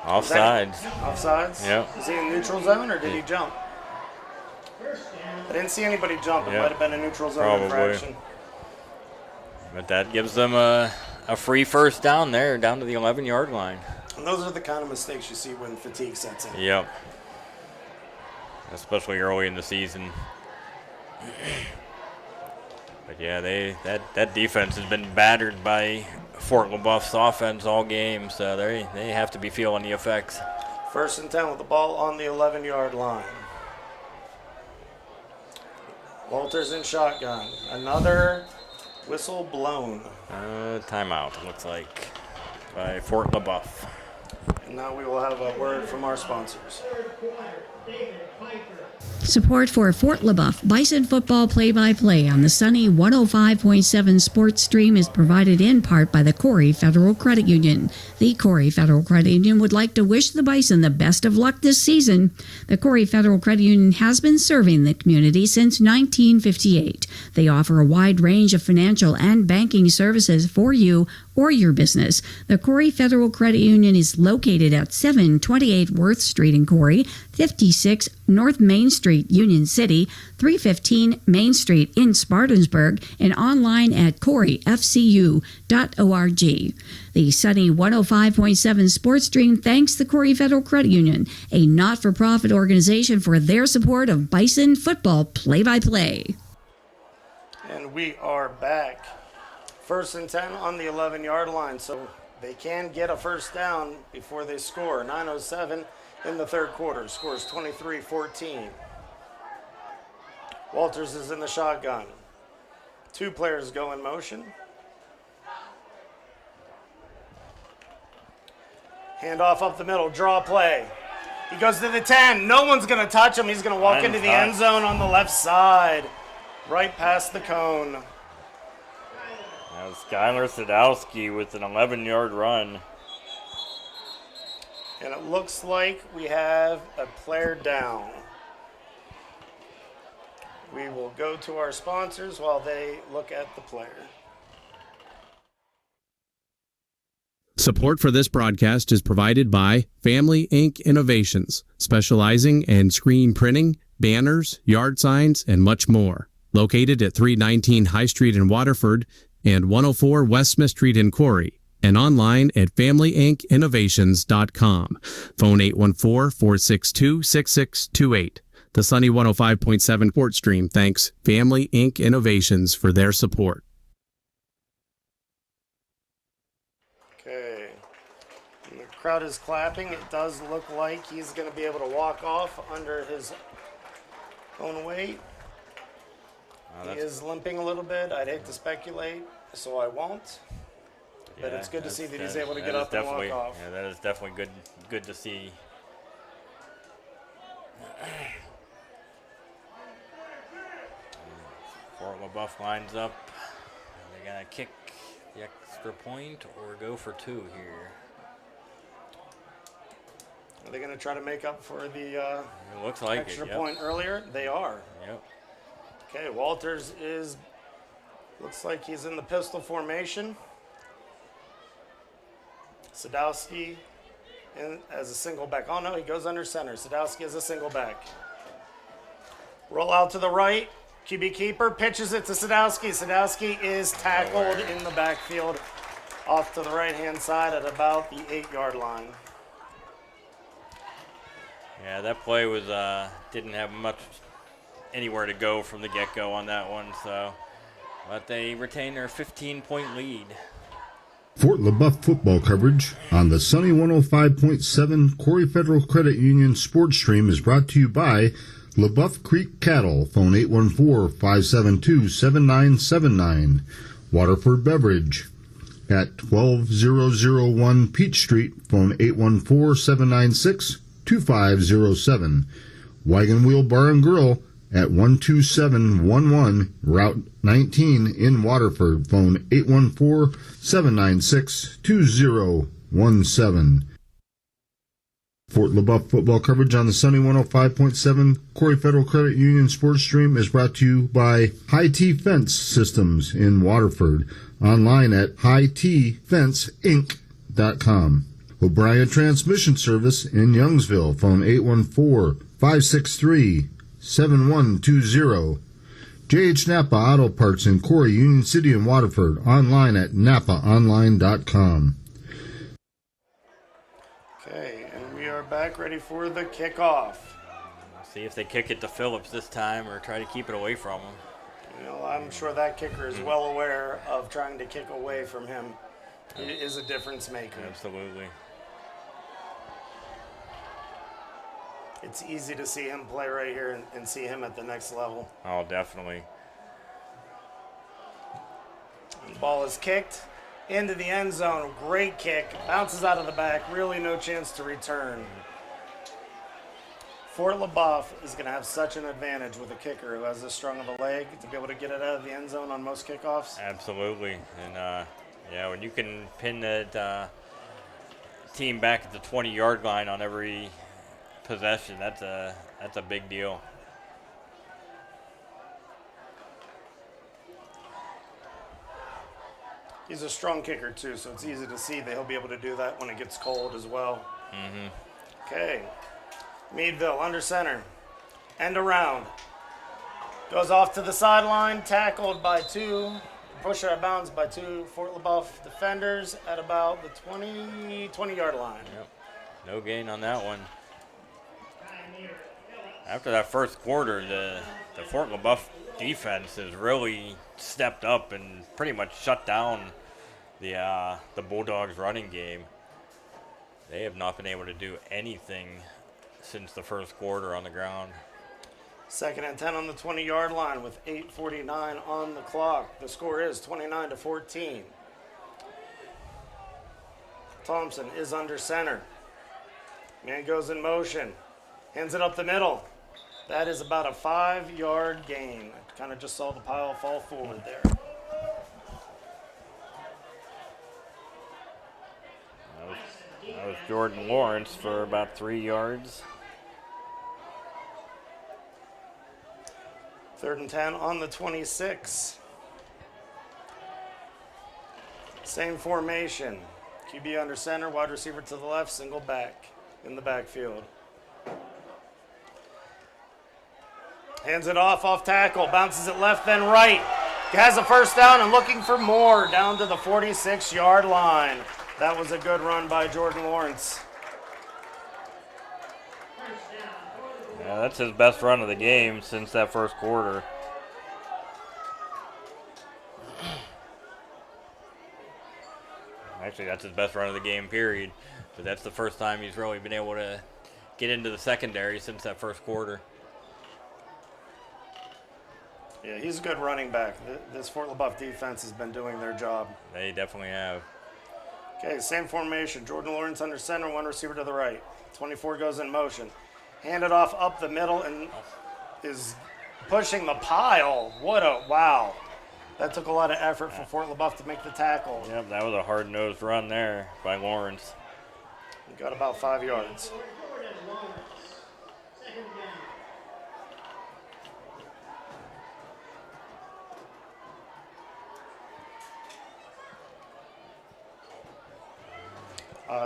S1: Offsides.
S4: Offsides?
S1: Yep.
S4: Is he in neutral zone or did he jump? I didn't see anybody jump. It might have been a neutral zone infraction.
S1: But that gives them a free first down there, down to the 11-yard line.
S4: And those are the kind of mistakes you see when fatigue sets in.
S1: Yep. Especially early in the season. But yeah, that defense has been battered by Fort Leboeuf's offense all game, so they have to be feeling the effects.
S4: 1st and 10 with the ball on the 11-yard line. Walters in shotgun. Another whistle blown.
S1: Timeout, it looks like, by Fort Leboeuf.
S4: And now we will have a word from our sponsors.
S5: Support for Fort Leboeuf Bison football play-by-play on the sunny 105.7 Sports Stream is provided in part by the Corry Federal Credit Union. The Corry Federal Credit Union would like to wish the Bison the best of luck this season. The Corry Federal Credit Union has been serving the community since 1958. They offer a wide range of financial and banking services for you or your business. The Corry Federal Credit Union is located at 728 Worth Street in Corry. 56 North Main Street, Union City, 315 Main Street in Spartansburg, and online at corryfcu.org. The Sunny 105.7 Sports Stream thanks the Corry Federal Credit Union, a not-for-profit organization, for their support of Bison football play-by-play.
S4: And we are back. 1st and 10 on the 11-yard line, so they can get a first down before they score. 9:07 in the third quarter. Scores 23-14. Walters is in the shotgun. 2 players go in motion. Handoff up the middle, draw play. He goes to the 10. No one's going to touch him. He's going to walk into the end zone on the left side, right past the cone.
S1: Now Skylar Sadowski with an 11-yard run.
S4: And it looks like we have a player down. We will go to our sponsors while they look at the player.
S6: Support for this broadcast is provided by Family Ink Innovations, specializing in screen printing, banners, yard signs, and much more. Located at 319 High Street in Waterford and 104 West Smith Street in Corry, and online at FamilyInkInnovations.com. Phone 814-462-6628. The Sunny 105.7 Sports Stream thanks Family Ink Innovations for their support.
S4: Okay. And the crowd is clapping. It does look like he's going to be able to walk off under his own weight. He is limping a little bit. I'd hate to speculate, so I won't. But it's good to see that he's able to get up and walk off.
S1: Yeah, that is definitely good to see. Fort Leboeuf lines up. They're going to kick the extra point or go for 2 here.
S4: Are they going to try to make up for the
S1: it looks like
S4: extra
S1: yep.
S4: point earlier? They are.
S1: Yep.
S4: Okay, Walters looks like he's in the pistol formation. Sadowski as a single back. Oh no, he goes under center. Sadowski as a single back. Roll out to the right. QB keeper pitches it to Sadowski. Sadowski is tackled in the backfield off to the right-hand side at about the 8-yard line.
S1: Yeah, that play was didn't have much anywhere to go from the get-go on that one, but they retain their 15-point lead.
S7: Fort Leboeuf football coverage on the Sunny 105.7 Corry Federal Credit Union Sports Stream is brought to you by Leboeuf Creek Cattle. Phone 814-572-7979. Waterford Beverage at 12001 Peach Street. Phone 814-796-2507. Wagon Wheel Bar and Grill at 12711 Route 19 in Waterford. Phone 814-796-2017. Fort Leboeuf football coverage on the Sunny 105.7 Corry Federal Credit Union Sports Stream is brought to you by High T Fence Systems in Waterford. Online at hightfenceinc.com. O'Brien Transmission Service in Youngsville. Phone 814-563-7120. J.H. Napa Auto Parts in Corry, Union City, and Waterford. Online at napaonline.com.
S4: Okay, and we are back ready for the kickoff.
S1: See if they kick it to Phillips this time or try to keep it away from him.
S4: You know, I'm sure that kicker is well aware of trying to kick away from him. He is a difference maker.
S1: Absolutely.
S4: It's easy to see him play right here and see him at the next level.
S1: Oh, definitely.
S4: The ball is kicked into the end zone. Great kick. Bounces out of the back. Really no chance to return. Fort Leboeuf is going to have such an advantage with a kicker who has this strong of a leg to be able to get it out of the end zone on most kickoffs.
S1: Absolutely. And, yeah, when you can pin that team back at the 20-yard line on every possession, that's a big deal.
S4: He's a strong kicker too, so it's easy to see that he'll be able to do that when it gets cold as well.
S1: Mm-hmm.
S4: Okay, Meadville under center. End around. Goes off to the sideline, tackled by two. Pushed out of bounds by two Fort Leboeuf defenders at about the 20-yard line.
S1: Yep. No gain on that one. After that first quarter, the Fort Leboeuf defense has really stepped up and pretty much shut down the Bulldogs running game. They have not been able to do anything since the first quarter on the ground.
S4: 2nd and 10 on the 20-yard line with 8:49 on the clock. The score is 29-14. Thompson is under center. Man goes in motion. Hands it up the middle. That is about a 5-yard gain. Kind of just saw the pile fall forward there.
S1: That was Jordan Lawrence for about 3 yards.
S4: 3rd and 10 on the 26. Same formation. QB under center, wide receiver to the left, single back in the backfield. Hands it off tackle, bounces it left, then right. Has a first down and looking for more down to the 46-yard line. That was a good run by Jordan Lawrence.
S1: Yeah, that's his best run of the game since that first quarter. Actually, that's his best run of the game, period. But that's the first time he's really been able to get into the secondary since that first quarter.
S4: Yeah, he's a good running back. This Fort Leboeuf defense has been doing their job.
S1: They definitely have.
S4: Okay, same formation. Jordan Lawrence under center, one receiver to the right. 24 goes in motion. Handed off up the middle and is pushing the pile. Wow. That took a lot of effort for Fort Leboeuf to make the tackle.
S1: Yep, that was a hard-nosed run there by Lawrence.
S4: He got about 5 yards.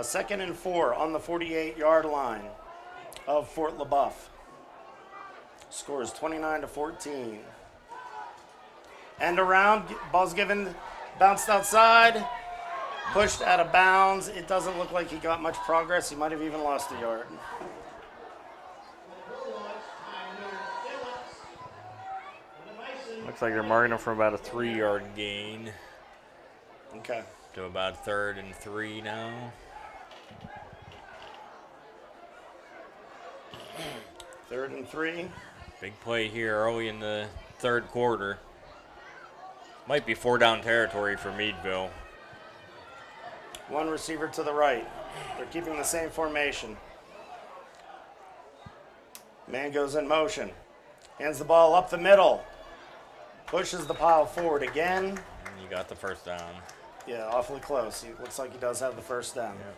S4: Second and 4 on the 48-yard line of Fort Leboeuf. Score is 29-14. End around, ball's given, bounced outside, pushed out of bounds. It doesn't look like he got much progress. He might have even lost a yard.
S1: Looks like they're marking him for about a 3-yard gain.
S4: Okay.
S1: To about 3rd and 3 now.
S4: 3rd and 3.
S1: Big play here early in the third quarter. Might be 4-down territory for Meadville.
S4: One receiver to the right. They're keeping the same formation. Man goes in motion. Hands the ball up the middle. Pushes the pile forward again.
S1: And you got the first down.
S4: Yeah, awfully close. He looks like he does have the first down. Yep.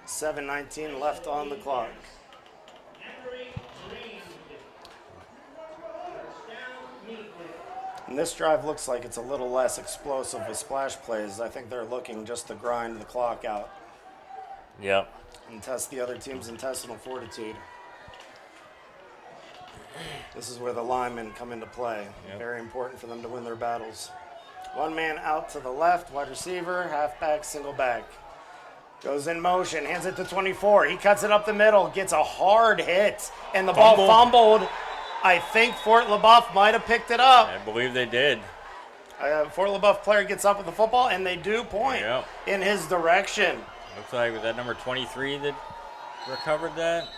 S4: 7:19 left on the clock. And this drive looks like it's a little less explosive with splash plays. I think they're looking just to grind the clock out.
S1: Yep.
S4: And test the other team's intestinal fortitude. This is where the linemen come into play. Yep. Very important for them to win their battles. One man out to the left, wide receiver, halfback, single back. Goes in motion, hands it to 24. He cuts it up the middle, gets a hard hit, and the ball fumbled. I think Fort Leboeuf might have picked it up.
S1: I believe they did.
S4: Fort Leboeuf player gets up with the football, and they do point in his direction.
S1: Looks like was that number 23 that recovered that?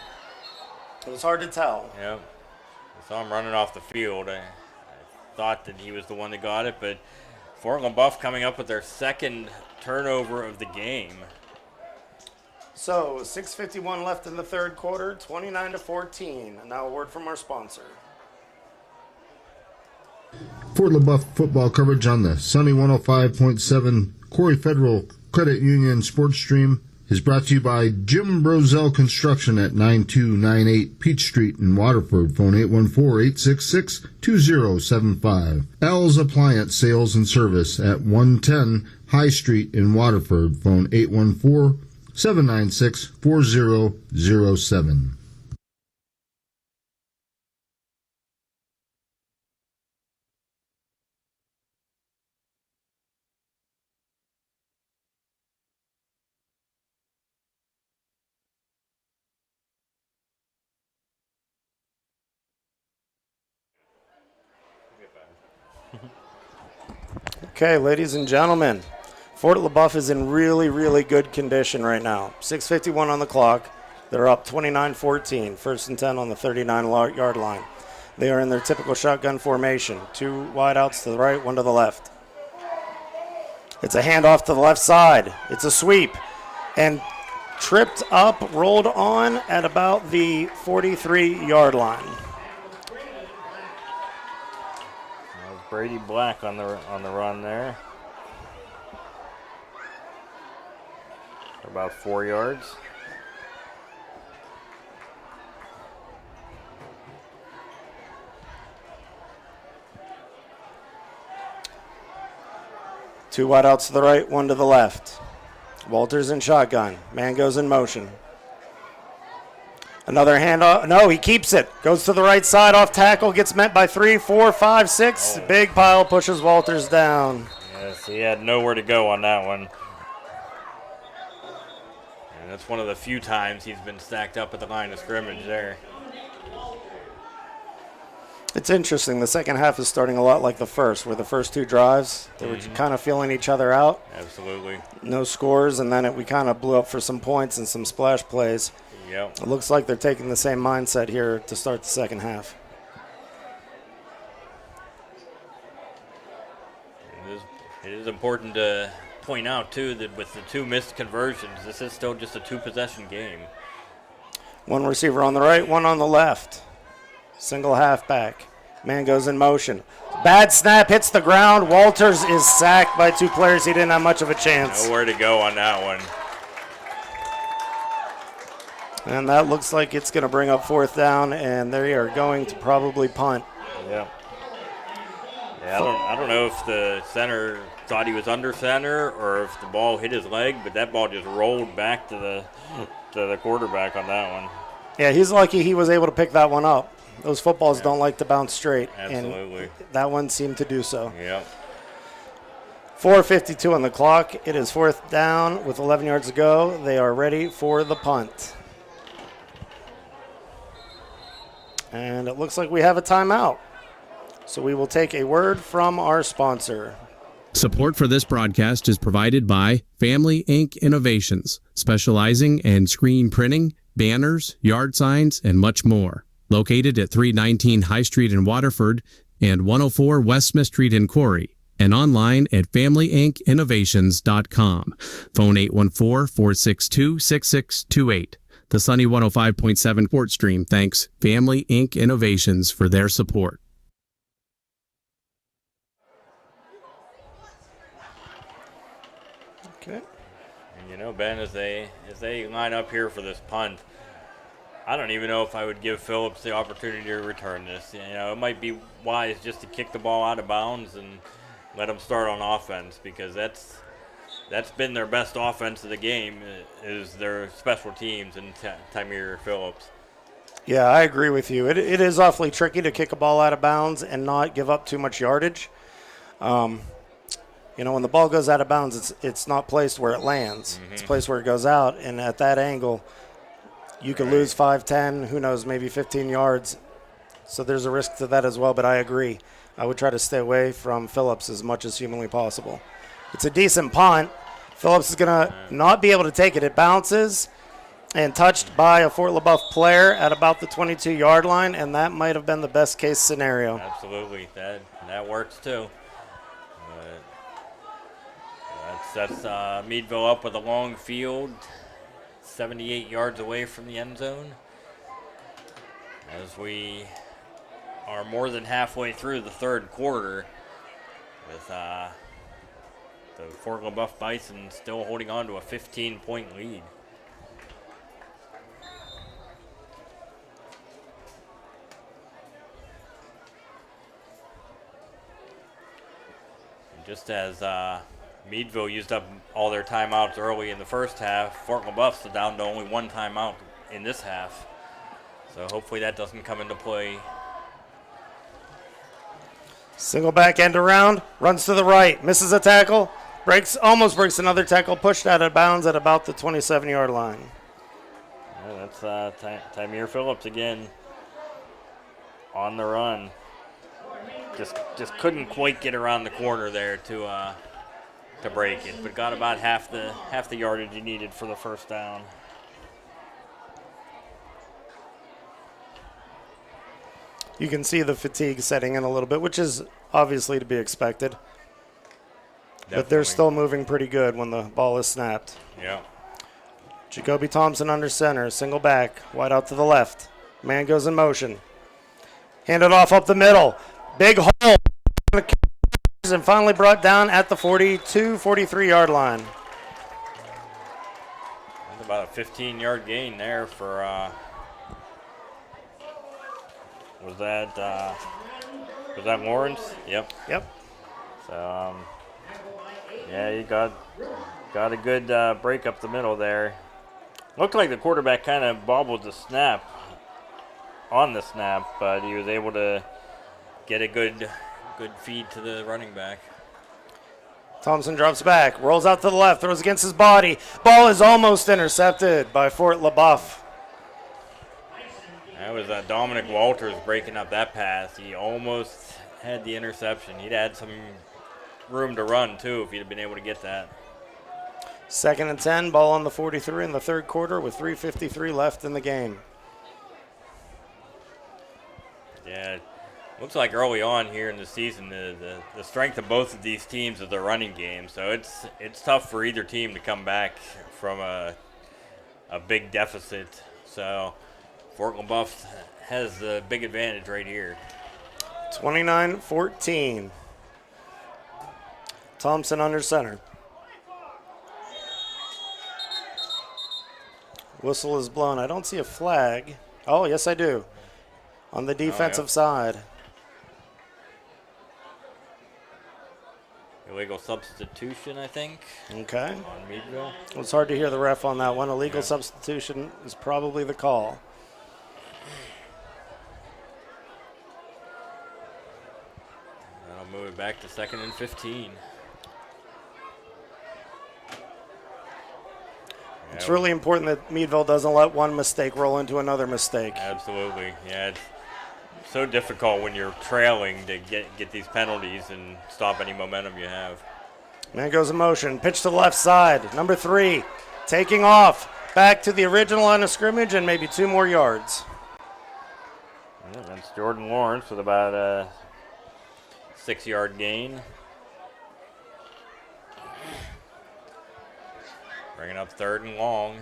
S4: It was hard to tell.
S1: Yep. I saw him running off the field. I thought that he was the one that got it, but Fort Leboeuf coming up with their second turnover of the game.
S4: So 6:51 left in the third quarter, 29-14. And now a word from our sponsor.
S7: Fort Leboeuf football coverage on the Sunny 105.7 Corry Federal Credit Union Sports Stream is brought to you by Jim Brozell Construction at 9298 Peach Street in Waterford. Phone 814-866-2075. L's Appliance Sales and Service at 110 High Street in Waterford. Phone 796-4007.
S4: Okay, ladies and gentlemen, Fort Leboeuf is in really, really good condition right now. 6:51 on the clock. They're up 29-14, first and 10 on the 39-yard line. They are in their typical shotgun formation. 2 wideouts to the right, 1 to the left. It's a handoff to the left side. It's a sweep. And tripped up, rolled on at about the 43-yard line.
S1: Brady Black on the run there. About 4 yards.
S4: Two wideouts to the right, 1 to the left. Walters in shotgun. Man goes in motion. Another handoff. No, he keeps it. Goes to the right side off tackle. Gets met by 3, 4, 5, 6. Big pile pushes Walters down.
S1: Yes, he had nowhere to go on that one. And that's one of the few times he's been stacked up at the line of scrimmage there.
S4: It's interesting. The second half is starting a lot like the first, where the first 2 drives, they were kind of feeling each other out.
S1: Absolutely.
S4: No scores, and then we kind of blew up for some points and some splash plays.
S1: Yep.
S4: It looks like they're taking the same mindset here to start the second half.
S1: It is important to point out, too, that with the 2 missed conversions, this is still just a 2-possession game.
S4: 1 receiver on the right, 1 on the left. Single halfback. Man goes in motion. Bad snap, hits the ground. Walters is sacked by 2 players. He didn't have much of a chance.
S1: Nowhere to go on that one.
S4: And that looks like it's going to bring up 4th down, and they are going to probably punt.
S1: Yeah. Yeah, I don't know if the center thought he was under center or if the ball hit his leg, but that ball just rolled back to the quarterback on that one.
S4: Yeah, he's lucky he was able to pick that one up. Those footballs don't like to bounce straight.
S1: Absolutely.
S4: And that one seemed to do so.
S1: Yeah.
S4: 4:52 on the clock. It is 4th down with 11 yards to go. They are ready for the punt. And it looks like we have a timeout. So we will take a word from our sponsor.
S6: Support for this broadcast is provided by Family Ink Innovations, specializing in screen printing, banners, yard signs, and much more. Located at 319 High Street in Waterford and 104 West Smith Street in Corry, and online at FamilyInkInnovations.com. Phone 814-462-6628. The Sunny 105.7 Sports Stream thanks Family Ink Innovations for their support.
S4: Okay.
S1: And you know, Ben, as they line up here for this punt, I don't even know if I would give Phillips the opportunity to return this. You know, it might be wise just to kick the ball out of bounds and let them start on offense, because that's been their best offense of the game, is their special teams and Tymeer Phillips.
S4: Yeah, I agree with you. It is awfully tricky to kick a ball out of bounds and not give up too much yardage. You know, when the ball goes out of bounds, it's not placed where it lands. It's placed where it goes out, and at that angle, you could lose 5, 10, who knows, maybe 15 yards. So there's a risk to that as well, but I agree. I would try to stay away from Phillips as much as humanly possible. It's a decent punt. Phillips is going to not be able to take it. It bounces and touched by a Fort Leboeuf player at about the 22-yard line, and that might have been the best case scenario.
S1: Absolutely. That works too. That's Meadville up with a long field, 78 yards away from the end zone. As we are more than halfway through the third quarter, with the Fort Leboeuf Bison still holding on to a 15-point lead. And just as Meadville used up all their timeouts early in the first half. Fort Leboeuf's down to only one timeout in this half. So hopefully that doesn't come into play.
S4: Single back end around, runs to the right, misses a tackle, almost breaks another tackle, pushed out of bounds at about the 27-yard line.
S1: Yeah, that's Tamir Phillips again on the run. Just couldn't quite get around the corner there to break it, but got about half the yardage he needed for the first down.
S4: You can see the fatigue setting in a little bit, which is obviously to be expected.
S1: Definitely.
S4: But they're still moving pretty good when the ball is snapped.
S1: Yeah.
S4: Jacoby Thompson under center, single back, wide out to the left. Man goes in motion. Handed off up the middle. Big hole. And finally brought down at the 42, 43-yard line.
S1: That's about a 15-yard gain there for... Was that Lawrence? Yep. So, yeah, he got a good break up the middle there. Looked like the quarterback kind of bobbled the snap on the snap, but he was able to get a good feed to the running back.
S4: Thompson drops back, rolls out to the left, throws against his body. Ball is almost intercepted by Fort Leboeuf.
S1: That was Dominic Walters breaking up that pass. He almost had the interception. He'd had some room to run, too, if he'd have been able to get that.
S4: 2nd and 10, ball on the 43 in the third quarter with 3:53 left in the game.
S1: Yeah, looks like early on here in the season, the strength of both of these teams is their running game. So it's tough for either team to come back from a big deficit. So Fort Leboeuf has the big advantage right here.
S4: 29-14. Thompson under center. Whistle is blown. I don't see a flag. Oh, yes, I do. On the defensive side.
S1: Illegal substitution, I think.
S4: Okay.
S1: On Meadville.
S4: Well, it's hard to hear the ref on that one. Illegal substitution is probably the call.
S1: That'll move it back to 2nd and 15.
S4: It's really important that Meadville doesn't let one mistake roll into another mistake.
S1: Absolutely. Yeah, it's so difficult when you're trailing to get these penalties and stop any momentum you have.
S4: Man goes in motion. Pitch to the left side. Number 3 taking off. Back to the original line of scrimmage and maybe 2 more yards.
S1: Yeah, that's Jordan Lawrence with about a 6-yard gain. Bringing up 3rd and long.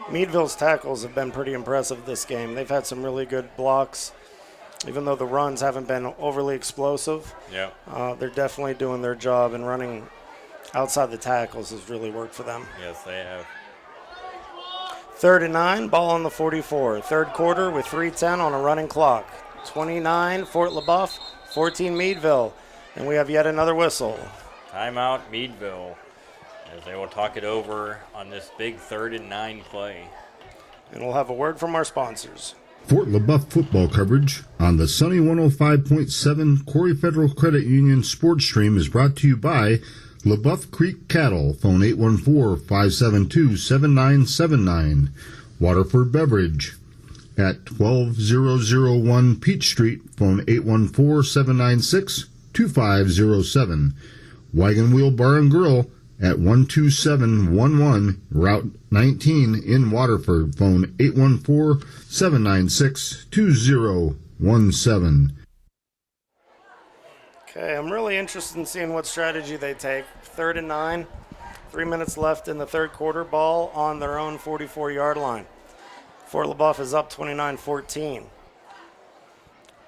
S4: Meadville's tackles have been pretty impressive this game. They've had some really good blocks, even though the runs haven't been overly explosive.
S1: Yeah.
S4: They're definitely doing their job, and running outside the tackles has really worked for them.
S1: Yes, they have.
S4: 3rd and 9, ball on the 44. Third quarter with 3:10 on a running clock. 29 Fort Leboeuf, 14 Meadville. And we have yet another whistle.
S1: Timeout, Meadville, as they will talk it over on this big 3rd and 9 play.
S4: And we'll have a word from our sponsors.
S7: Fort Leboeuf football coverage on the Sunny 105.7 Corry Federal Credit Union Sports Stream is brought to you by Leboeuf Creek Cattle, phone 814-572-7979. Waterford Beverage at 12001 Peach Street, phone 814-796-2507. Wagon Wheel Bar and Grill at 12711 Route 19 in Waterford, phone 814-796-2017.
S4: Okay, I'm really interested in seeing what strategy they take. 3rd and 9, 3 minutes left in the third quarter, ball on their own 44-yard line. Fort Leboeuf is up 29-14.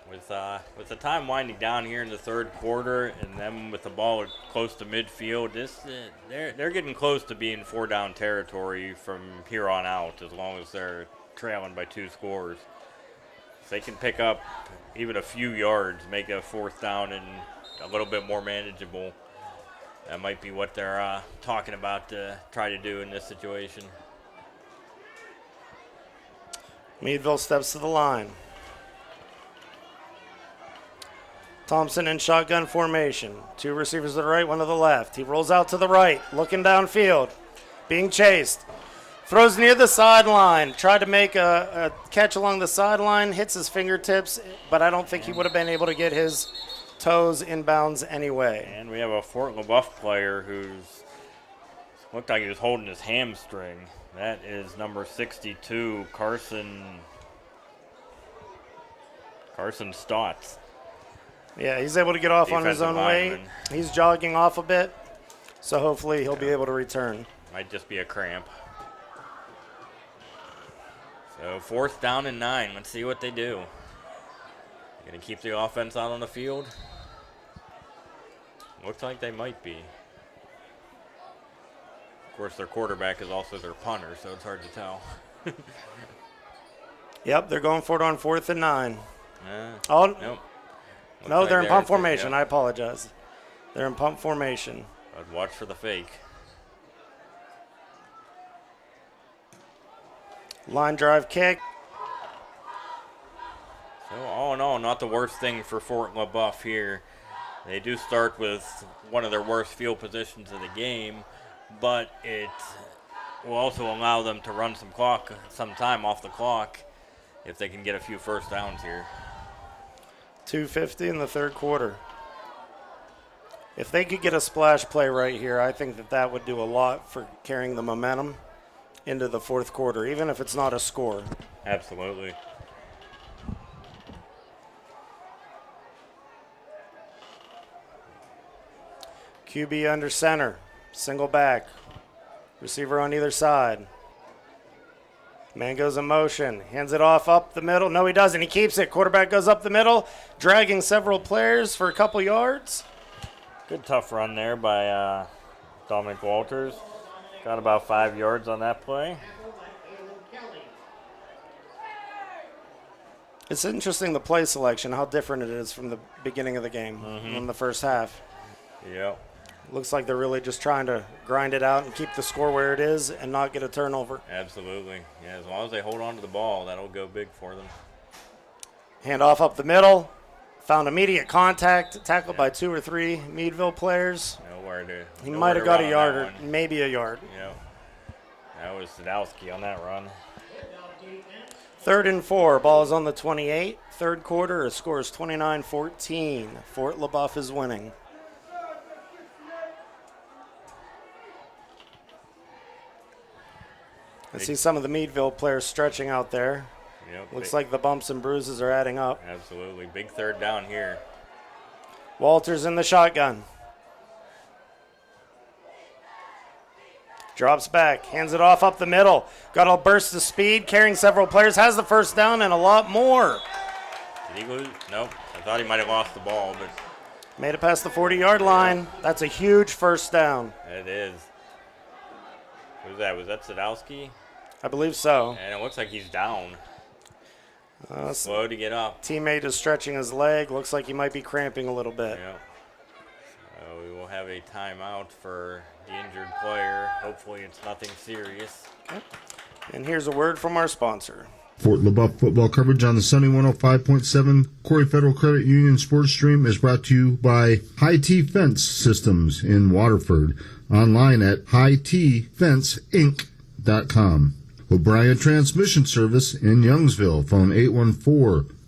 S1: With the time winding down here in the third quarter, and then with the ball close to midfield, they're getting close to being 4-down territory from here on out, as long as they're trailing by 2 scores. If they can pick up even a few yards, make a fourth down and a little bit more manageable. That might be what they're talking about to try to do in this situation.
S4: Meadville steps to the line. Thompson in shotgun formation. 2 receivers to the right, 1 to the left. He rolls out to the right, looking downfield, being chased. Throws near the sideline. Tried to make a catch along the sideline, hits his fingertips, but I don't think he would have been able to get his toes inbounds anyway.
S1: And we have a Fort Leboeuf player who's looked like he was holding his hamstring. That is number 62, Carson Stotts.
S4: Yeah, he's able to get off on his own weight. He's jogging off a bit, so hopefully he'll be able to return.
S1: Might just be a cramp. So 4th down and 9. Let's see what they do. Going to keep the offense out on the field? Looks like they might be. Of course, their quarterback is also their punter, so it's hard to tell.
S4: Yep, they're going for it on 4th and 9.
S1: Nope.
S4: No, they're in pump formation. I apologize. They're in pump formation.
S1: I'd watch for the fake.
S4: Line drive kick.
S1: So all in all, not the worst thing for Fort Leboeuf here. They do start with one of their worst field positions of the game, but it will also allow them to run some time off the clock if they can get a few first downs here.
S4: 2:50 in the 3rd quarter. If they could get a splash play right here, I think that would do a lot for carrying the momentum into the 4th quarter, even if it's not a score.
S1: Absolutely.
S4: QB under center, single back, receiver on either side. Man goes in motion, hands it off up the middle. No, he doesn't. He keeps it. Quarterback goes up the middle, dragging several players for a couple yards.
S1: Good tough run there by Dominic Walters. Got about 5 yards on that play.
S4: It's interesting, the play selection, how different it is from the beginning of the game, in the first half.
S1: Yep.
S4: Looks like they're really just trying to grind it out and keep the score where it is and not get a turnover.
S1: Absolutely. Yeah, as long as they hold on to the ball, that'll go big for them.
S4: Hand off up the middle. Found immediate contact, tackled by 2 or 3 Meadville players. He might have got a yard or maybe a yard.
S1: Yeah. That was Sadowski on that run.
S4: 3rd and 4. Ball is on the 28. 3rd quarter. The score is 29-14. Fort Leboeuf is winning. I see some of the Meadville players stretching out there.
S1: Yep,
S4: Looks like the bumps and bruises are adding up.
S1: Absolutely. Big 3rd down here.
S4: Walters in the shotgun. Drops back, hands it off up the middle. Got a burst of speed, carrying several players. Has the first down and a lot more.
S1: Did he lose? Nope. I thought he might have lost the ball, but
S4: made it past the 40-yard line. That's a huge first down.
S1: It is. Who's that? Was that Sadowski?
S4: I believe so.
S1: And it looks like he's down. Slow to get up.
S4: Teammate is stretching his leg. Looks like he might be cramping a little bit.
S1: Yeah. So we will have a timeout for the injured player. Hopefully it's nothing serious.
S4: Okay. And here's a word from our sponsor.
S7: Fort Leboeuf football coverage on the Sunny 105.7 Corry Federal Credit Union Sports Stream is brought to you by High T Fence Systems in Waterford. Online at hightfenceinc.com. O'Brien Transmission Service in Youngsville. Phone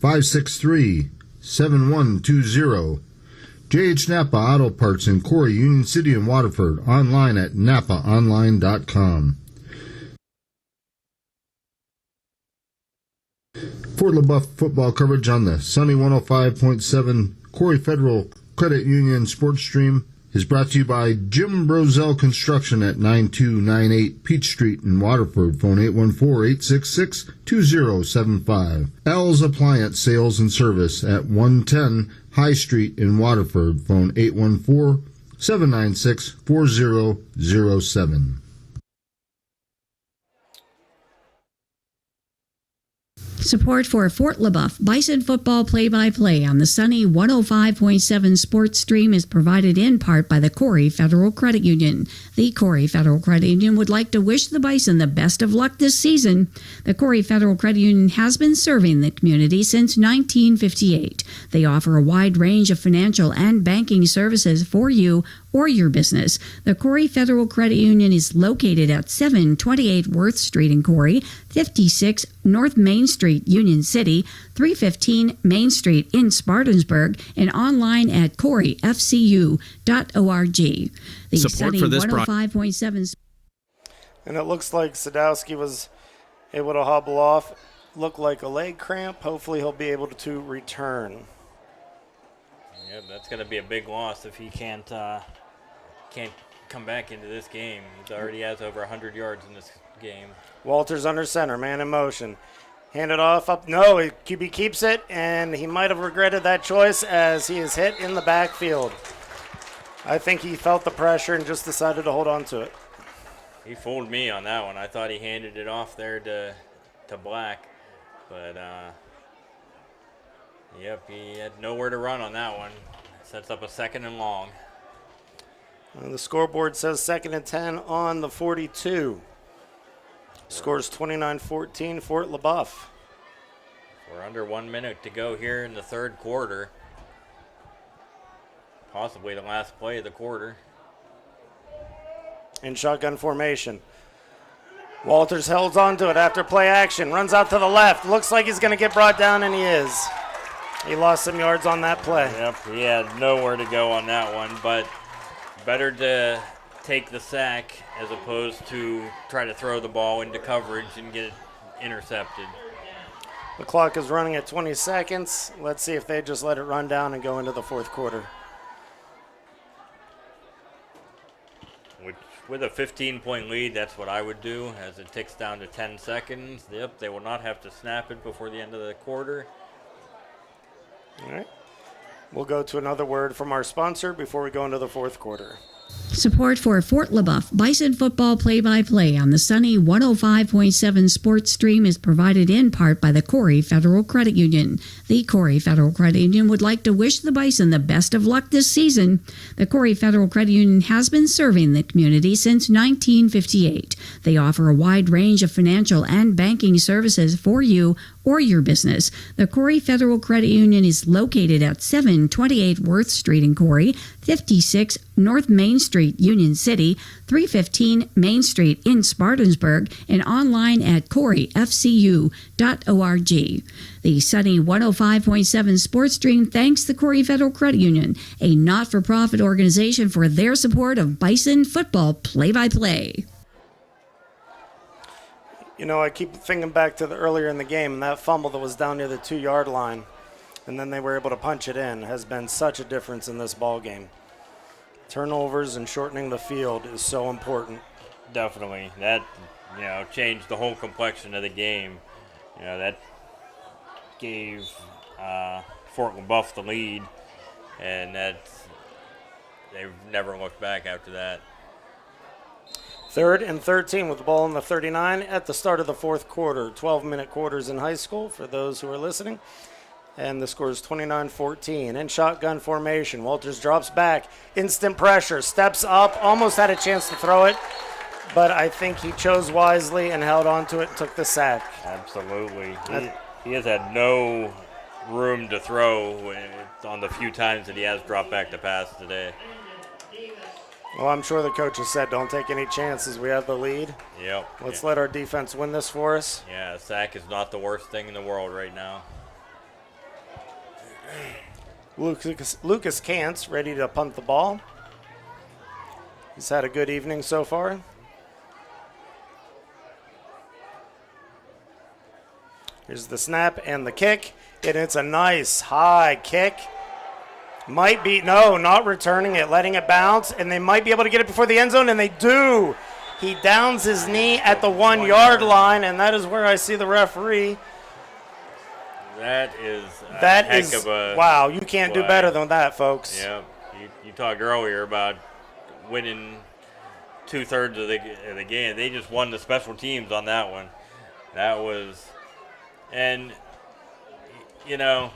S7: 814-563-7120. J.H. Napa Auto Parts in Corry, Union City, and Waterford. Online at napaonline.com. Fort Leboeuf football coverage on the Sunny 105.7 Corry Federal Credit Union Sports Stream is brought to you by Jim Brozell Construction at 9298 Peach Street in Waterford. Phone 814-866-2075. L's Appliance Sales and Service at 110 High Street in Waterford. Phone 814-796-4007.
S5: Support for Fort Leboeuf Bison football play-by-play on the sunny 105.7 Sports Stream is provided in part by the Corry Federal Credit Union. The Corry Federal Credit Union would like to wish the Bison the best of luck this season. The Corry Federal Credit Union has been serving the community since 1958. They offer a wide range of financial and banking services for you or your business. The Corry Federal Credit Union is located at 728 Worth Street in Corry, 56 North Main Street, Union City, 315 Main Street in Spartansburg, and online at corryfcu.org. The
S6: Support for this
S5: 105.7.
S4: And it looks like Sadowski was able to hobble off. Looked like a leg cramp. Hopefully he'll be able to return.
S1: Yeah, that's going to be a big loss if he can't come back into this game. He already has over 100 yards in this game.
S4: Walters under center, man in motion. Hand it off up. No, QB keeps it, and he might have regretted that choice as he is hit in the backfield. I think he felt the pressure and just decided to hold on to it.
S1: He fooled me on that one. I thought he handed it off there to Black, but yep, he had nowhere to run on that one. Sets up a 2nd and long.
S4: And the scoreboard says 2nd and 10 on the 42. Scores 29-14 Fort Leboeuf.
S1: We're under 1 minute to go here in the third quarter. Possibly the last play of the quarter.
S4: In shotgun formation. Walters holds on to it after play action. Runs out to the left. Looks like he's going to get brought down, and he is. He lost some yards on that play.
S1: Yep, he had nowhere to go on that one, but better to take the sack as opposed to try to throw the ball into coverage and get it intercepted.
S4: The clock is running at 20 seconds. Let's see if they just let it run down and go into the fourth quarter.
S1: With a 15-point lead, that's what I would do as it ticks down to 10 seconds. Yep, they will not have to snap it before the end of the quarter.
S4: All right. We'll go to another word from our sponsor before we go into the fourth quarter.
S5: Support for Fort Leboeuf Bison football play-by-play on the sunny 105.7 Sports Stream is provided in part by the Corry Federal Credit Union. The Corry Federal Credit Union would like to wish the Bison the best of luck this season. The Corry Federal Credit Union has been serving the community since 1958. They offer a wide range of financial and banking services for you or your business. The Corry Federal Credit Union is located at 728 Worth Street in Corry, 56 North Main Street, Union City, 315 Main Street in Spartansburg, and online at corryfcu.org. The sunny 105.7 Sports Stream thanks the Corry Federal Credit Union, a not-for-profit organization, for their support of Bison football play-by-play.
S4: You know, I keep thinking back to the earlier in the game, and that fumble that was down near the 2-yard line, and then they were able to punch it in, has been such a difference in this ball game. Turnovers and shortening the field is so important.
S1: Definitely. That, changed the whole complexion of the game. That gave Fort Leboeuf the lead, and they've never looked back after that.
S4: 3rd and 13 with the ball in the 39 at the start of the fourth quarter. 12-minute quarters in high school for those who are listening. And the score is 29-14. In shotgun formation, Walters drops back. Instant pressure, steps up, almost had a chance to throw it. But I think he chose wisely and held on to it and took the sack.
S1: Absolutely. He has had no room to throw on the few times that he has dropped back to pass today.
S4: Well, I'm sure the coach has said don't take any chances. We have the lead.
S1: Yep.
S4: Let's let our defense win this for us.
S1: Yeah, a sack is not the worst thing in the world right now.
S4: Lucas Kantz ready to punt the ball. He's had a good evening so far. Here's the snap and the kick, and it's a nice high kick. Might be, no, not returning it, letting it bounce, and they might be able to get it before the end zone, and they do. He downs his knee at the 1-yard line, and that is where I see the referee.
S1: That is a heck of a
S4: wow, you can't
S1: play.
S4: do better than that, folks.
S1: Yeah, you talked earlier about winning 2/3 of the game. They just won the special teams on that one. That was And, you know,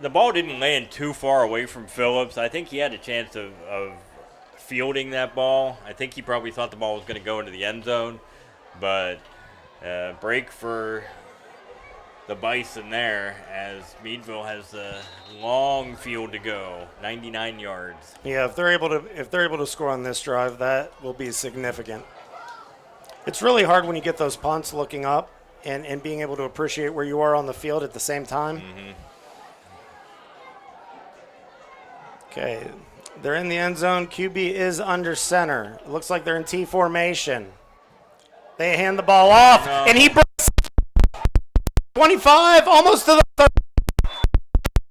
S1: the ball didn't land too far away from Phillips. I think he had a chance of fielding that ball. I think he probably thought the ball was going to go into the end zone. But break for the Bison there, as Meadville has a long field to go, 99 yards.
S4: Yeah, if they're able to score on this drive, that will be significant. It's really hard when you get those punts looking up and being able to appreciate where you are on the field at the same time.
S1: Mm-hmm.
S4: Okay, they're in the end zone. QB is under center. It looks like they're in T formation. They hand the ball off, and he breaks 25, almost to the 30.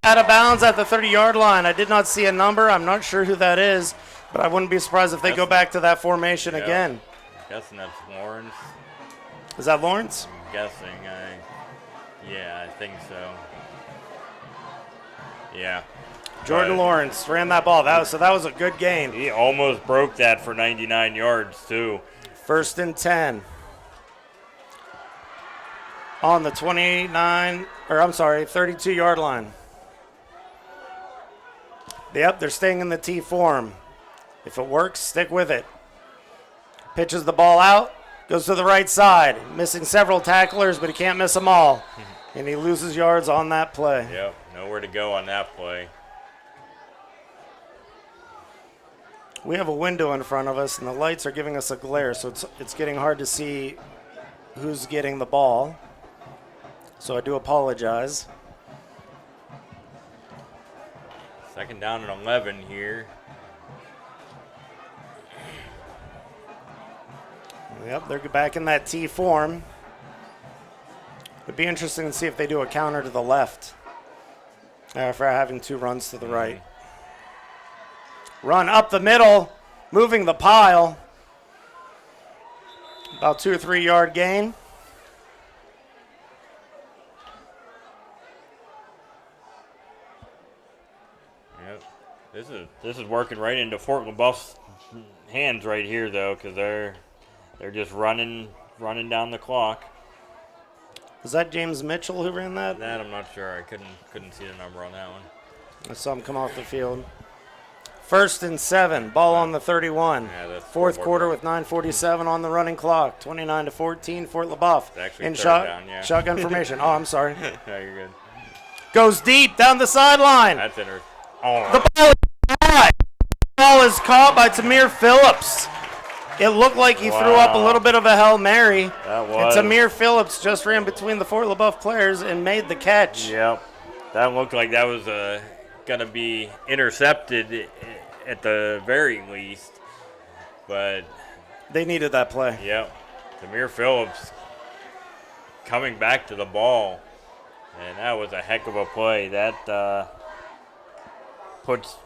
S4: Out of bounds at the 30-yard line. I did not see a number. I'm not sure who that is, but I wouldn't be surprised if they go back to that formation again.
S1: I'm guessing that's Lawrence.
S4: Is that Lawrence?
S1: I'm guessing. Yeah, I think so. Yeah.
S4: Jordan Lawrence ran that ball. That was a good gain.
S1: He almost broke that for 99 yards, too.
S4: 1st and 10. On the 32-yard line. Yep, they're staying in the T form. If it works, stick with it. Pitches the ball out, goes to the right side. Missing several tacklers, but he can't miss them all. And he loses yards on that play.
S1: Yep, nowhere to go on that play.
S4: We have a window in front of us, and the lights are giving us a glare, so it's getting hard to see who's getting the ball. So I do apologize.
S1: 2nd down and 11 here.
S4: Yep, they're back in that T form. It'd be interesting to see if they do a counter to the left after having 2 runs to the right. Run up the middle, moving the pile. About 2 or 3 yard gain.
S1: Yep. This is working right into Fort Leboeuf's hands right here, though, because they're just running down the clock.
S4: Was that James Mitchell who ran that?
S1: That I'm not sure. I couldn't see the number on that one.
S4: I saw him come off the field. 1st and 7. Ball on the 31.
S1: Yeah, that's
S4: 4th quarter with 9:47 on the running clock. 29-14, Fort Leboeuf.
S1: It's actually
S4: in
S1: 3rd down, yeah.
S4: Shotgun formation. Oh, I'm sorry.
S1: No, you're good.
S4: Goes deep down the sideline.
S1: That's interesting. Oh.
S4: The ball is caught. The ball is caught by Tamir Phillips. It looked like he threw up a little bit of a Hail Mary.
S1: That was.
S4: And Tamir Phillips just ran between the Fort Leboeuf players and made the catch.
S1: Yep. That looked like that was going to be intercepted at the very least. But
S4: they needed that play.
S1: Yep. Tamir Phillips coming back to the ball. And that was a heck of a play. That puts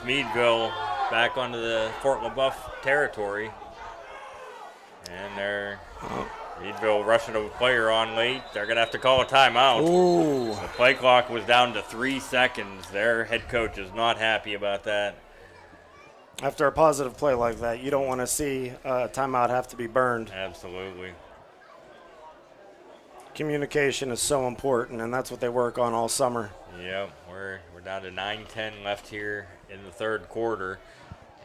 S1: Meadville back onto the Fort Leboeuf territory. And Meadville rushing a player on late. They're going to have to call a timeout.
S4: Ooh.
S1: The play clock was down to 3 seconds. Their head coach is not happy about that.
S4: After a positive play like that, you don't want to see a timeout have to be burned.
S1: Absolutely.
S4: Communication is so important, and that's what they work on all summer.
S1: Yep, we're down to 9:10 left here in the 3rd quarter,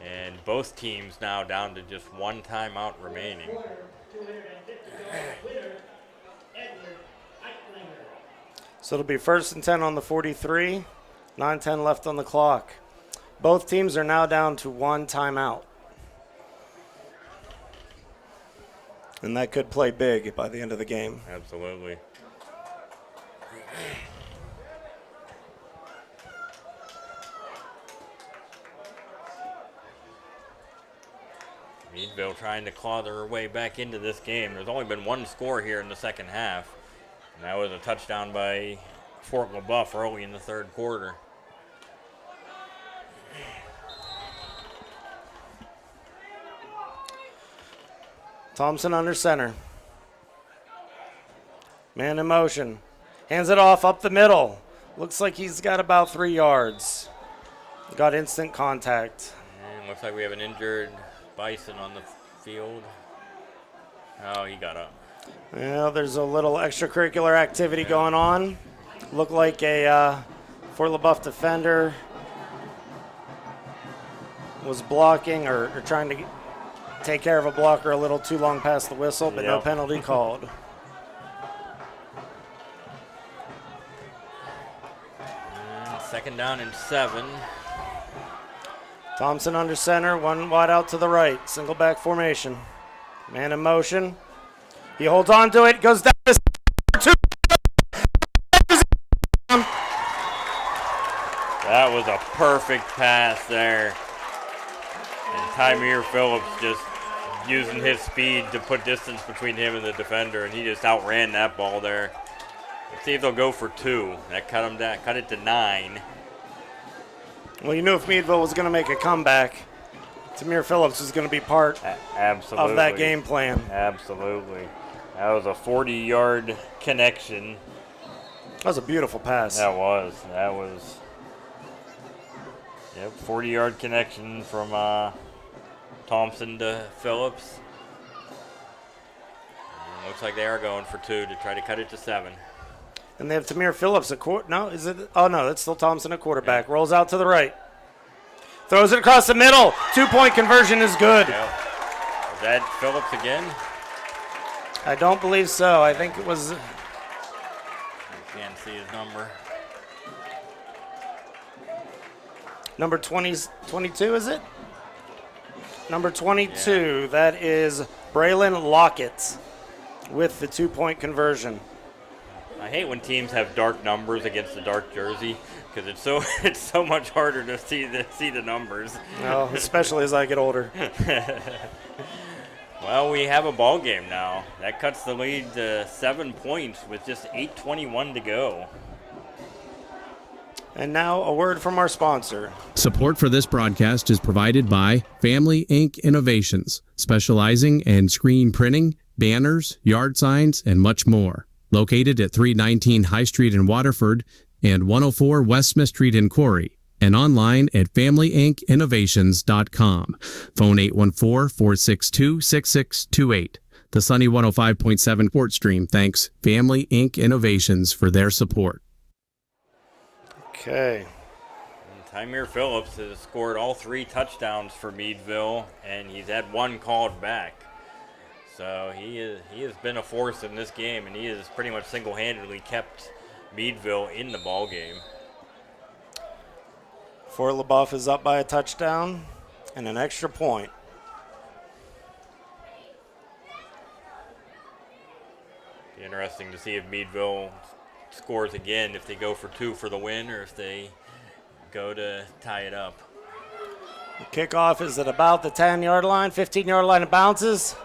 S1: and both teams now down to just 1 timeout remaining.
S4: So it'll be 1st and 10 on the 43, 9:10 left on the clock. Both teams are now down to 1 timeout. And that could play big by the end of the game.
S1: Absolutely. Meadville trying to claw their way back into this game. There's only been 1 score here in the 2nd half. And that was a touchdown by Fort Leboeuf early in the 3rd quarter.
S4: Thompson under center. Man in motion. Hands it off up the middle. Looks like he's got about 3 yards. Got instant contact.
S1: And looks like we have an injured Bison on the field. Oh, he got up.
S4: Well, there's a little extracurricular activity going on. Looked like a Fort Leboeuf defender was blocking or trying to take care of a blocker a little too long past the whistle, but no penalty called.
S1: And 2nd down and 7.
S4: Thompson under center, one wide out to the right. Single back formation. Man in motion. He holds on to it, goes down to 2.
S1: That was a perfect pass there. And Tymere Phillips just using his speed to put distance between him and the defender, and he just outran that ball there. Let's see if they'll go for 2. That cut him down, cut it to 9.
S4: Well, you knew if Meadville was going to make a comeback, Tymere Phillips was going to be part
S1: Absolutely.
S4: of that game plan.
S1: Absolutely. That was a 40-yard connection.
S4: That was a beautiful pass.
S1: That was. Yep, 40-yard connection from Thompson to Phillips. And looks like they are going for 2 to try to cut it to 7.
S4: And they have Tymere Phillips at quarter. No, is it? Oh, no, that's still Thompson at quarterback. Rolls out to the right. Throws it across the middle. 2-point conversion is good.
S1: Yep. Is that Phillips again?
S4: I don't believe so. I think it was.
S1: I can't see his number.
S4: Number 22, is it? Number 22, That is Braylon Lockett with the 2-point conversion.
S1: I hate when teams have dark numbers against the dark jersey because it's so much harder to see the numbers.
S4: Well, especially as I get older.
S1: Well, we have a ball game now. That cuts the lead to 7 points with just 8:21 to go.
S4: And now a word from our sponsor.
S6: Support for this broadcast is provided by Family Ink Innovations, specializing in screen printing, banners, yard signs, and much more. Located at 319 High Street in Waterford and 104 West Smith Street in Corry, and online at FamilyInkInnovations.com. Phone 814-462-6628. The Sunny 105.7 Sport Stream thanks Family Ink Innovations for their support.
S4: Okay.
S1: And Tymere Phillips has scored all 3 touchdowns for Meadville, and he's had 1 called back. So he has been a force in this game, and he has pretty much single-handedly kept Meadville in the ball game.
S4: Fort Leboeuf is up by a touchdown and an extra point.
S1: Be interesting to see if Meadville scores again, if they go for 2 for the win or if they go to tie it up.
S4: The kickoff is at about the 10-yard line, 15-yard line. It bounces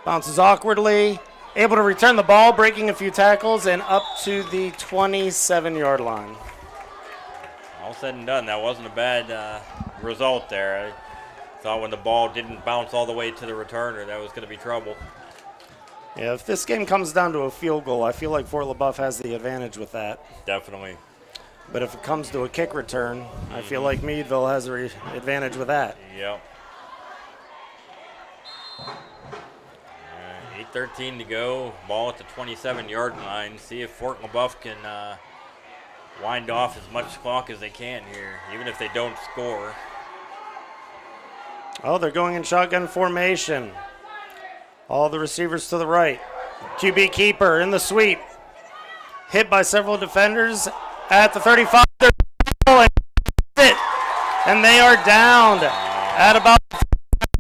S4: awkwardly, able to return the ball, breaking a few tackles, and up to the 27-yard line.
S1: All said and done, that wasn't a bad result there. I thought when the ball didn't bounce all the way to the returner, that was going to be trouble.
S4: Yeah, if this game comes down to a field goal, I feel like Fort Leboeuf has the advantage with that.
S1: Definitely.
S4: But if it comes to a kick return, I feel like Meadville has the advantage with that.
S1: Yep. 8:13 to go. Ball at the 27-yard line. See if Fort Leboeuf can wind off as much clock as they can here, even if they don't score.
S4: Oh, they're going in shotgun formation. All the receivers to the right. QB keeper in the sweep. Hit by several defenders at the 35. And they are downed at about the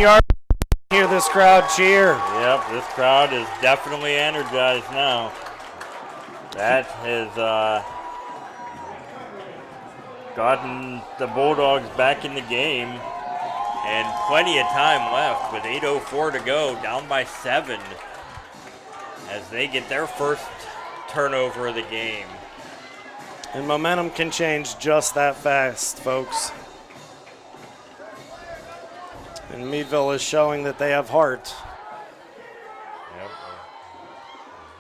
S4: 30-yard line. Hear this crowd cheer.
S1: Yep, this crowd is definitely energized now. That has gotten the Bulldogs back in the game. And plenty of time left with 8:04 to go, down by 7 as they get their first turnover of the game.
S4: And momentum can change just that fast, folks. And Meadville is showing that they have heart.
S1: Yep.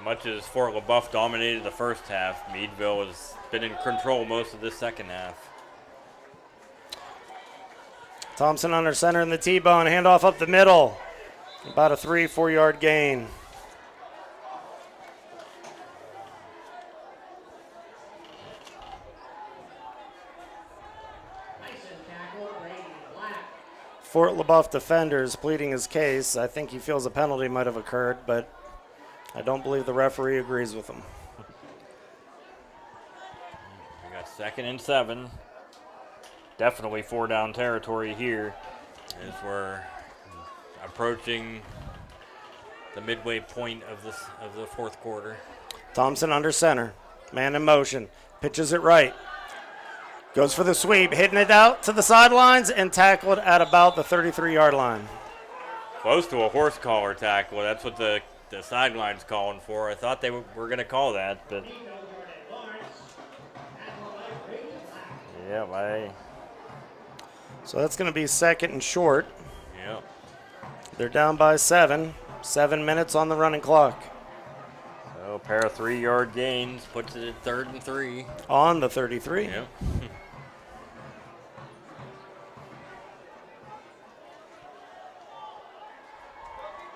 S1: As much as Fort Leboeuf dominated the first half, Meadville has been in control most of this second half.
S4: Thompson under center in the T-bone, handoff up the middle. About a 3-4 yard gain. Fort Leboeuf defenders pleading his case. I think he feels a penalty might have occurred, but I don't believe the referee agrees with him.
S1: We got 2nd and 7. Definitely 4-down territory here as we're approaching the midway point of the 4th quarter.
S4: Thompson under center. Man in motion. Pitches it right. Goes for the sweep, hitting it out to the sidelines and tackled at about the 33-yard line.
S1: Close to a horse collar tackle. That's what the sideline's calling for. I thought they were going to call that, but yeah,
S4: So that's going to be 2nd and short.
S1: Yeah.
S4: They're down by 7. 7 minutes on the running clock.
S1: So a pair of 3-yard gains puts it at 3rd and 3.
S4: On the 33.
S1: Yep.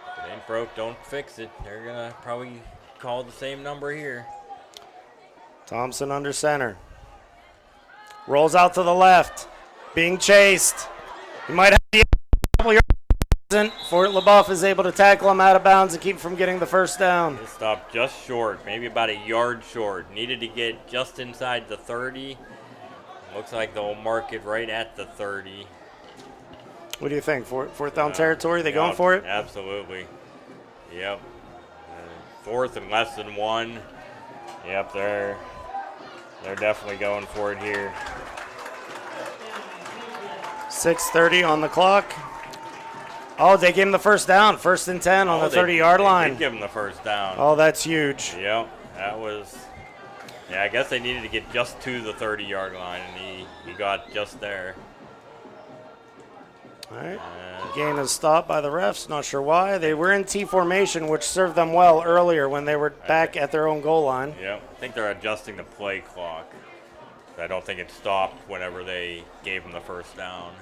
S1: If it ain't broke, don't fix it. They're going to probably call the same number here.
S4: Thompson under center. Rolls out to the left. Being chased. He might have the couple yards. Fort Leboeuf is able to tackle him out of bounds and keep from getting the first down.
S1: He stopped just short, maybe about a yard short. Needed to get just inside the 30. Looks like they'll mark it right at the 30.
S4: What do you think? Fourth down territory? They going for it?
S1: Absolutely. Yep. 4th and less than 1. Yep, they're definitely going for it here.
S4: 6:30 on the clock. Oh, they gave him the first down. 1st and 10 on the 30-yard line.
S1: They did give him the first down.
S4: Oh, that's huge.
S1: Yep, that was. Yeah, I guess they needed to get just to the 30-yard line, and he got just there.
S4: All right. Gain is stopped by the refs. Not sure why. They were in T formation, which served them well earlier when they were back at their own goal line.
S1: Yep. I think they're adjusting the play clock. I don't think it stopped whenever they gave them the first down,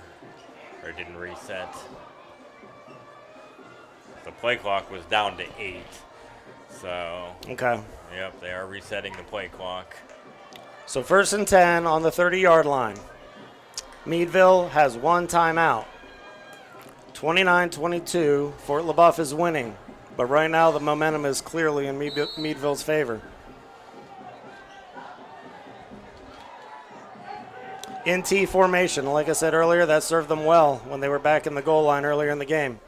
S1: or it didn't reset. The play clock was down to 8. So.
S4: Okay.
S1: Yep, they are resetting the play clock.
S4: So 1st and 10 on the 30-yard line. Meadville has 1 timeout. 29-22. Fort Leboeuf is winning, but right now the momentum is clearly in Meadville's favor. In T formation, like I said earlier, that served them well when they were back in the goal line earlier in the game.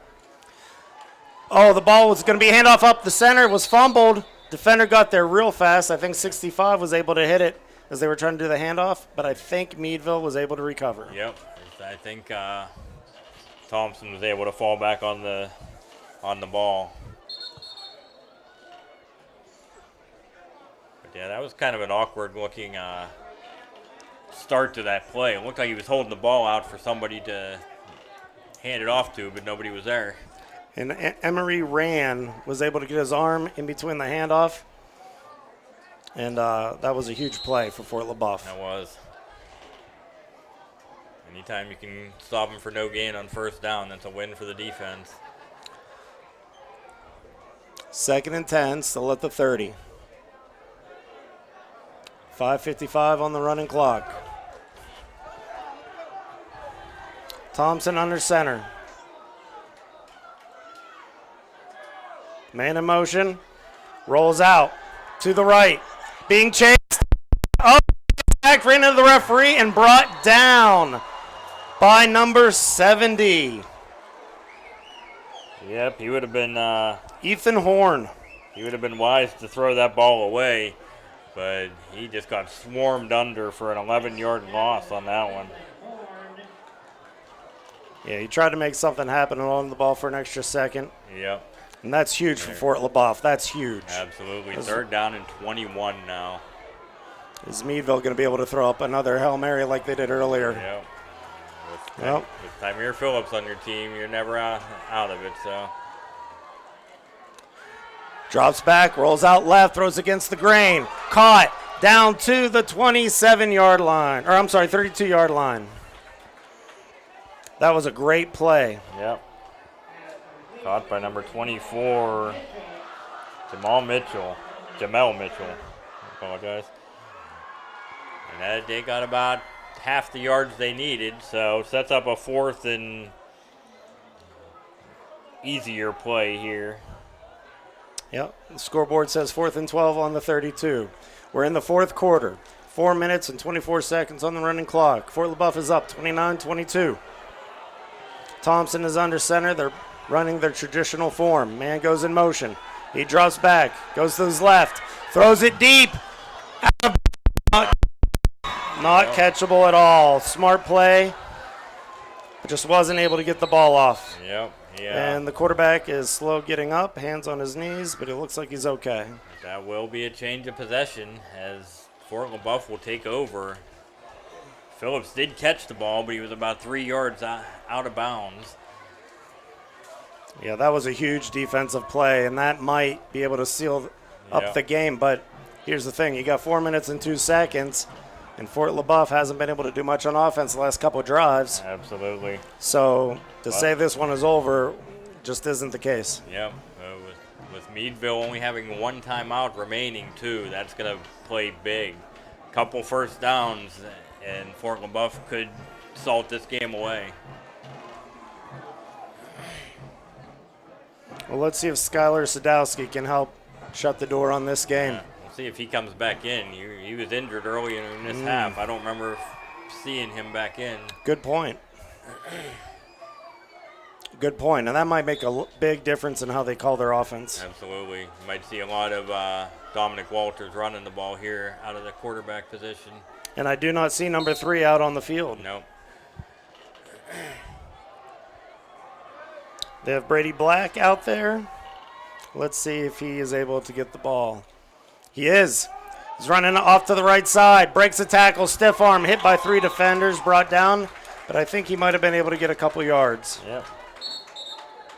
S4: Oh, the ball was going to be handoff up the center. It was fumbled. Defender got there real fast. I think 65 was able to hit it as they were trying to do the handoff, but I think Meadville was able to recover.
S1: Yep. I think Thompson was able to fall back on the ball. But yeah, that was kind of an awkward looking start to that play. It looked like he was holding the ball out for somebody to hand it off to, but nobody was there.
S4: And Emery was able to get his arm in between the handoff, and that was a huge play for Fort Leboeuf.
S1: That was. Anytime you can stop him for no gain on 1st down, that's a win for the defense.
S4: 2nd and 10, still at the 30. 5:55 on the running clock. Thompson under center. Man in motion. Rolls out to the right. Being chased. Oh, back ran into the referee and brought down by number 70.
S1: Yep, he would have been
S4: Ethan Horn.
S1: He would have been wise to throw that ball away, but he just got swarmed under for an 11-yard loss on that one.
S4: Yeah, he tried to make something happen on the ball for an extra second.
S1: Yep.
S4: And that's huge for Fort Leboeuf. That's huge.
S1: Absolutely. 3rd down and 21 now.
S4: Is Meadville going to be able to throw up another Hail Mary like they did earlier?
S1: Yep. With Tymeer Phillips on your team, you're never out of it. So.
S4: Drops back, rolls out left, throws against the grain. Caught down to the 27-yard line. Or I'm sorry, 32-yard line. That was a great play.
S1: Yep. Caught by number 24, Jamel Mitchell. I apologize. And they got about half the yards they needed, so sets up a 4th and easier play here.
S4: Yep, the scoreboard says 4th and 12 on the 32. We're in the 4th quarter. 4 minutes and 24 seconds on the running clock. Fort Leboeuf is up 29-22. Thompson is under center. They're running their traditional form. Man goes in motion. He drops back, goes to his left, throws it deep. Not catchable at all. Smart play. Just wasn't able to get the ball off.
S1: Yep. Yeah.
S4: And the quarterback is slow getting up, hands on his knees, but it looks like he's okay.
S1: That will be a change of possession as Fort Leboeuf will take over. Phillips did catch the ball, but he was about 3 yards out of bounds.
S4: Yeah, that was a huge defensive play, and that might be able to seal up the game. But here's the thing. You got 4 minutes and 2 seconds, and Fort Leboeuf hasn't been able to do much on offense the last couple of drives.
S1: Absolutely.
S4: So to say this one is over just isn't the case.
S1: Yep. With Meadville only having 1 timeout remaining, too, that's going to play big. Couple first downs, and Fort Leboeuf could salt this game away.
S4: Well, let's see if Skylar Sadowski can help shut the door on this game.
S1: Yeah, we'll see if he comes back in. He was injured early in this half. I don't remember seeing him back in.
S4: Good point. Good point. And that might make a big difference in how they call their offense.
S1: Absolutely. You might see a lot of Dominic Walters running the ball here out of the quarterback position.
S4: And I do not see number 3 out on the field.
S1: Nope.
S4: They have Brady Black out there. Let's see if he is able to get the ball. He is. He's running off to the right side. Breaks a tackle, stiff arm, hit by 3 defenders, brought down. But I think he might have been able to get a couple yards.
S1: Yep.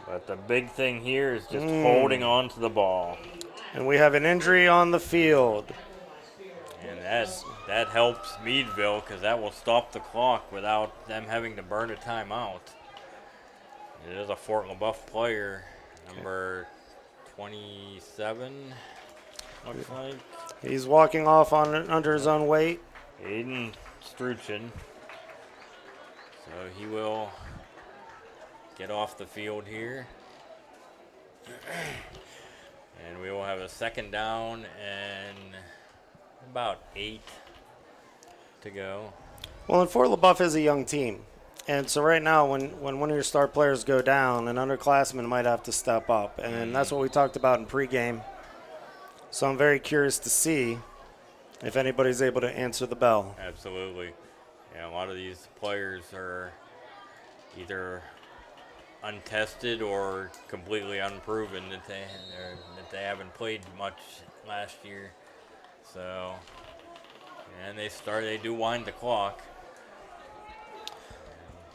S1: But the big thing here is just holding on to the ball.
S4: And we have an injury on the field.
S1: And that helps Meadville because that will stop the clock without them having to burn a timeout. It is a Fort Leboeuf player, number 27, looks like.
S4: He's walking off under his own weight.
S1: Aiden Struchin. So he will get off the field here. And we will have a 2nd down and about 8 to go.
S4: Well, and Fort Leboeuf is a young team. And so right now, when one of your star players go down, an underclassman might have to step up. And that's what we talked about in pregame. So I'm very curious to see if anybody's able to answer the bell.
S1: Absolutely. Yeah, a lot of these players are either untested or completely unproven that they haven't played much last year. So, and they do wind the clock.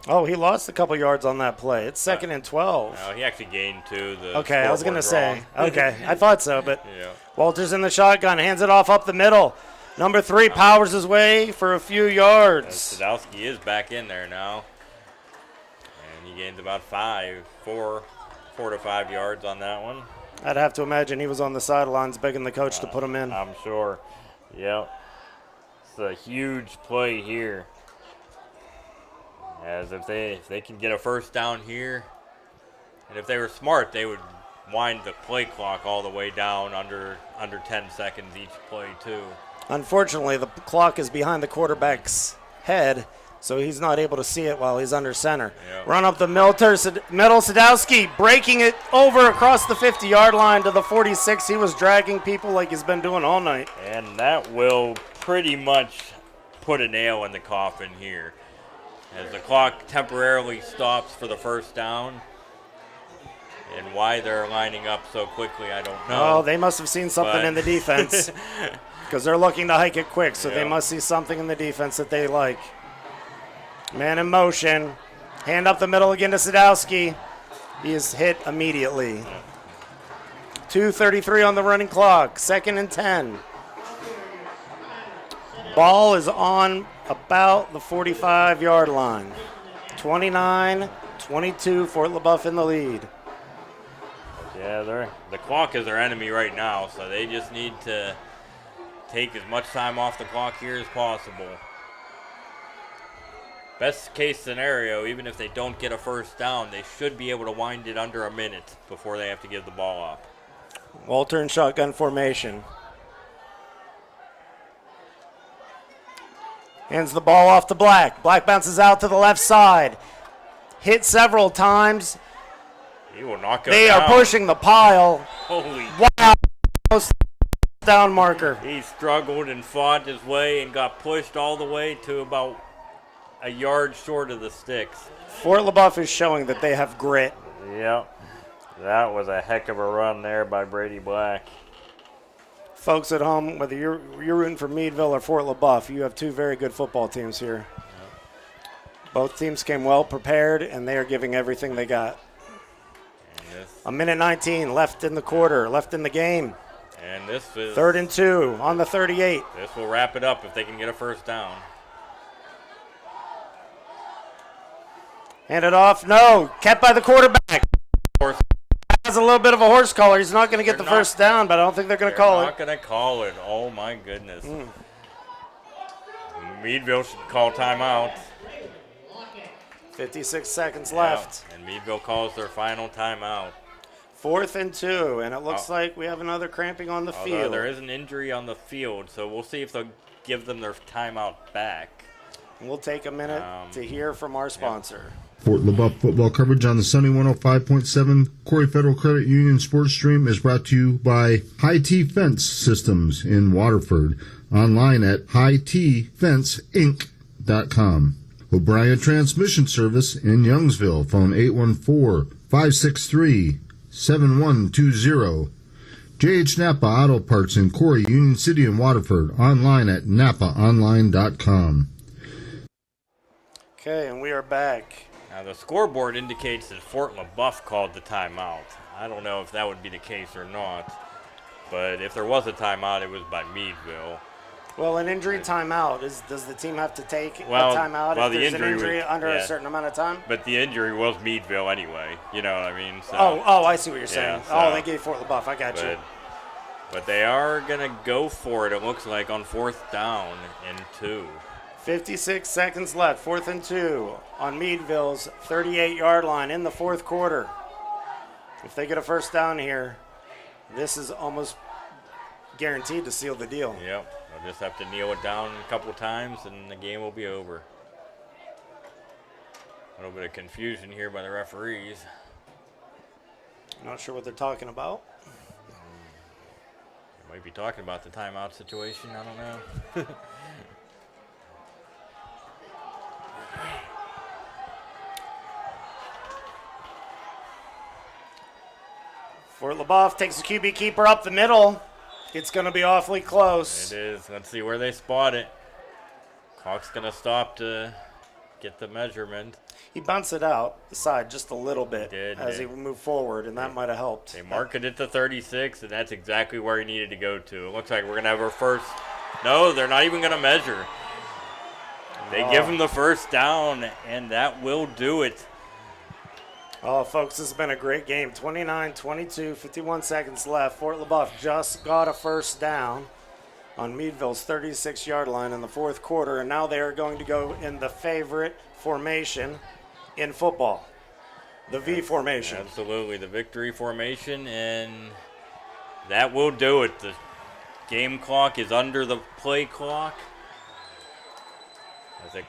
S4: Oh, he lost a couple yards on that play. It's 2nd and 12.
S1: No, he actually gained 2.
S4: Okay, I was going to say. Okay, I thought so, but
S1: yeah.
S4: Walters in the shotgun, hands it off up the middle. Number 3 powers his way for a few yards.
S1: Sadowski is back in there now. And he gains about 4 to 5 yards on that one.
S4: I'd have to imagine he was on the sidelines begging the coach to put him in.
S1: I'm sure. Yep. It's a huge play here. As if they can get a first down here, and if they were smart, they would wind the play clock all the way down under 10 seconds each play too.
S4: Unfortunately, the clock is behind the quarterback's head, so he's not able to see it while he's under center.
S1: Yep.
S4: Run up the middle, Sadowski breaking it over across the 50-yard line to the 46. He was dragging people like he's been doing all night.
S1: And that will pretty much put a nail in the coffin here. As the clock temporarily stops for the first down. And why they're lining up so quickly, I don't know.
S4: Oh, they must have seen something in the defense. Because they're looking to hike it quick, so they must see something in the defense that they like. Man in motion. Hand up the middle again to Sadowski. He is hit immediately. 2:33 on the running clock. 2nd and 10. Ball is on about the 45-yard line. 29-22, Fort Leboeuf in the lead.
S1: Yeah, the clock is their enemy right now, so they just need to take as much time off the clock here as possible. Best case scenario, even if they don't get a first down, they should be able to wind it under a minute before they have to give the ball up.
S4: Walter in shotgun formation. Hands the ball off to Black. Black bounces out to the left side. Hit several times.
S1: He will knock him
S4: They
S1: down.
S4: are pushing the pile.
S1: Holy
S4: wow. Down marker.
S1: He struggled and fought his way and got pushed all the way to about a yard short of the sticks.
S4: Fort Leboeuf is showing that they have grit.
S1: Yep. That was a heck of a run there by Brady Black.
S4: Folks at home, whether you're rooting for Meadville or Fort Leboeuf, you have two very good football teams here. Yep. Both teams came well prepared, and they are giving everything they got. A minute 19 left in the quarter, left in the game.
S1: And this is
S4: 3rd and 2 on the 38.
S1: This will wrap it up if they can get a first down.
S4: Hand it off. No. Kept by the quarterback. Has a little bit of a horse collar. He's not going to get the first down, but I don't think they're going to call it.
S1: They're not going to call it. Oh, my goodness. Meadville should call timeout.
S4: 56 seconds left.
S1: And Meadville calls their final timeout.
S4: 4th and 2, and it looks like we have another cramping on the field.
S1: There is an injury on the field, so we'll see if they'll give them their timeout back.
S4: We'll take a minute to hear from our sponsor.
S7: Fort Leboeuf football coverage on the Sunny 105.7 Corry Federal Credit Union Sports Stream is brought to you by High T Fence Systems in Waterford. Online at hightfenceinc.com. O'Brien Transmission Service in Youngsville. Phone 814-563-7120. J.H. Napa Auto Parts in Corry, Union City, and Waterford. Online at napaonline.com.
S4: Okay, and we are back.
S1: Now, the scoreboard indicates that Fort Leboeuf called the timeout. I don't know if that would be the case or not, but if there was a timeout, it was by Meadville.
S4: Well, an injury timeout, does the team have to take a timeout if there's an injury under a certain amount of time?
S1: But the injury was Meadville anyway, you know what I mean? So,
S4: I see what you're saying. They gave Fort Leboeuf, I got you.
S1: But they are going to go for it, it looks like, on 4th down and 2.
S4: 56 seconds left, 4th and 2 on Meadville's 38-yard line in the 4th quarter. If they get a first down here, this is almost guaranteed to seal the deal.
S1: Yep, they'll just have to kneel it down a couple times and the game will be over. A little bit of confusion here by the referees.
S4: Not sure what they're talking about.
S1: They might be talking about the timeout situation, I don't know.
S4: Fort Leboeuf takes the QB keeper up the middle. It's going to be awfully close.
S1: It is. Let's see where they spot it. Clock's going to stop to get the measurement.
S4: He bounced it out the side just a little bit as he moved forward, and that might have helped.
S1: They marked it at the 36, and that's exactly where he needed to go to. It looks like we're going to have our first. No, they're not even going to measure. They give him the first down, and that will do it.
S4: Oh, folks, this has been a great game. 29-22, 51 seconds left. Fort Leboeuf just got a first down on Meadville's 36-yard line in the 4th quarter, and now they are going to go in the favorite formation in football, the V formation.
S1: Absolutely, the victory formation, and that will do it. The game clock is under the play clock as it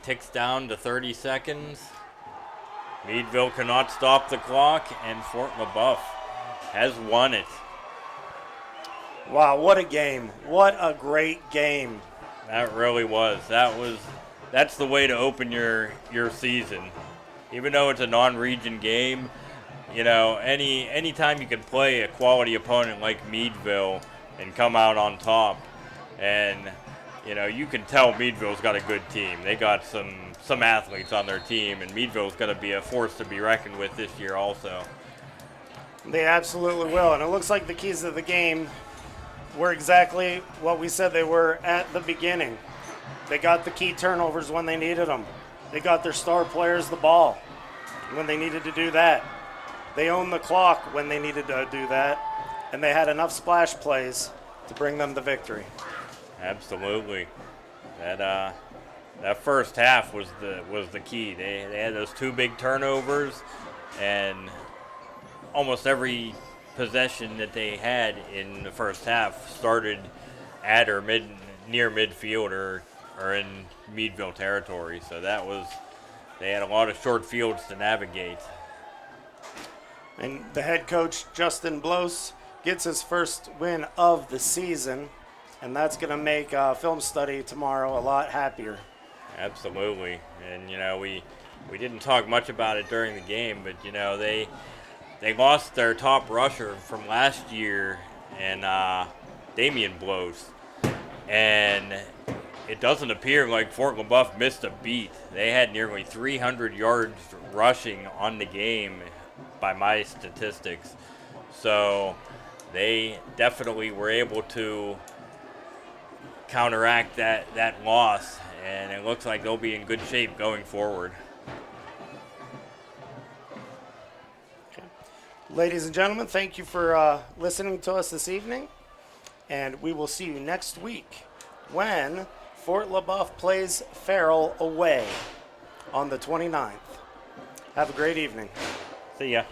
S1: ticks down to 30 seconds. Meadville cannot stop the clock, and Fort Leboeuf has won it.
S4: Wow, what a game. What a great game.
S1: That really was. That's the way to open your season. Even though it's a non-region game, you know, any time you can play a quality opponent like Meadville and come out on top, and you know, you can tell Meadville's got a good team. They got some athletes on their team, and Meadville's going to be a force to be reckoned with this year also.
S4: They absolutely will, and it looks like the keys of the game were exactly what we said they were at the beginning. They got the key turnovers when they needed them. They got their star players the ball when they needed to do that. They owned the clock when they needed to do that, and they had enough splash plays to bring them the victory.
S1: Absolutely. That first half was the key. They had those 2 big turnovers, and almost every possession that they had in the first half started at or near midfield or in Meadville territory. So they had a lot of short fields to navigate.
S4: And the head coach, Justin Blos, gets his first win of the season, and that's going to make film study tomorrow a lot happier.
S1: Absolutely. And, we didn't talk much about it during the game, but, they lost their top rusher from last year, and Damian Blos. And it doesn't appear like Fort Leboeuf missed a beat. They had nearly 300 yards rushing on the game by my statistics. So they definitely were able to counteract that loss, and it looks like they'll be in good shape going forward.
S4: Okay. Ladies and gentlemen, thank you for listening to us this evening, and we will see you next week when Fort Leboeuf plays Farrell away on the 29th. Have a great evening.
S1: See ya.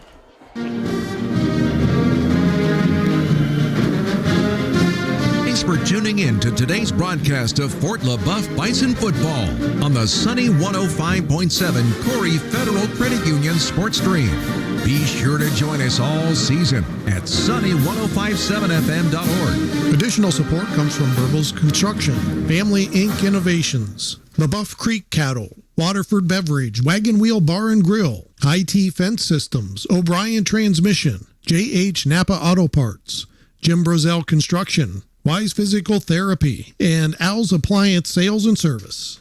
S2: Thanks for tuning in to today's broadcast of Fort Leboeuf Bison football on the Sunny 105.7 Corry Federal Credit Union Sports Stream. Be sure to join us all season at sunny1057fm.org.
S3: Additional support comes from Brozell Construction, Family Inc. Innovations, Leboeuf Creek Cattle, Waterford Beverage, Wagon Wheel Bar and Grill, IT Fence Systems, O'Brien Transmission, JH Napa Auto Parts, Jim Brozell Construction, Wise Physical Therapy, and Al's Appliance Sales and Service.